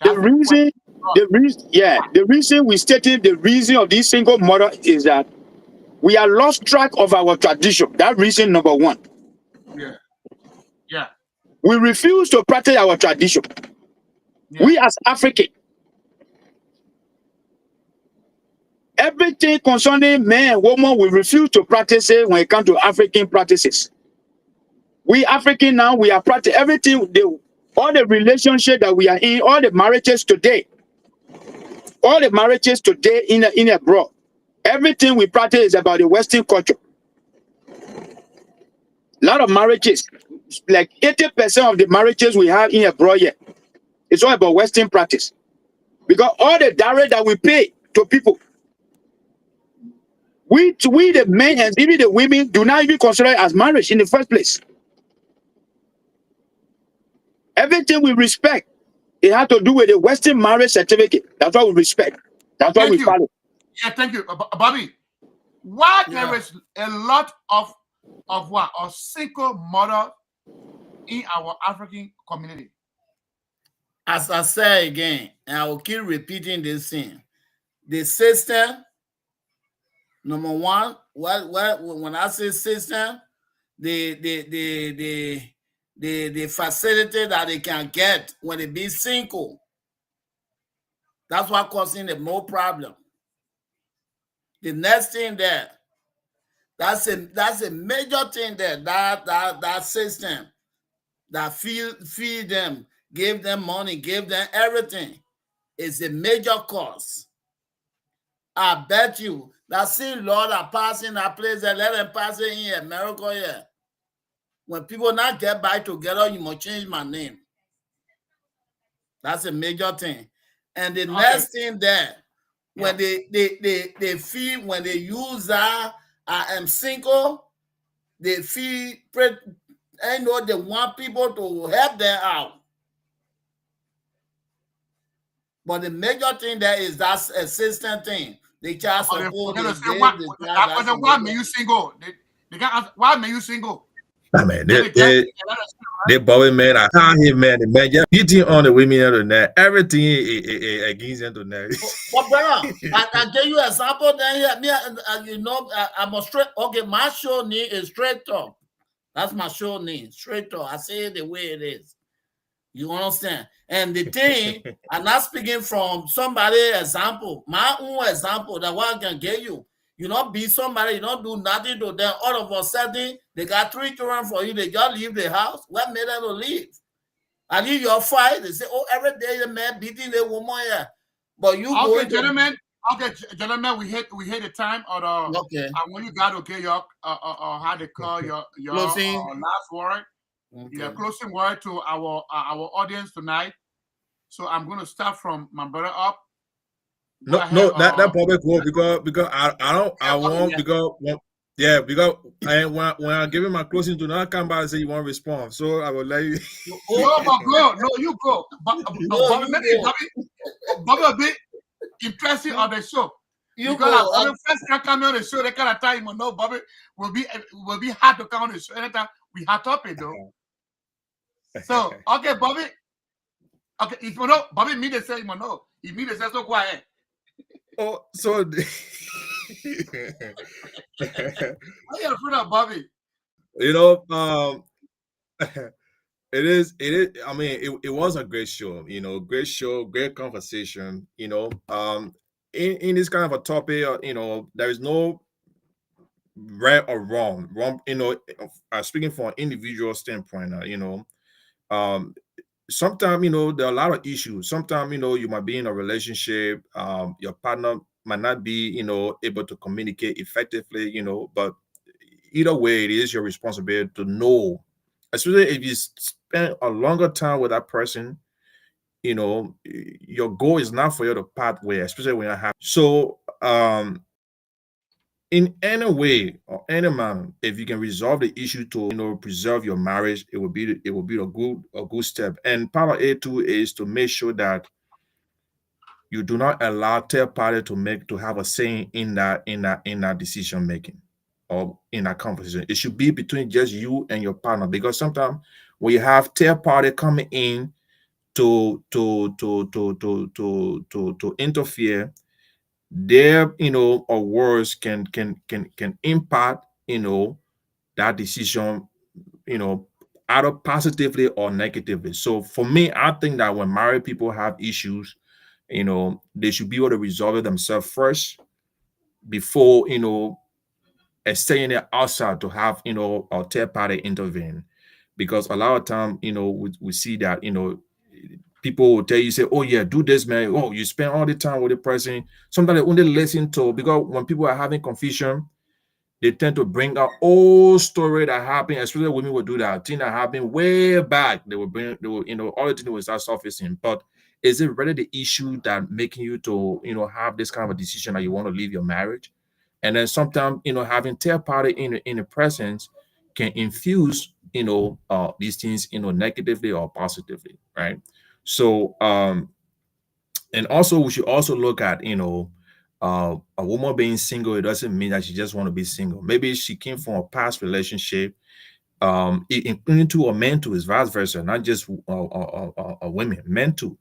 The reason we stated the reason of this single mother is that we are lost track of our tradition. That reason number one. Yeah. We refuse to practice our tradition. Yeah. We as African, everything concerning man and woman, we refuse to practice it when it comes to African practices. We African now, we are practicing everything, all the relationship that we are in, all the marriages today in abroad, everything we practice is about the Western culture. A lot of marriages, like 80% of the marriages we have in abroad here, it's all about Western practice. Because all the direct that we pay to people, we the men and even the women do not even consider it as marriage in the first place. Everything we respect, it has to do with the Western marriage certificate. That's what we respect. That's what we follow. Yeah, thank you, Bobby. Why there is a lot of what of single mother in our African community? As I say again, and I will keep repeating this thing, the system, number one, when I say system, the facility that they can get when they be single, that's what causing the more problem. The next thing there, that's a major thing there, that system that feed them, give them money, give them everything, is a major cause. I bet you that same law that passing that place and let them pass it in America here. When people not get back together, you must change my name. That's a major thing. And the next thing there, when they feel, when they use that I am single, they feel, I know they want people to help them out. But the major thing there is that's assistant thing. They child support. Why may you single? They can't ask, why may you single? I mean, they boy man, I can't hear man, the man just beating on the women on that. Everything against them to that. But brother, I give you an example. Then you know, I'm a straight. Okay, my show name is Straight Talk. That's my show name, Straight Talk. I say it the way it is. You understand? And the thing, I'm not speaking from somebody's example, my own example, that what I can get you. You not be somebody, you don't do nothing to them. All of a sudden, they got 3 children for you. They just leave the house. What made them to leave? I leave your fight. They say, oh, every day the man beating the woman here. But you okay, gentlemen. Okay, gentlemen, we hit the time. Or okay. I want you guys to get your how they call your last word. Okay. Your closing word to our audience tonight. So I'm going to start from my brother up. No, that probably cool because I want because when I give him my closing, do not come back and say you want to respond. So I will let you. No, you go. Bobby a bit interesting on the show. Because when first can come on the show, they kind of time you know Bobby will be hard to come on the show. Anytime we had topic though. So okay, Bobby. Okay, if you know, Bobby me they say you know. If me they say so quiet. Oh, so how you afraid of Bobby? You know, it is. I mean, it was a great show. You know, great show, great conversation. You know, in this kind of a topic, you know, there is no right or wrong. You know, speaking from an individual standpoint, you know, sometimes, you know, there are a lot of issues. Sometimes, you know, you might be in a relationship, your partner might not be, you know, able to communicate effectively, you know, but either way, it is your responsibility to know, especially if you spend a longer time with that person, you know, your goal is not for you to part way, especially when you're happy. So, in any way or any manner, if you can resolve the issue to, you know, preserve your marriage, it will be a good step. And part of it too is to make sure that you do not allow third party to have a say in that decision making or in that conversation. It should be between just you and your partner, because sometimes when you have third party coming in to interfere, their, you know, or words can impact, you know, that decision, you know, either positively or negatively. So for me, I think that when married people have issues, you know, they should be able to resolve it themselves first before, you know, extending it outside to have, you know, a third party intervene. Because a lot of time, you know, we see that, you know, people will tell you, say, oh yeah, do this, man. Oh, you spend all the time with the person. Sometimes they only listen to, because when people are having confusion, they tend to bring out old story that happened, especially women will do that. Thing that happened way back. They will, you know, all the things will start surfacing. But Is it really the issue that making you to, have this kind of a decision that you want to leave your marriage? And then sometimes, having third party in the presence can infuse, these things, negatively or positively, right? So, and also we should also look at, a woman being single. It doesn't mean that she just want to be single. Maybe she came from a past relationship, including to or men too, is vice versa, not just women, men too.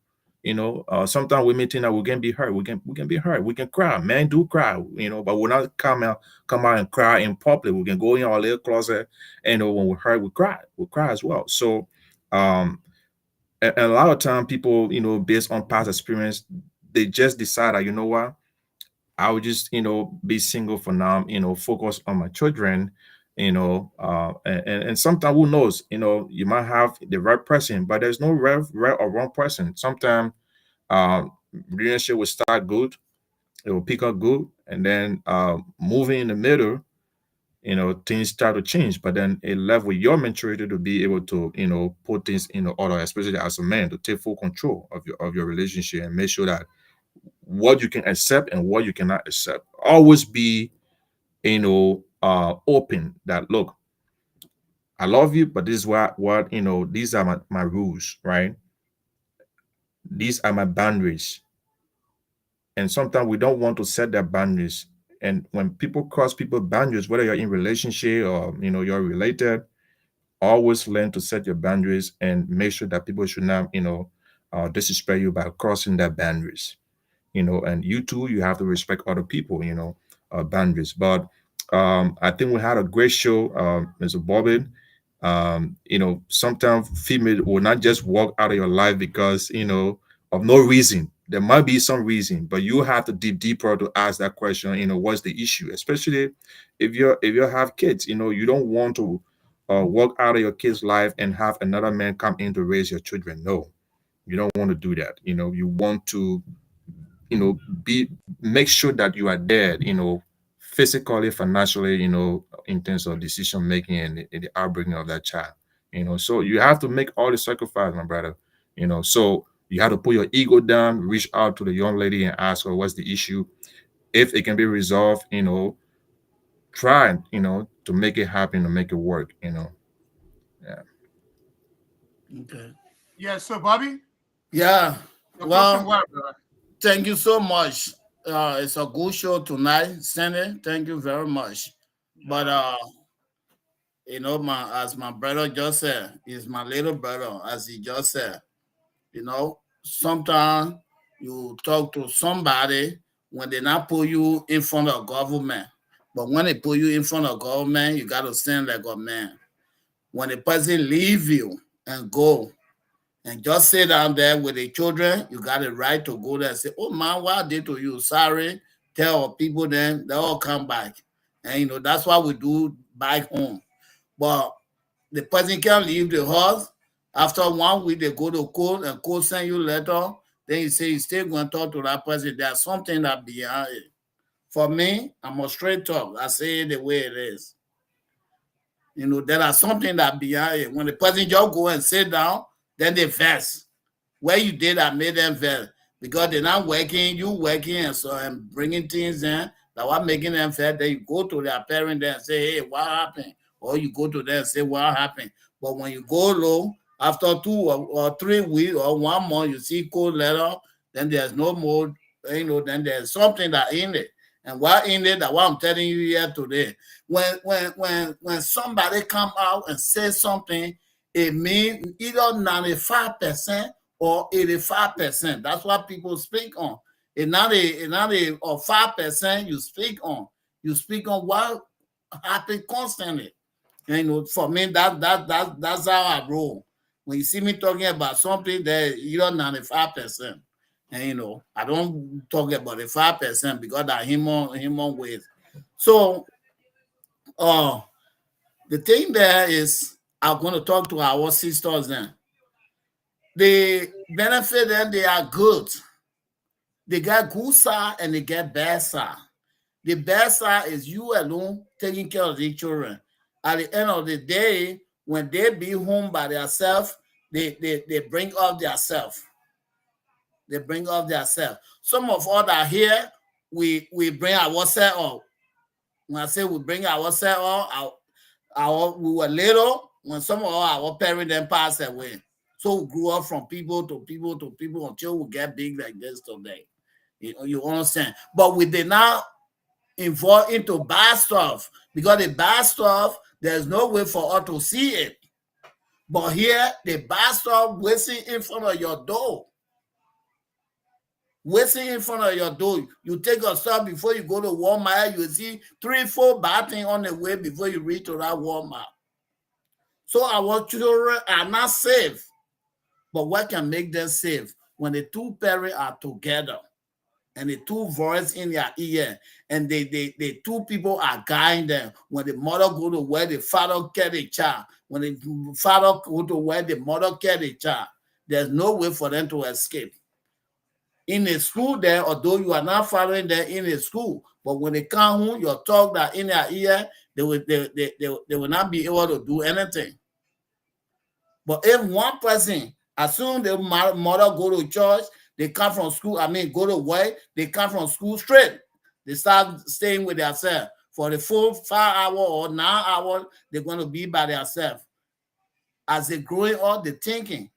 Sometimes women think that we can be hurt, we can be hurt, we can cry. Men do cry, but we're not come out and cry in public. We can go in our little closet, and when we're hurt, we cry as well. So, and a lot of time people, based on past experience, they just decide that, you know what, I would just, be single for now, focus on my children, and sometimes who knows, you might have the right person, but there's no right or wrong person. Sometimes relationship will start good, it will pick up good, and then moving in the middle, things start to change. But then it left with your maturity to be able to, put things in order, especially as a man, to take full control of your relationship and make sure that what you can accept and what you cannot accept. Always be, open that, look, I love you, but this is what these are my rules, right? These are my boundaries. And sometimes we don't want to set their boundaries. And when people cross people's boundaries, whether you're in relationship or you're related, always learn to set your boundaries and make sure that people should not, disrespect you by crossing their boundaries. And you too, you have to respect other people, boundaries. But I think we had a great show, Mr. Bobbin. Sometimes female will not just walk out of your life because, of no reason. There might be some reason, but you have to dig deeper to ask that question, what's the issue? Especially if you have kids, you don't want to walk out of your kid's life and have another man come in to raise your children. No, you don't want to do that. You want to, be make sure that you are there, physically, financially, in terms of decision making and the upbringing of that child. So you have to make all the sacrifice, my brother. So you have to put your ego down, reach out to the young lady and ask her what's the issue. If it can be resolved, try, to make it happen, to make it work. Yeah. Okay. Yeah, so Bobby, Yeah. your closing Well, word, brother. thank you so much. It's a good show tonight, Sandy. Thank you very much. But as my brother just said, he's my little brother, as he just said. Sometimes you talk to somebody when they not put you in front of government. But when they put you in front of government, you gotta stand like a man. When a person leave you and go and just sit down there with the children, you got the right to go there and say, oh man, what I did to you? Sorry. Tell people then they all come back. And that's what we do back home. But the person can leave the house. After 1 week, they go to court and court send you letter. Then you say you still going to talk to that person. There's something that behind it. For me, I'm a straight talk. I say it the way it is. There are something that behind it. When the person just go and sit down, then they vex. Where you did, I made them vex because they're not working. You working and bringing things in that what making them vex. Then you go to their parent and say, "Hey, what happened?" Or you go to them and say, "What happened?" But when you go low, after 2 or 3 weeks or 1 month, you see cold letter. Then there's no more. Then there's something that in it. And what in it? That what I'm telling you here today. When somebody come out and say something, it means either 95% or 85%. That's what people speak on. It's not a or 5% you speak on. You speak on what happened constantly. For me, that's how I roll. When you see me talking about something, that you're 95%. And I don't talk about the 5% because that human ways. So the thing there is I'm going to talk to our sisters then. The benefit then they are good. They get good side and they get bad side. The bad side is you alone taking care of the children. At the end of the day, when they be home by themselves, they bring up themselves. They bring up themselves. Some of us are here, we bring ourselves up. When I say we bring ourselves up, we were little when some of our parents then passed away. So we grew up from people to people to people until we get big like this today. You understand? But we did not involve into bad stuff, because the bad stuff, there's no way for us to see it. But here, the bad stuff wasting in front of your door. Wasting in front of your door. You take a stop before you go to Walmart, you see 3-4 bad things on the way before you reach to that Walmart. So our children are not safe. But what can make them safe? When the two parents are together and the two voices in their ear, and the two people are guiding them. When the mother go to where the father get the child, when the father go to where the mother get the child, there's no way for them to escape. In a school there, although you are not following them in a school, but when they come home, your talk that in their ear, they will not be able to do anything. But if one person, as soon as the mother go to church, they come from school, go to work, they come from school straight. They start staying with themselves. For the full 5 hours or 9 hours, they're going to be by themselves. As they growing up, they're thinking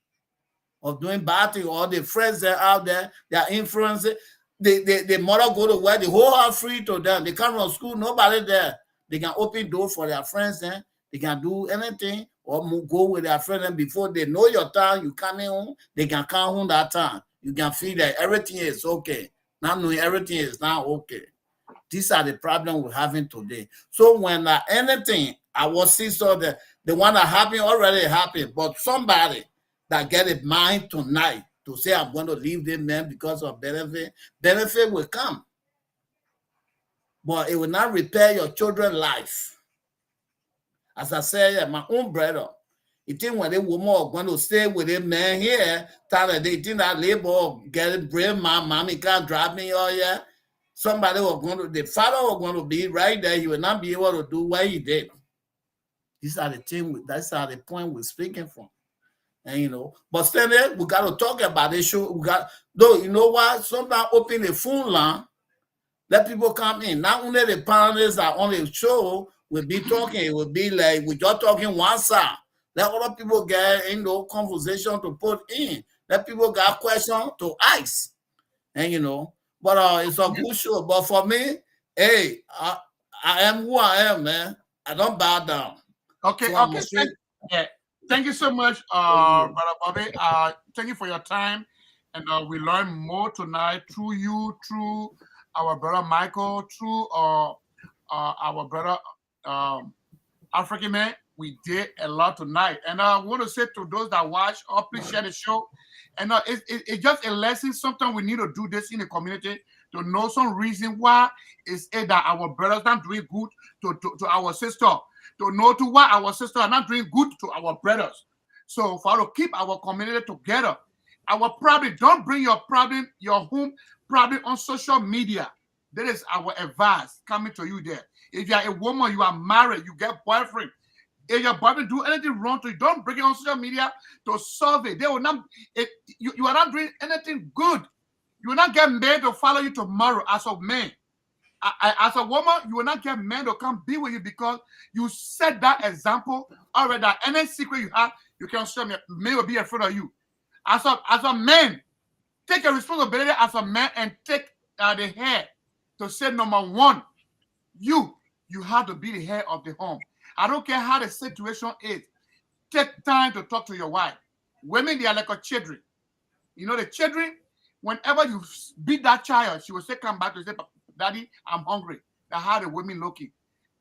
of doing bad things, or the friends that are out there, they are influencing. The mother go to work, the whole house free to them. They come from school, nobody there. They can open door for their friends then. They can do anything or go with their friends, and before they know your time, you coming home, they can come home that time. You can feel that everything is okay. Not knowing everything is not okay. These are the problems we're having today. So when anything, our sister, the one that happened already happened, but somebody that get a mind tonight to say, I'm going to leave them men because of benefit will come. But it will not repair your children's life. As I said, my own brother, you think when the woman are going to stay with a man here, they think that labor get bring my mommy can't drive me all yeah. Somebody was going to, the father was going to be right there. He will not be able to do what he did. These are the things, that's the point we're speaking from. And but still there, we got to talk about this show. Though you know what? Sometimes open the phone line, let people come in. Not only the panelists that on the show will be talking, it will be like we're just talking one side. Let other people get conversation to put in. Let people got questions to ask. And but it's a good show. But for me, hey, I am who I am, man. I don't bow down. Okay, so okay. Thank you so much, Brother Bobby. Thank you for your time. And we learned more tonight through you, through our brother Michael, through our brother African man. We did a lot tonight. And I want to say to those that watch, please share the show. And it's just a lesson. Sometimes we need to do this in the community to know some reason why it's that our brothers not doing good to our sister. To know to why our sisters are not doing good to our brothers. So for us to keep our community together, our problem, don't bring your problem, your home problem on social media. That is our advice coming to you there. If you are a woman, you are married, you get boyfriend. If your boyfriend do anything wrong to you, don't bring it on social media to solve it. They will not. You are not doing anything good. You will not get men to follow you tomorrow as a man. As a woman, you will not get men to come be with you because you set that example already. That any secret you have, you can show me. Men will be afraid of you. As a man, take a responsibility as a man and take the head to say number one, you have to be the head of the home. I don't care how the situation is. Take time to talk to your wife. Women, they are like a children. The children, whenever you beat that child, she will say, come back to say, Daddy, I'm hungry. That's how the women looking.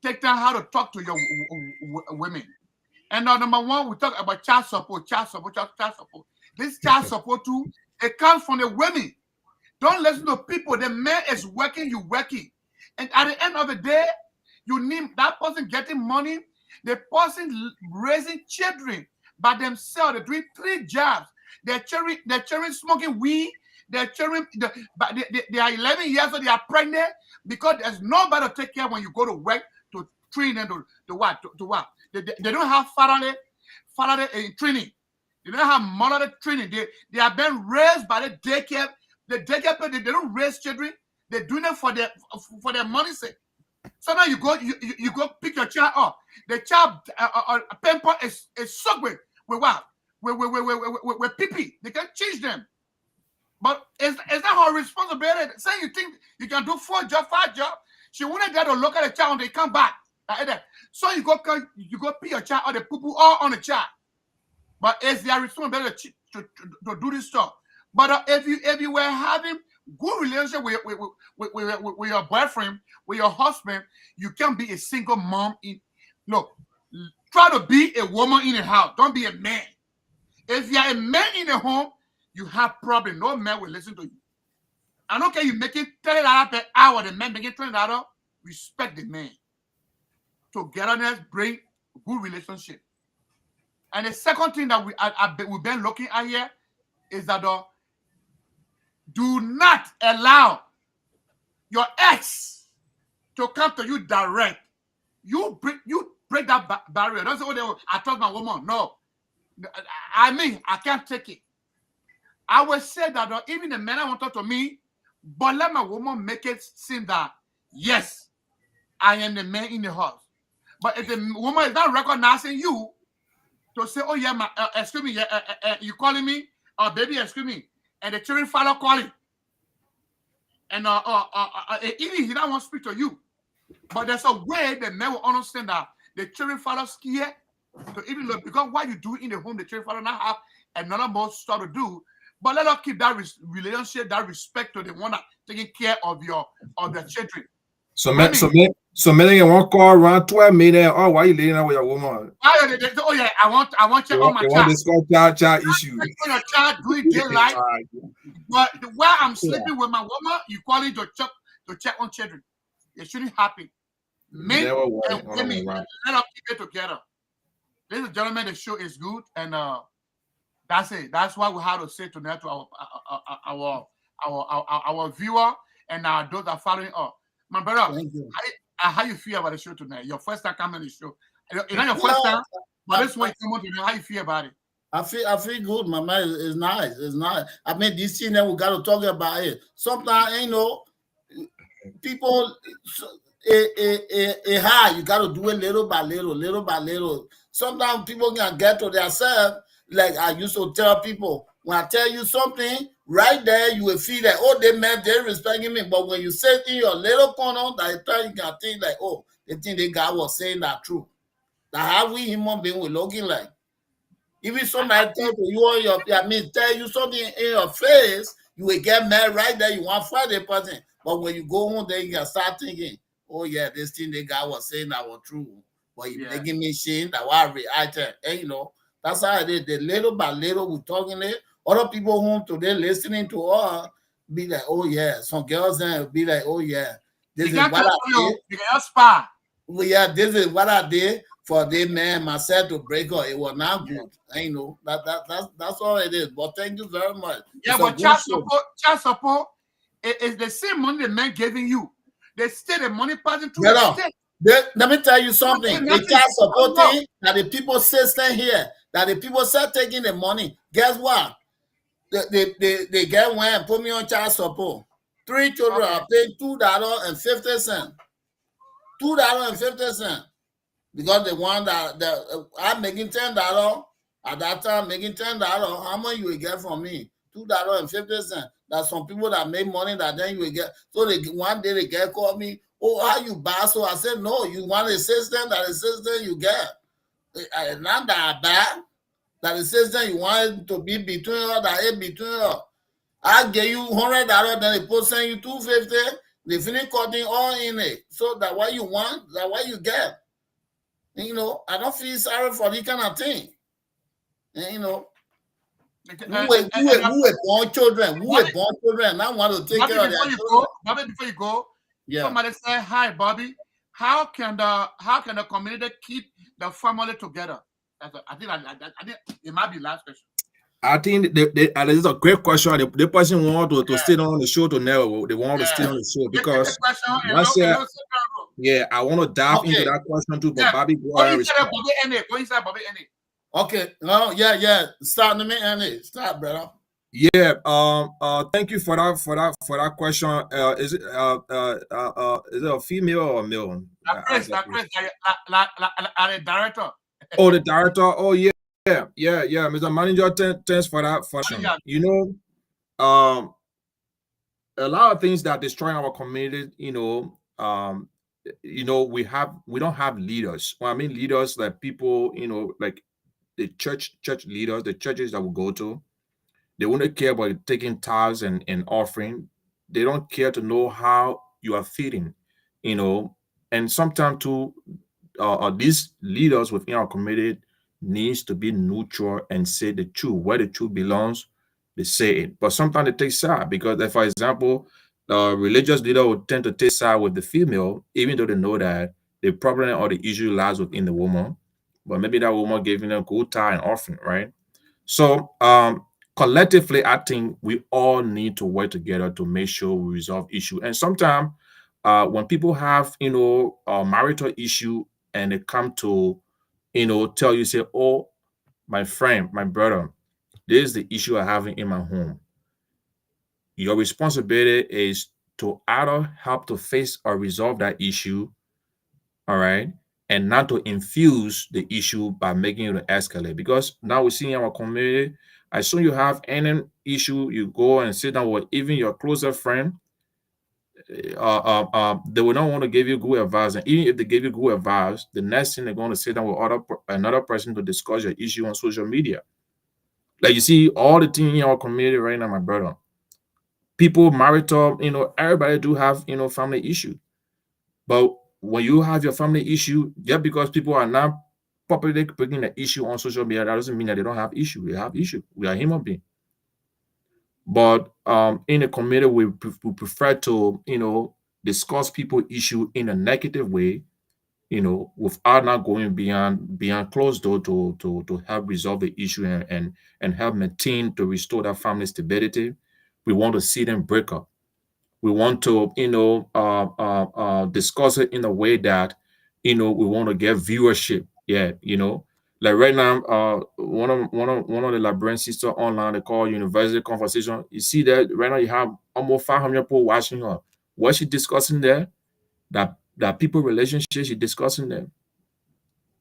Take time how to talk to your women. And number one, we talk about child support. This child support too, it comes from the women. Don't listen to people. The man is working, you working. And at the end of the day, you need that person getting money, the person raising children by themselves. They're doing 3 jobs. Their children smoking weed. Their children, they are 11 years old, they are pregnant because there's nobody to take care when you go to work to train them to what? They don't have fatherly training. They don't have motherly training. They are being raised by the daycare They get paid. They don't raise children. They're doing it for their money's sake. So now you go pick your child up. The child pamper is soaked with what? With pee. They can change them. But is that her responsibility? Say you think you can do 4 jobs, 5 jobs. She wanted that to look at the child when they come back. So you go pick your child or the poo all on the child. But it's their responsibility to do this stuff. But if you were having good relationship with your boyfriend, with your husband, you can be a single mom. Look, try to be a woman in the house. Don't be a man. If you're a man in the home, you have problem. No man will listen to you. I don't care you making $30 per hour. The man making $20. Respect the man. Togetherness bring good relationship. And the second thing that we've been looking at here is that do not allow your ex to come to you direct. You break that barrier. Don't say, oh, I told my woman. No. I mean, I can't take it. I will say that even the men I want to talk to me, but let my woman make it seem that, yes, I am the man in the house. But if the woman is not recognizing you, to say, oh, yeah, excuse me, you calling me? Baby, excuse me. And the children father calling. And even he don't want to speak to you. But there's a way the man will understand that the children father scared to even look, because what you do in the home, the children father not have another more stuff to do. But let us keep that relationship, that respect to the one that taking care of the children. So many one call around 12 million. Oh, why you living out with your woman? Oh yeah, I want check on my child. Want to child issue. Your child doing daylight, but while I'm sleeping with my woman, you calling to check on children. It shouldn't happen. Men and women, let us keep it together. Ladies and gentlemen, the show is good, and that's it. That's what we have to say tonight to our viewer and those that are following up. My brother, how you feel about the show tonight? Your first time coming on the show. It's not your first time, but this one you come on tonight. How you feel about it? I feel good, my man. It's nice. It's nice. I mean, this thing that we got to talk about it. Sometimes, people high. You got to do it little by little. Sometimes people can get to themselves. Like I used to tell people, when I tell you something, right there, you will feel that, oh, they're respecting me. But when you say in your little corner, that you can think like, oh, they think the guy was saying that true. That how we human beings were looking like. Even somebody tell you tell you something in your face, you will get mad right there. You want to fight the person. But when you go home, then you can start thinking, oh yeah, this thing the guy was saying that was true. But he making me shame that why I reacted. And that's how it is. The little by little we're talking it. Other people home today listening to us be like, oh yeah. Some girls then be like, oh yeah, this is what I did. Well, yeah, this is what I did for the man myself to break up. It was not good. That's all it is. But thank you very much. Yeah, but child support is the same money the man giving you. They still the money passing through the state. Let me tell you something. The child support thing that the people say stand here, that the people start taking the money. Guess what? They get one and put me on child support. 3 children are paying $2.50. $2.50. Because the one that I'm making $10 at that time, making $10. How much you will get from me? $2.50. That's some people that make money that then you will get. So one day the girl called me, oh, how you buy? So I said, no, you want assistance, that assistance you get. It's not that bad. That assistance you want it to be between her, that is between her. I give you $100, then they put send you $250. They finish cutting all in it. So that what you want, that what you get. I don't feel sorry for this kind of thing. And, we were born children. And I want to take care of that. Bobby, before you go, somebody say, hi, Bobby. How can the community keep the family together? I think it might be last question. I think this is a great question. The person want to stay on the show to know. They want to stay on the show because I want to dive into that question too. But Bobby, go ahead. Okay. No, yeah. Start to me, Annie. Start, brother. Yeah. Thank you for that question. Is it a female or a male? Chris, the director. Oh, the director. Oh, yeah. Yeah. Mr. Manager, thanks for that question. You know, a lot of things that destroy our community, we don't have leaders. Well, I mean leaders like people, like the church leaders, the churches that we go to. They wouldn't care about taking tithes and offering. They don't care to know how you are feeding, you know. And sometimes too, these leaders within our community needs to be neutral and say the truth. Where the truth belongs, they say it. But sometimes they take side because, for example, religious leader would tend to take side with the female, even though they know that the problem or the issue lies within the woman. But maybe that woman giving them good tithe and offering, right? So collectively, I think we all need to work together to make sure we resolve issue. And sometimes when people have a marital issue and they come to tell you, say, oh, my friend, my brother, this is the issue I'm having in my home. Your responsibility is to either help to face or resolve that issue, all right, and not to infuse the issue by making it escalate. Because now we see in our community, as soon you have any issue, you go and sit down with even your closer friend. They will not want to give you good advice, and even if they give you good advice, the next thing they're going to sit down with another person to discuss your issue on social media. Like you see, all the things in our community right now, my brother. People marital, everybody do have family issue. But when you have your family issue, just because people are not publicly putting the issue on social media, that doesn't mean that they don't have issue. They have issue. We are human beings. But in the community, we prefer to, discuss people issue in a negative way, without not going beyond closed door to help resolve the issue and help maintain to restore that family stability. We want to see them break up. We want to discuss it in a way that we want to get viewership. Yeah, like right now, one of the Liberian sister online, they call University Conversation. You see that right now you have almost 500 people watching her. What she discussing there? That people relationships she discussing there.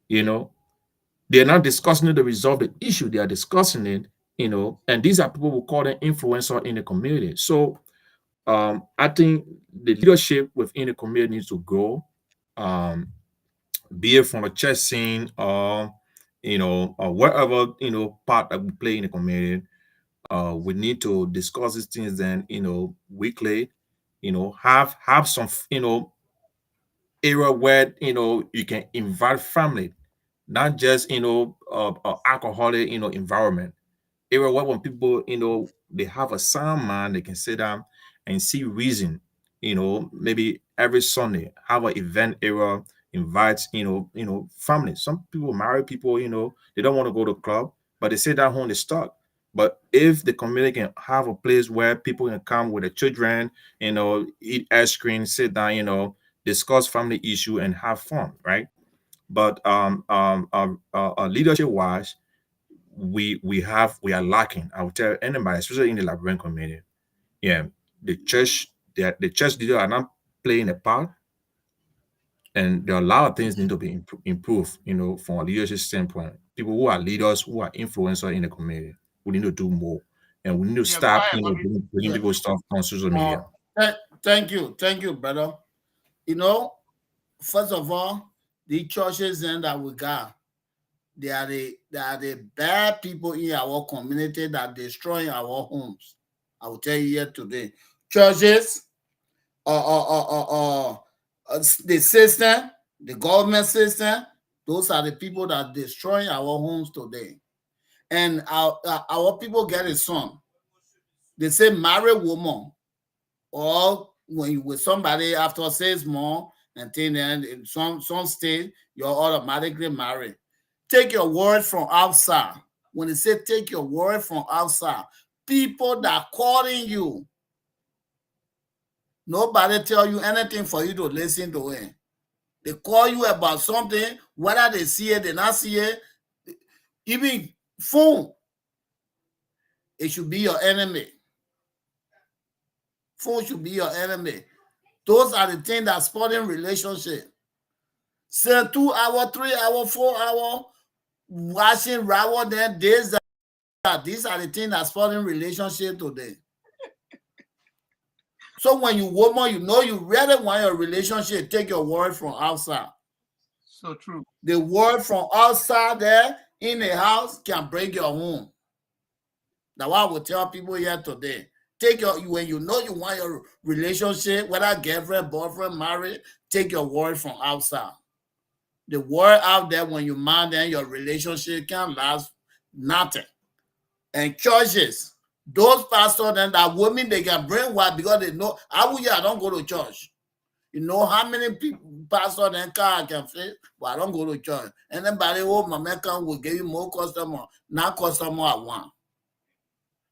They're not discussing it to resolve the issue. They are discussing it, and these are people who call them influencer in the community. So I think the leadership within the community needs to grow, be it from a church scene or wherever part that we play in the community. We need to discuss these things then weekly. Have some area where you can invite family, not just alcoholic environment. Area where when people they have a sound mind, they can sit down and see reason. Maybe every Sunday have an event area, invites family. Some people, married people, they don't want to go to club, but they sit down home, they stuck. But if the community can have a place where people can come with the children, eat ice cream, sit down, discuss family issue and have fun, right? But leadership wise, we are lacking. I would tell anybody, especially in the Liberian community. Yeah, the church leader are not playing a part, and there are a lot of things need to be improved. From a leadership standpoint, people who are leaders, who are influencers in the community, we need to do more, and we need to stop, bringing people stuff on social media. Thank you, brother. First of all, the churches then that we got, they are the bad people in our community that destroying our homes. I will tell you here today. Churches, the system, the government system, those are the people that destroying our homes today. And our people get a son. They say marry woman, or when you with somebody after 6 months and then in some state you're automatically married. Take your word from outside. When they say take your word from outside, people that calling you, nobody tell you anything for you to listen to it. They call you about something, whether they see it, they not see it, even phone. It should be your enemy. Phone should be your enemy. Those are the things that spoiling relationship. Say 2 hours, 3 hours, 4 hours, watching rather than days that these are the things that spoiling relationship today. So when you woman, you know you really want your relationship, take your word from outside. So true. The word from outside there in the house can break your home. That's why I will tell people here today. Take your, when you know you want your relationship, whether girlfriend, boyfriend, married, take your word from outside. The word out there when you mind, then your relationship can last nothing. And churches, those pastors and that women, they can brainwash because they know, I don't go to church. You know how many people, pastors and car I can face, but I don't go to church. Anybody who my American will give you more customer, not customer I want.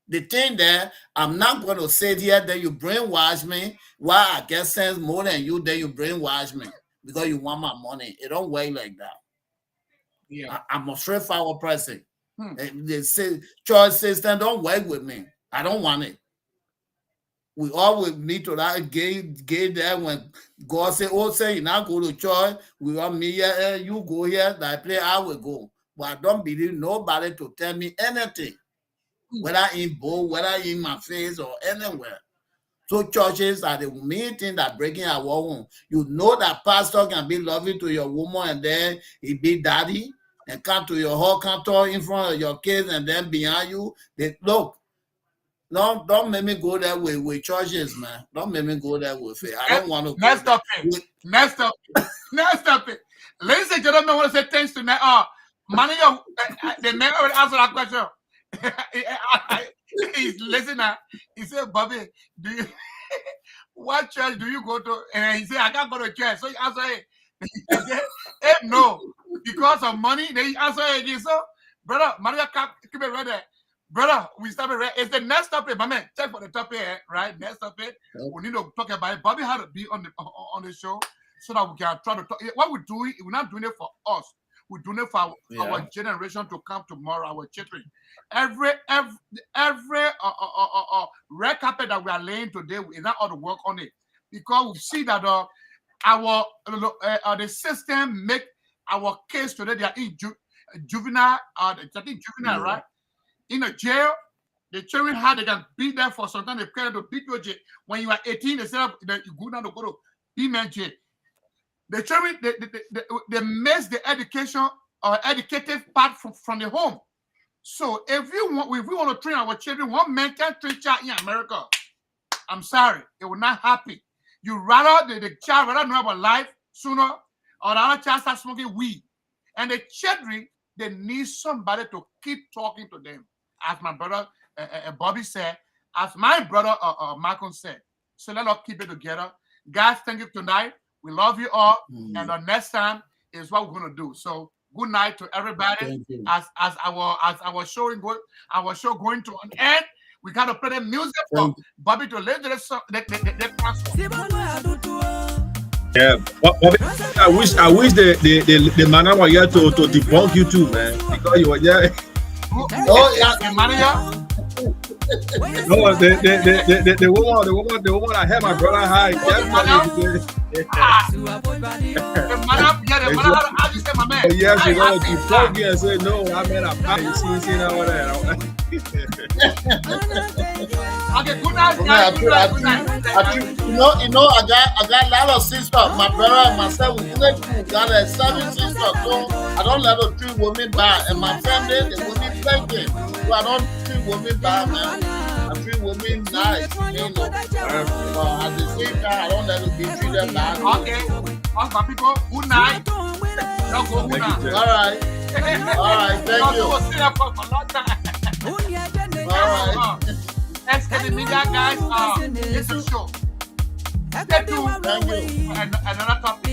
The thing there, I'm not going to sit here that you brainwash me. Why I get sense more than you, then you brainwash me because you want my money. It don't work like that. Yeah, I'm a straightforward person. They say church system don't work with me. I don't want it. We always need to that gay there when God say, "Oh, say you not go to church. We want me here. You go here. That play I will go." But I don't believe nobody to tell me anything. Whether in bold, whether in my face or anywhere. So churches are the main thing that breaking our home. You know that pastor can be loving to your woman and then he be daddy and come to your hall, come talk in front of your kids and then behind you. They look. No, don't make me go that way with churches, man. Don't make me go that way. I don't want to go Next that topic. way. Next topic. Next topic. Ladies and gentlemen, I want to say thanks to manager. The man already answered that question. He's listening. He said, "Bobby, do you what church do you go to?" And he said, "I can't go to church." So he answered, he said, "No, because of money." Then he answered again. So, brother, manager, keep it right there. Brother, we start it right. It's the next topic, my man. Check for the topic, right? Next topic. We need to talk about it. Bobby had to be on the show so that we can try to talk. What we're doing, we're not doing it for us. We're doing it for our generation to come tomorrow, our children. Every red carpet that we are laying today, we not all to work on it because we see that the system make our kids today. They are in juvenile. Juvenile, right? In a jail, the children had they can be there for some time. They carry to beat you jail. When you are 18, they said that you go down to go to B-man jail. The children they miss the education or educative part from the home. So if we want to train our children, one man can train child in America. I'm sorry, it will not happen. You rather the child rather know about life sooner, or the other child start smoking weed. And the children, they need somebody to keep talking to them. As my brother Bobby said, as my brother Malcolm said. So let us keep it together. Guys, thank you tonight. We love you all. And the next time is what we're gonna do. So good night to everybody. As our show going to an end, we gotta play the music for Bobby to listen to the song. Yeah, Bobby, I wish the man were here to debunk you too, man, because you were there. Oh yeah, the manager. No, the woman that had my brother high. The manager, how you say, my man? Yes, she wanted to debunk you and say, no, I mean, I'm see now what that. Okay, good night, guys. Good night. You know, I got a lot of sisters. My brother and myself, we got 7 sisters. So I don't let the 3 women buy. And my family, the women plenty. So I don't treat women bad, man. I treat women nice, you know. At the same time, I don't let them be treated bad. Okay. All my people, good night. Don't go good night. All right. Thank you. All right. S.K.B Media, guys, it's a show. Stay tuned. Thank you. And another topic.